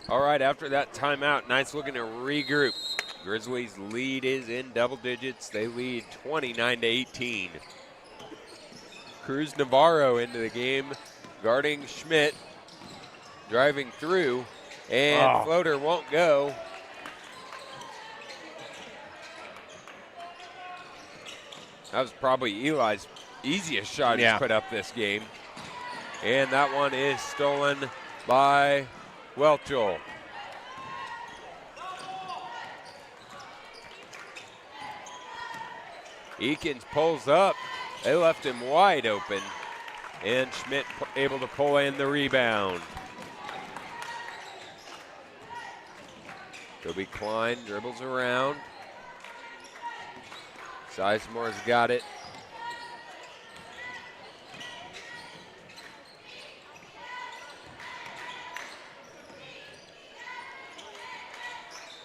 F: All right, after that timeout, Knights looking to regroup. Grizzlies lead is in double digits. They lead 29-18. Cruz Navarro into the game, guarding Schmidt, driving through, and floater won't go. That was probably Eli's easiest shot he's put up this game. And that one is stolen by Welchel. Eakins pulls up. They left him wide open. And Schmidt able to pull in the rebound. Kobe Klein dribbles around. Sizemore's got it.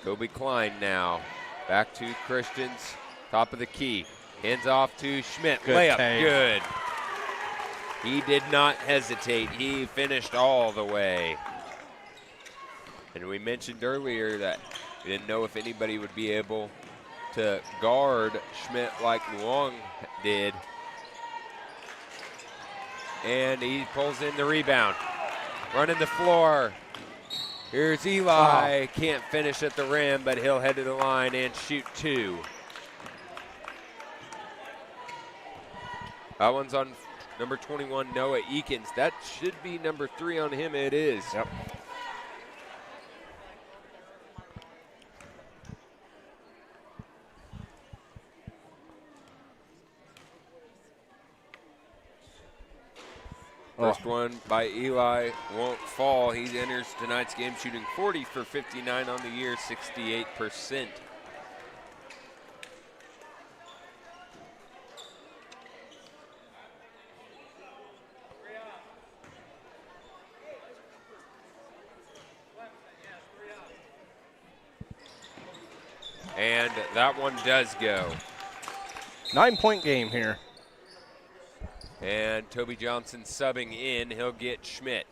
F: Kobe Klein now. Back to Christians. Top of the key. Hands off to Schmidt.
G: Good
F: layup.
G: take.
F: Good. He did not hesitate. He finished all the way. And we mentioned earlier that we didn't know if anybody would be able to guard Schmidt like Luong did. And he pulls in the rebound. Running the floor. Here's Eli. Can't finish at the rim, but he'll head to the line and shoot two. That one's on number 21, Noah Eakins. That should be number 3 on him. It is.
G: Yep.
F: First one by Eli won't fall. He enters tonight's game shooting 40 for 59 on the year, 68%. And that one does go.
G: 9-point game here.
F: And Toby Johnson subbing in. He'll get Schmidt.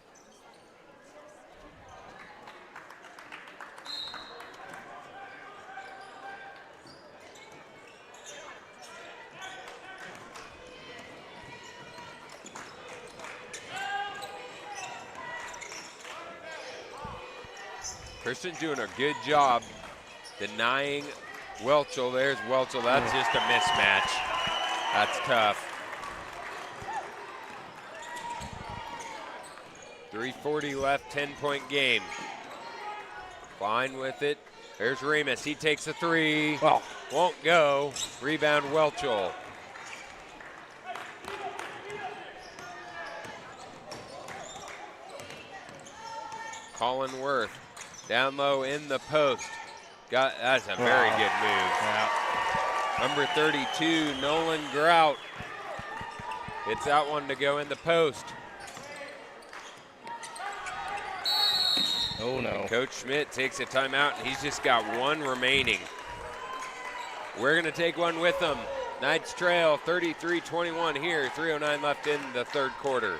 F: Christian's doing a good job denying Welchel. There's Welchel. That's just a mismatch. That's tough. 3:40 left, 10-point game. Fine with it. There's Remus. He takes a three.
G: Oh.
F: Won't go. Rebound Welchel. Colin Worth down low in the post. That's a very good move.
G: Yeah.
F: Number 32, Nolan Grout. Gets that one to go in the post.
G: Oh, no.
F: Coach Schmidt takes a timeout, and he's just got one remaining. We're going to take one with them. Knights trail 33-21 here, 3:09 left in the third quarter.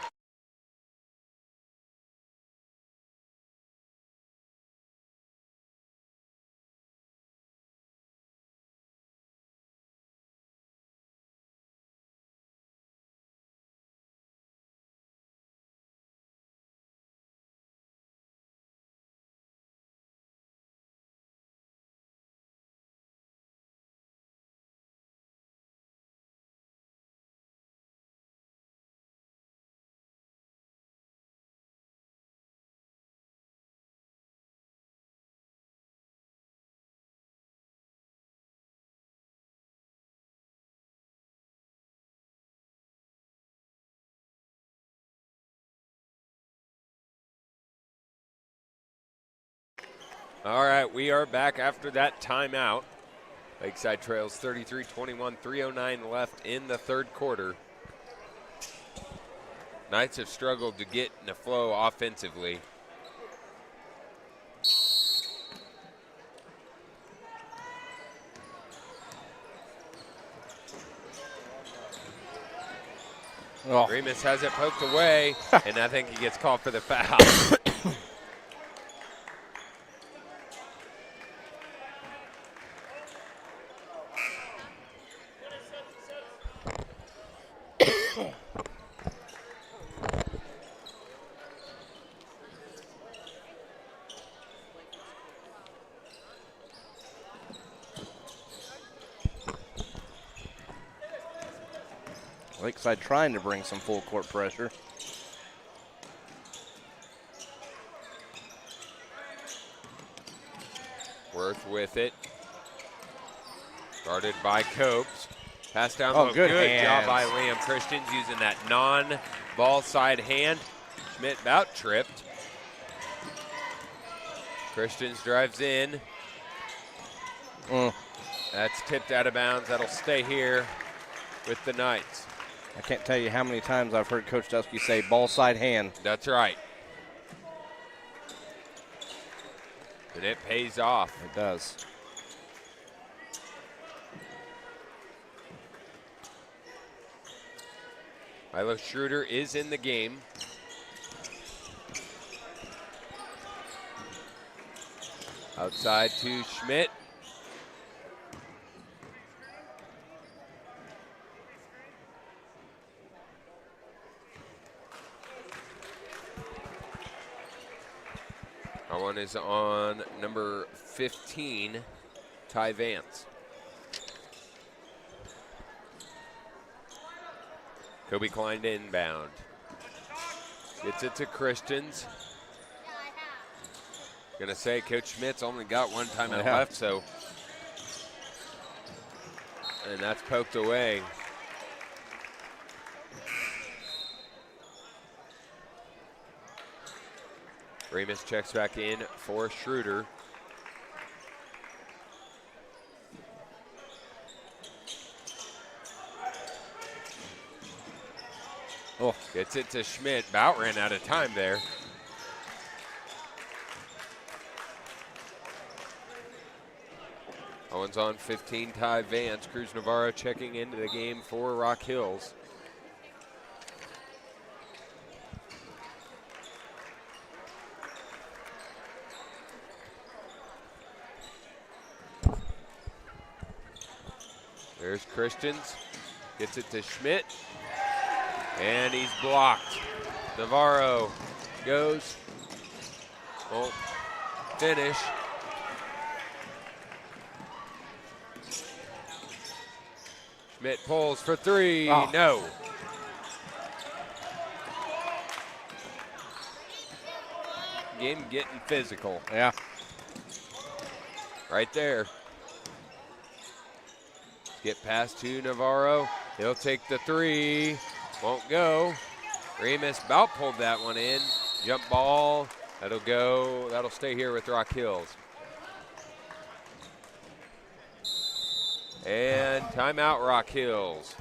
F: All right, we are back after that timeout. Lakeside trails 33-21, 3:09 left in the third quarter. Knights have struggled to get in the flow offensively.
G: Oh.
F: Remus has it poked away, and I think he gets called for the foul.
G: Lakeside trying to bring some full court pressure.
F: Worth with it. Guarded by Copes. Pass down
G: Oh,
F: low.
G: good
F: Good
G: hands.
F: job by Liam Christians using that non-ball side hand. Schmidt about tripped. Christians drives in. That's tipped out of bounds. That'll stay here with the Knights.
G: I can't tell you how many times I've heard Coach Dusky say ball side hand.
F: That's right. And it pays off.
G: It does.
F: Milo Schroeder is in the game. Outside to Schmidt. That one is on number 15, Ty Vance. Kobe Klein inbound. Gets it to Christians. Gonna say Coach Schmidt's only got one timeout left, so. And that's poked away. Remus checks back in for Schroeder. Oh, gets it to Schmidt. About ran out of time there. Owens on 15, Ty Vance. Cruz Navarro checking into the game for Rock Hills. There's Christians. Gets it to Schmidt. And he's blocked. Navarro goes. Oh, finish. Schmidt pulls for three.
G: Oh.
F: No. Game getting physical.
G: Yeah.
F: Right there. Get past to Navarro. He'll take the three. Won't go. Remus about pulled that one in. Jump ball. That'll go. That'll stay here with Rock Hills. And timeout, Rock Hills.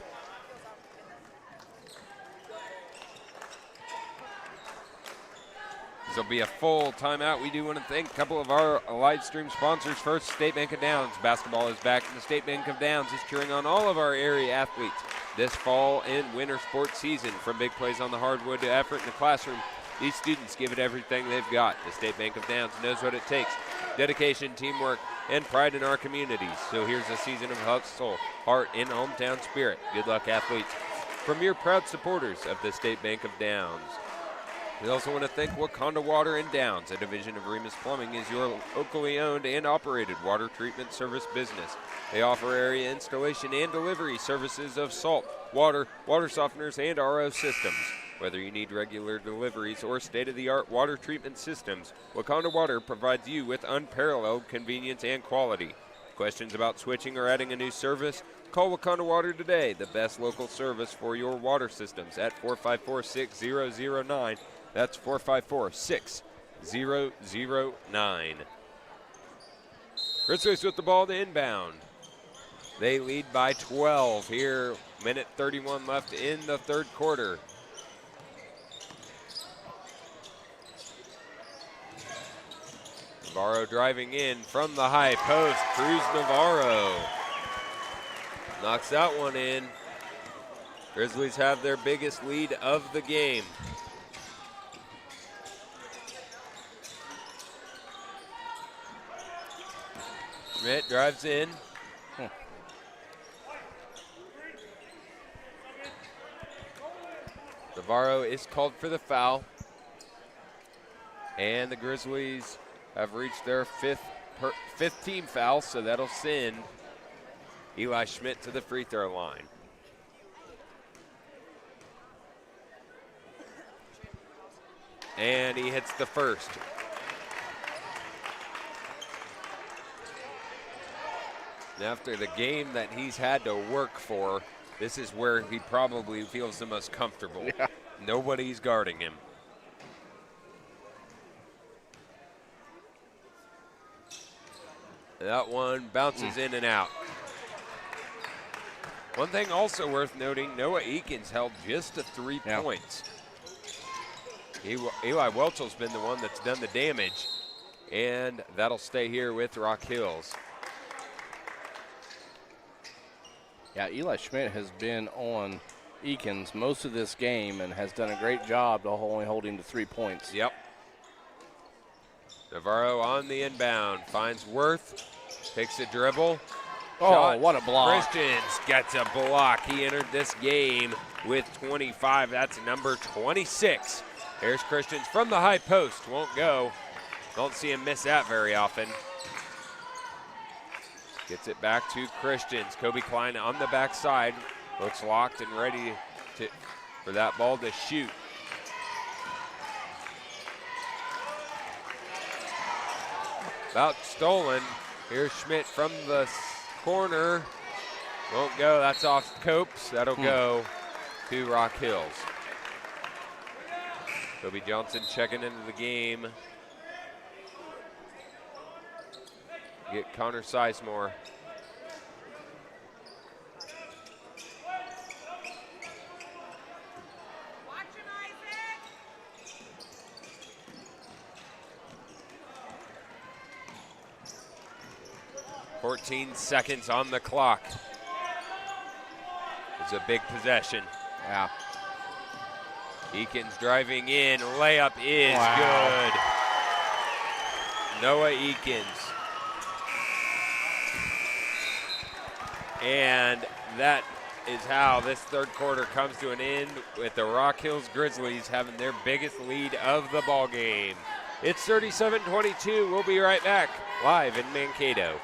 F: This will be a full timeout. We do want to thank a couple of our live stream sponsors. First, State Bank of Downs. Basketball is back, and the State Bank of Downs is cheering on all of our area athletes this fall and winter sports season. From big plays on the hardwood to effort in the classroom, these students give it everything they've got. The State Bank of Downs knows what it takes. Dedication, teamwork, and pride in our communities. So here's a season of hustle, heart, and hometown spirit. Good luck, athletes. From your proud supporters of the State Bank of Downs. We also want to thank Wakanda Water and Downs, a division of Remus Plumbing, is your locally owned and operated water treatment service business. They offer area installation and delivery services of salt, water, water softeners, and RO systems. Whether you need regular deliveries or state-of-the-art water treatment systems, Wakanda Water provides you with unparalleled convenience and quality. Questions about switching or adding a new service? Call Wakanda Water today, the best local service for your water systems at 454-6009. That's 454-6009. Grizzlies with the ball to inbound. They lead by 12 here. Minute 31 left in the third quarter. Navarro driving in from the high post. Cruz Navarro knocks that one in. Grizzlies have their biggest lead of the game. Schmidt drives in. Navarro is called for the foul. And the Grizzlies have reached their fifth team foul, so that'll send Eli Schmidt to the free throw line. And he hits the first. And after the game that he's had to work for, this is where he probably feels the most comfortable.
G: Yeah.
F: Nobody's guarding him. That one bounces in and out. One thing also worth noting, Noah Eakins held just to 3 points. Eli Welchell's been the one that's done the damage, and that'll stay here with Rock Hills.
G: Yeah, Eli Schmidt has been on Eakins most of this game and has done a great job to only hold him to 3 points.
F: Yep. Navarro on the inbound, finds Worth, takes a dribble.
G: Oh,
F: Shot.
G: what a block.
F: Christians gets a block. He entered this game with 25. That's number 26. Here's Christians from the high post. Won't go. Don't see him miss that very often. Gets it back to Christians. Kobe Klein on the backside. Looks locked and ready for that ball to shoot. About stolen. Here's Schmidt from the corner. Won't go. That's off Copes. That'll go to Rock Hills. Kobe Johnson checking into the game. Get Connor Sizemore.
H: Watch him, Isaac.
F: 14 seconds on the clock. It's a big possession.
G: Yeah.
F: Eakins driving in. Layup is good. Noah Eakins. And that is how this third quarter comes to an end with the Rock Hills Grizzlies having their biggest lead of the ball game. It's 37-22. We'll be right back live in Mankato.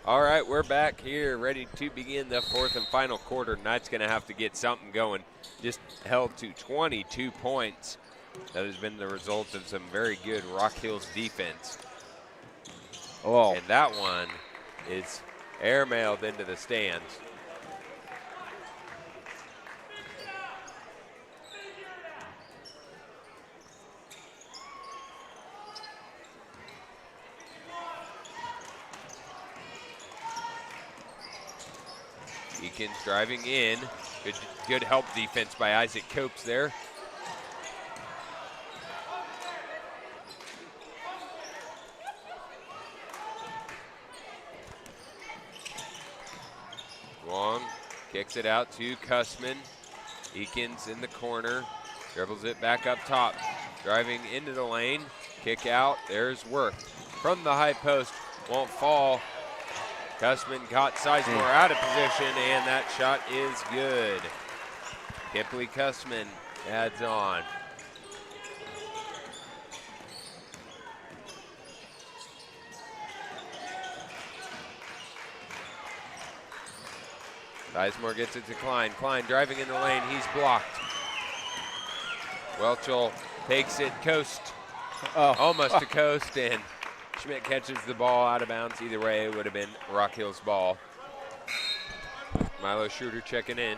F: All right, we're back here ready to begin the fourth and final quarter. Knight's going to have to get something going. Just held to 22 points. That has been the result of some very good Rock Hills defense.
G: Oh.
F: And that one is airmailed into the stands. Eakins driving in. Good help defense by Isaac Copes there. Wong kicks it out to Cussman. Eakins in the corner. Dribbles it back up top. Driving into the lane. Kick out. There's Worth. From the high post. Won't fall. Cussman got Sizemore out of position, and that shot is good. Kipley Cussman adds on. Sizemore gets it to Klein. Klein driving in the lane. He's blocked. Welchel takes it coast. Almost to coast, and Schmidt catches the ball out of bounds. Either way, it would have been Rock Hill's ball. Milo Schroeder checking in.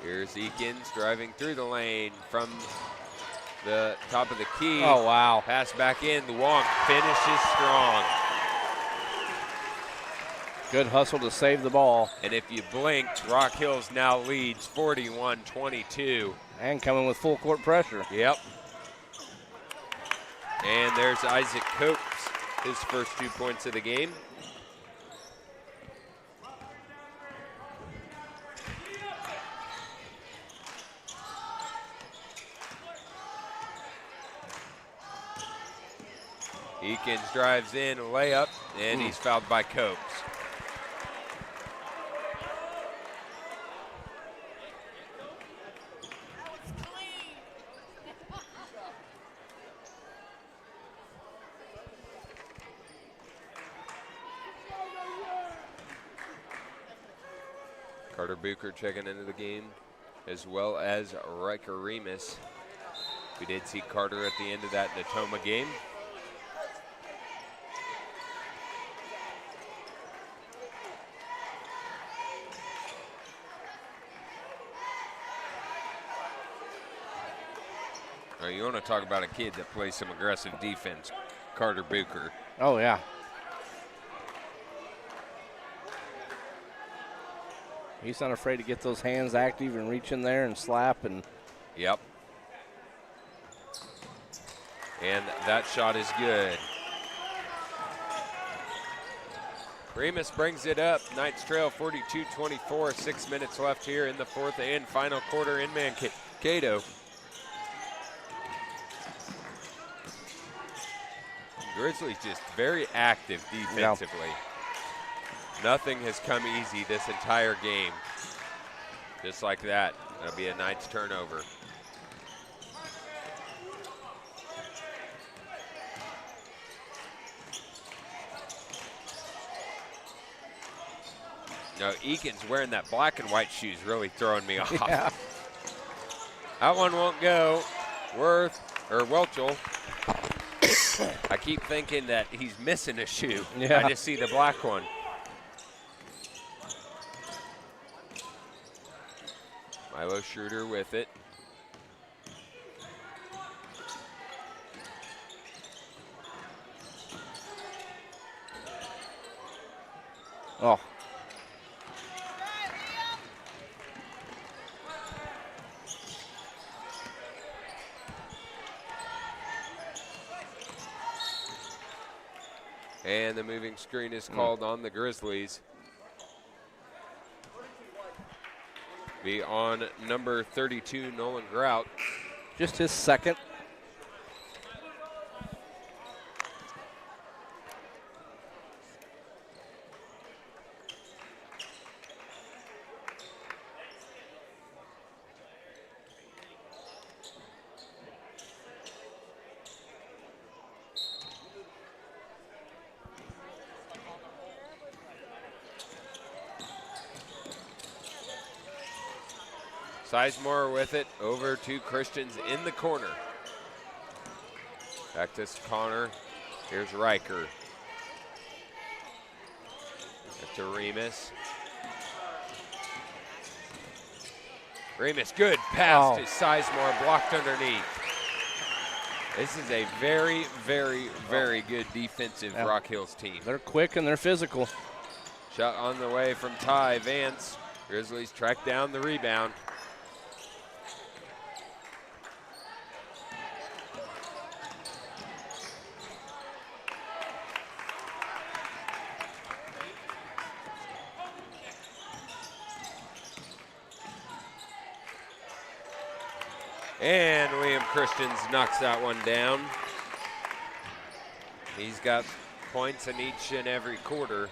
F: Here's Eakins driving through the lane from the top of the key.
G: Oh, wow.
F: Pass back in. Luong finishes strong.
G: Good hustle to save the ball.
F: And if you blinked, Rock Hills now leads 41-22.
G: And coming with full court pressure.
F: Yep. And there's Isaac Copes, his first 2 points of the game. Eakins drives in, a layup, and he's fouled by Copes. Carter Bucher checking into the game, as well as Riker Remus. We did see Carter at the end of that Natoma game. You want to talk about a kid that plays some aggressive defense, Carter Bucher.
G: Oh, yeah. He's not afraid to get those hands active and reach in there and slap. And
F: Yep. And that shot is good. Remus brings it up. Knights trail 42-24. 6 minutes left here in the fourth and final quarter in Mankato. Grizzlies just very active defensively. Yeah. Nothing has come easy this entire game. Just like that. That'll be a Knights turnover. No, Eakin's wearing that black and white shoes, really throwing me off.
G: Yeah.
F: That one won't go. Welchel. I keep thinking that he's missing a shoe.
G: Yeah.
F: I just see the black one. Milo Schroeder with it.
G: Oh.
F: And the moving screen is called on the Grizzlies. Be on number 32, Nolan Grout.
G: Just his second.
F: Sizemore with it over to Christians in the corner. Back to Connor. Here's Riker. Back to Remus. Remus, good pass to Sizemore, blocked underneath. This is a very, very, very good defensive Rock Hills team.
G: They're quick and they're physical.
F: Shot on the way from Ty Vance. Grizzlies track down the rebound. And William Christians knocks that one down. He's got points in each and every quarter.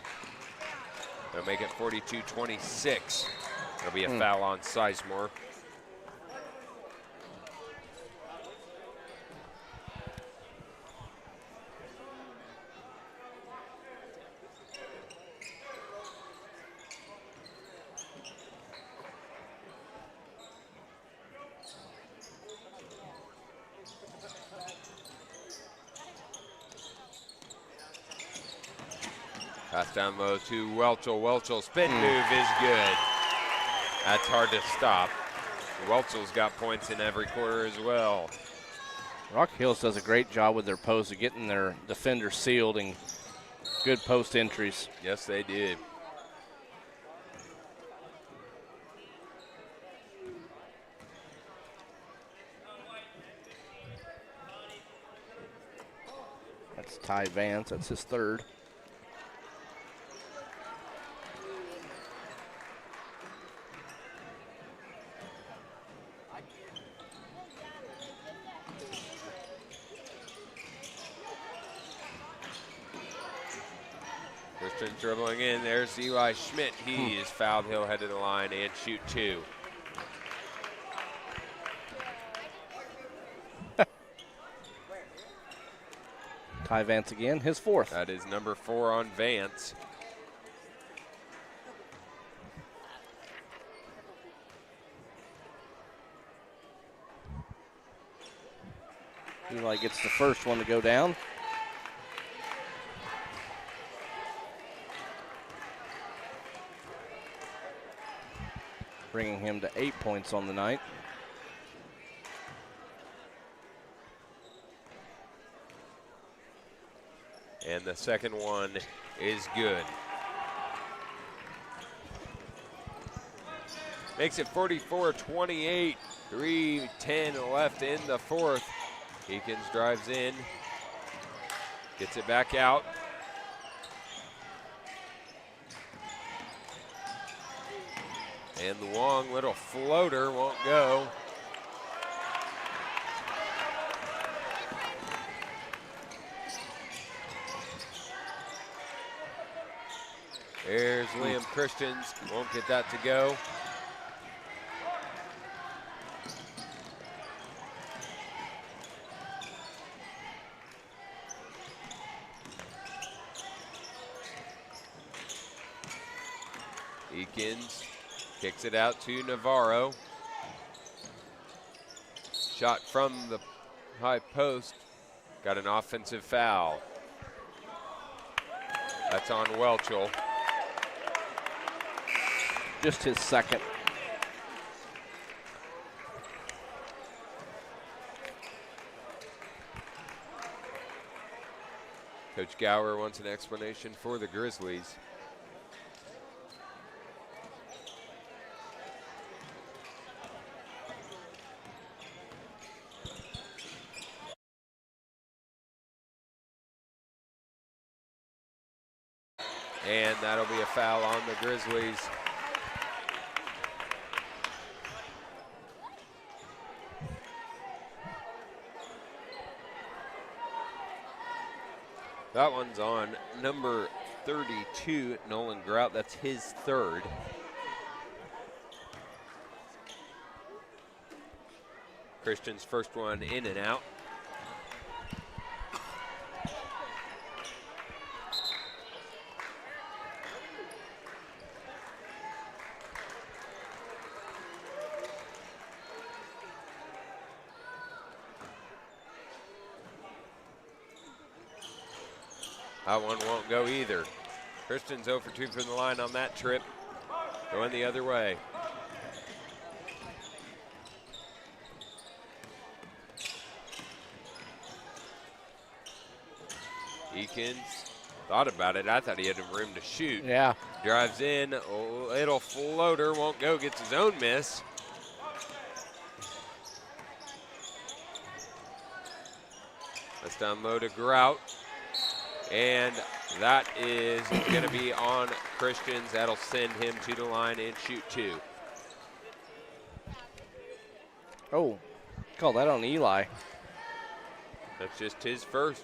F: They'll make it 42-26. There'll be a foul on Sizemore. Pass down low to Welchel. Welchel spin move is good. That's hard to stop. Welchel's got points in every quarter as well.
G: Rock Hills does a great job with their post of getting their defenders sealed and good post entries.
F: Yes, they did.
G: That's Ty Vance. That's his third.
F: Christian dribbling in. There's Eli Schmidt. He is fouled. He'll head to the line and shoot two.
G: Ty Vance again, his fourth.
F: That is number 4 on Vance.
G: Eli gets the first one to go down. Bringing him to 8 points on the night.
F: And the second one is good. Makes it 44-28. 3:10 left in the fourth. Eakins drives in. Gets it back out. And the Wong little floater won't go. There's Liam Christians, won't get that to go. Eakins kicks it out to Navarro. Shot from the high post. Got an offensive foul. That's on Welchel.
G: Just his second.
F: Coach Gower wants an explanation for the Grizzlies. And that'll be a foul on the Grizzlies. That one's on number 32, Nolan Grout. That's his third. Christian's first one in and out. That one won't go either. Christian's 0 for 2 from the line on that trip. Going the other way. Eakins thought about it. I thought he had room to shoot.
G: Yeah.
F: Drives in. Little floater. Won't go. Gets his own miss. That's down low to Grout. And that is going to be on Christians. That'll send him to the line and shoot 2.
G: Oh, call that on Eli.
F: That's just his first.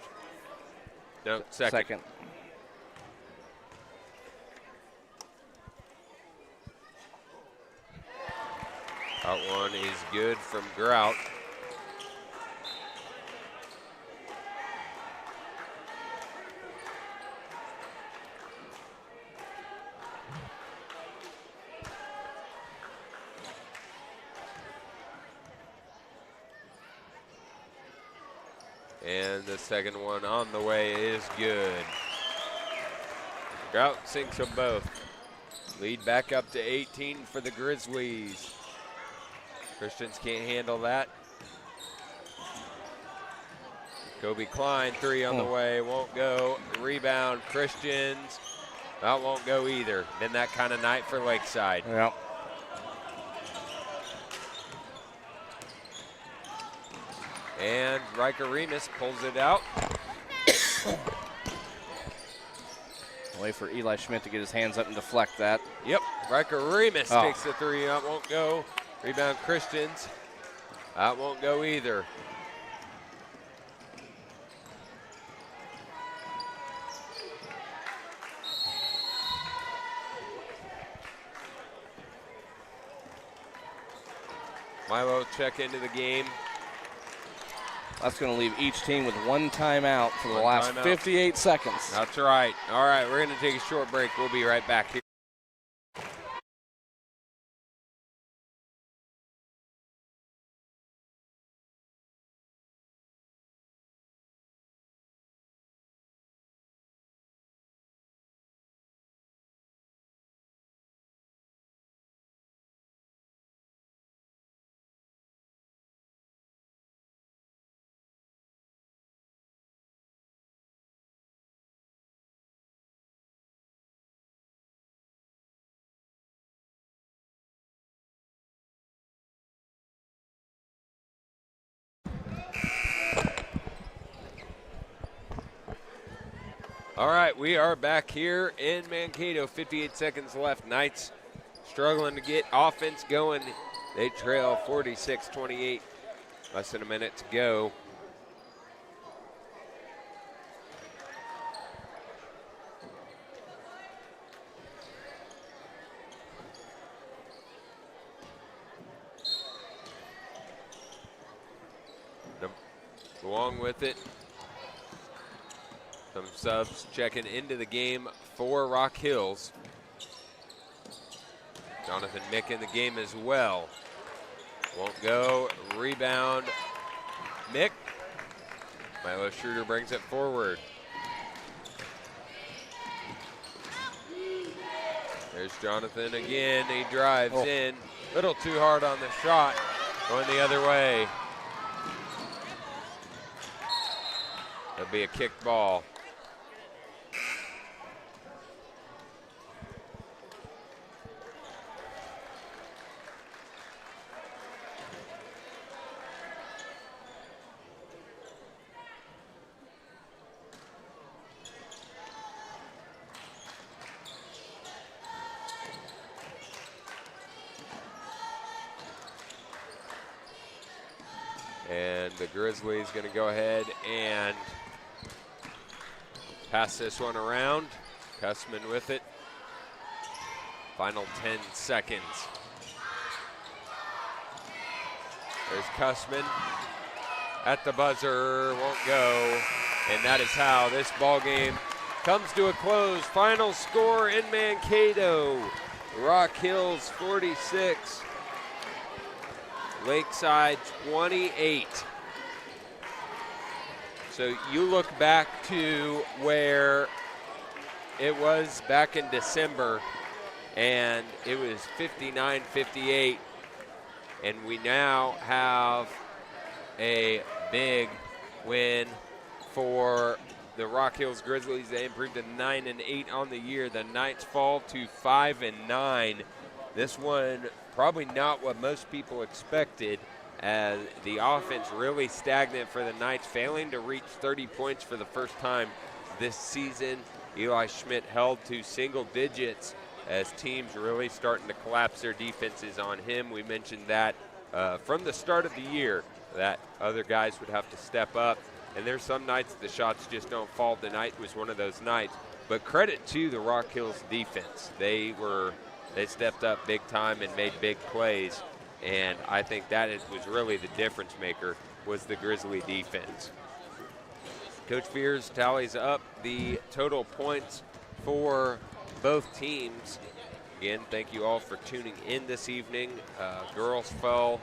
F: No, second. That one is good from Grout. And the second one on the way is good. Grout sinks them both. Lead back up to 18 for the Grizzlies. Christians can't handle that. Kobe Klein, 3 on the way, won't go. Rebound, Christians. That won't go either. Been that kind of night for Lakeside.
G: Yep.
F: And Riker Remus pulls it out.
G: Wait for Eli Schmidt to get his hands up and deflect that.
F: Yep, Riker Remus takes the 3 up, won't go. Rebound Christians. That won't go either. Milo check into the game.
G: That's going to leave each team with 1 timeout for the last 58 seconds.
F: That's right. All right, we're going to take a short break. We'll be right back here. All right, we are back here in Mankato. 58 seconds left. Knights struggling to get offense going. They trail 46-28. Less than a minute to go. Along with it, some subs checking into the game for Rock Hills. Jonathan Mick in the game as well. Won't go. Rebound. Mick. Milo Schroeder brings it forward. There's Jonathan again. He drives in. Little too hard on the shot. Going the other way. It'll be a kicked ball. And the Grizzlies going to go ahead and pass this one around. Cussman with it. Final 10 seconds. There's Cussman at the buzzer, won't go. And that is how this ball game comes to a close. Final score in Mankato, Rock Hills 46. Lakeside 28. So you look back to where it was back in December, and it was 59-58, and we now have a big win for the Rock Hills Grizzlies. They improved to 9-8 on the year. The Knights fall to 5-9. This one probably not what most people expected, as the offense really stagnant for the Knights, failing to reach 30 points for the first time this season. Eli Schmidt held to single digits as teams really starting to collapse their defenses on him. We mentioned that from the start of the year, that other guys would have to step up. And there's some nights the shots just don't fall. Tonight was one of those nights. But credit to the Rock Hills defense. They stepped up big time and made big plays, and I think that was really the difference maker, was the Grizzly defense. Coach Fears tallies up the total points for both teams. Again, thank you all for tuning in this evening. Girls fell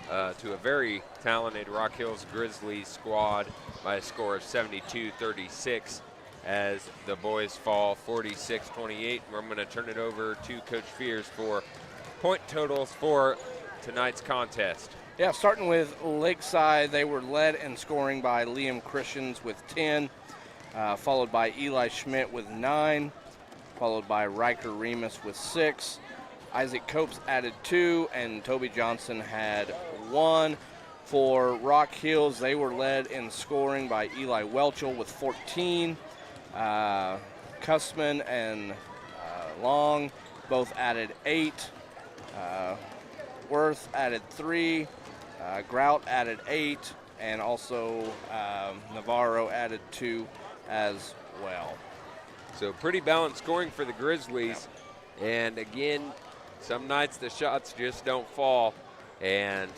F: to a very talented Rock Hills Grizzlies squad by a score of 72-36. As the boys fall 46-28. I'm going to turn it over to Coach Fears for point totals for tonight's contest.
G: Yeah, starting with Lakeside, they were led in scoring by Liam Christians with 10, followed by Eli Schmidt with 9, followed by Riker Remus with 6. Isaac Copes added 2, and Toby Johnson had 1. For Rock Hills, they were led in scoring by Eli Welchel with 14. Cussman and Long both added 8. Worth added 3. Grout added 8. And also Navarro added 2 as well.
F: So pretty balanced scoring for the Grizzlies. Yep. And again, some nights the shots just don't fall. And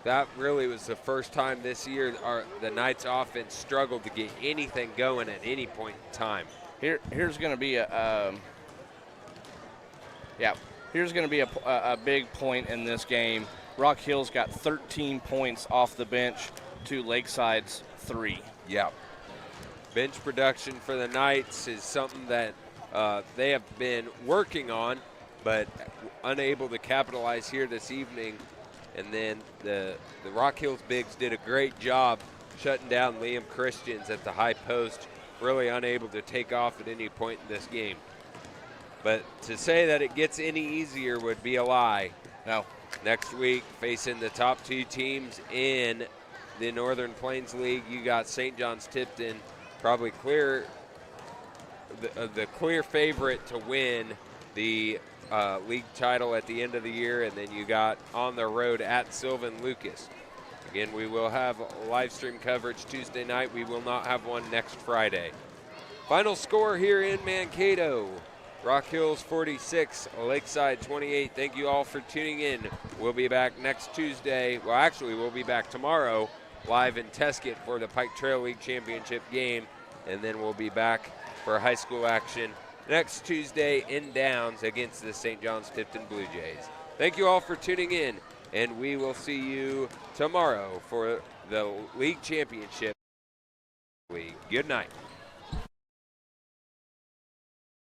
F: that really was the first time this year the Knights offense struggled to get anything going at any point in time.
G: Here's going to be a big point in this game. Rock Hills got 13 points off the bench to Lakeside's 3.
F: Yeah. Bench production for the Knights is something that they have been working on, but unable to capitalize here this evening. And then the Rock Hills Bigs did a great job shutting down Liam Christians at the high post, really unable to take off at any point in this game. But to say that it gets any easier would be a lie.
G: No.
F: Next week, facing the top 2 teams in the Northern Plains League, you got St. John's Tipton, probably the clear favorite to win the league title at the end of the year, and then you got on the road at Sylvan Lucas. Again, we will have live stream coverage Tuesday night. We will not have one next Friday. Final score here in Mankato, Rock Hills 46, Lakeside 28. Thank you all for tuning in. We'll be back next Tuesday. Well, actually, we'll be back tomorrow live in Teskett for the Pike Trail League Championship game, and then we'll be back for high school action next Tuesday in Downs against the St. John's Tipton Blue Jays. Thank you all for tuning in, and we will see you tomorrow for the league championship week. Good night.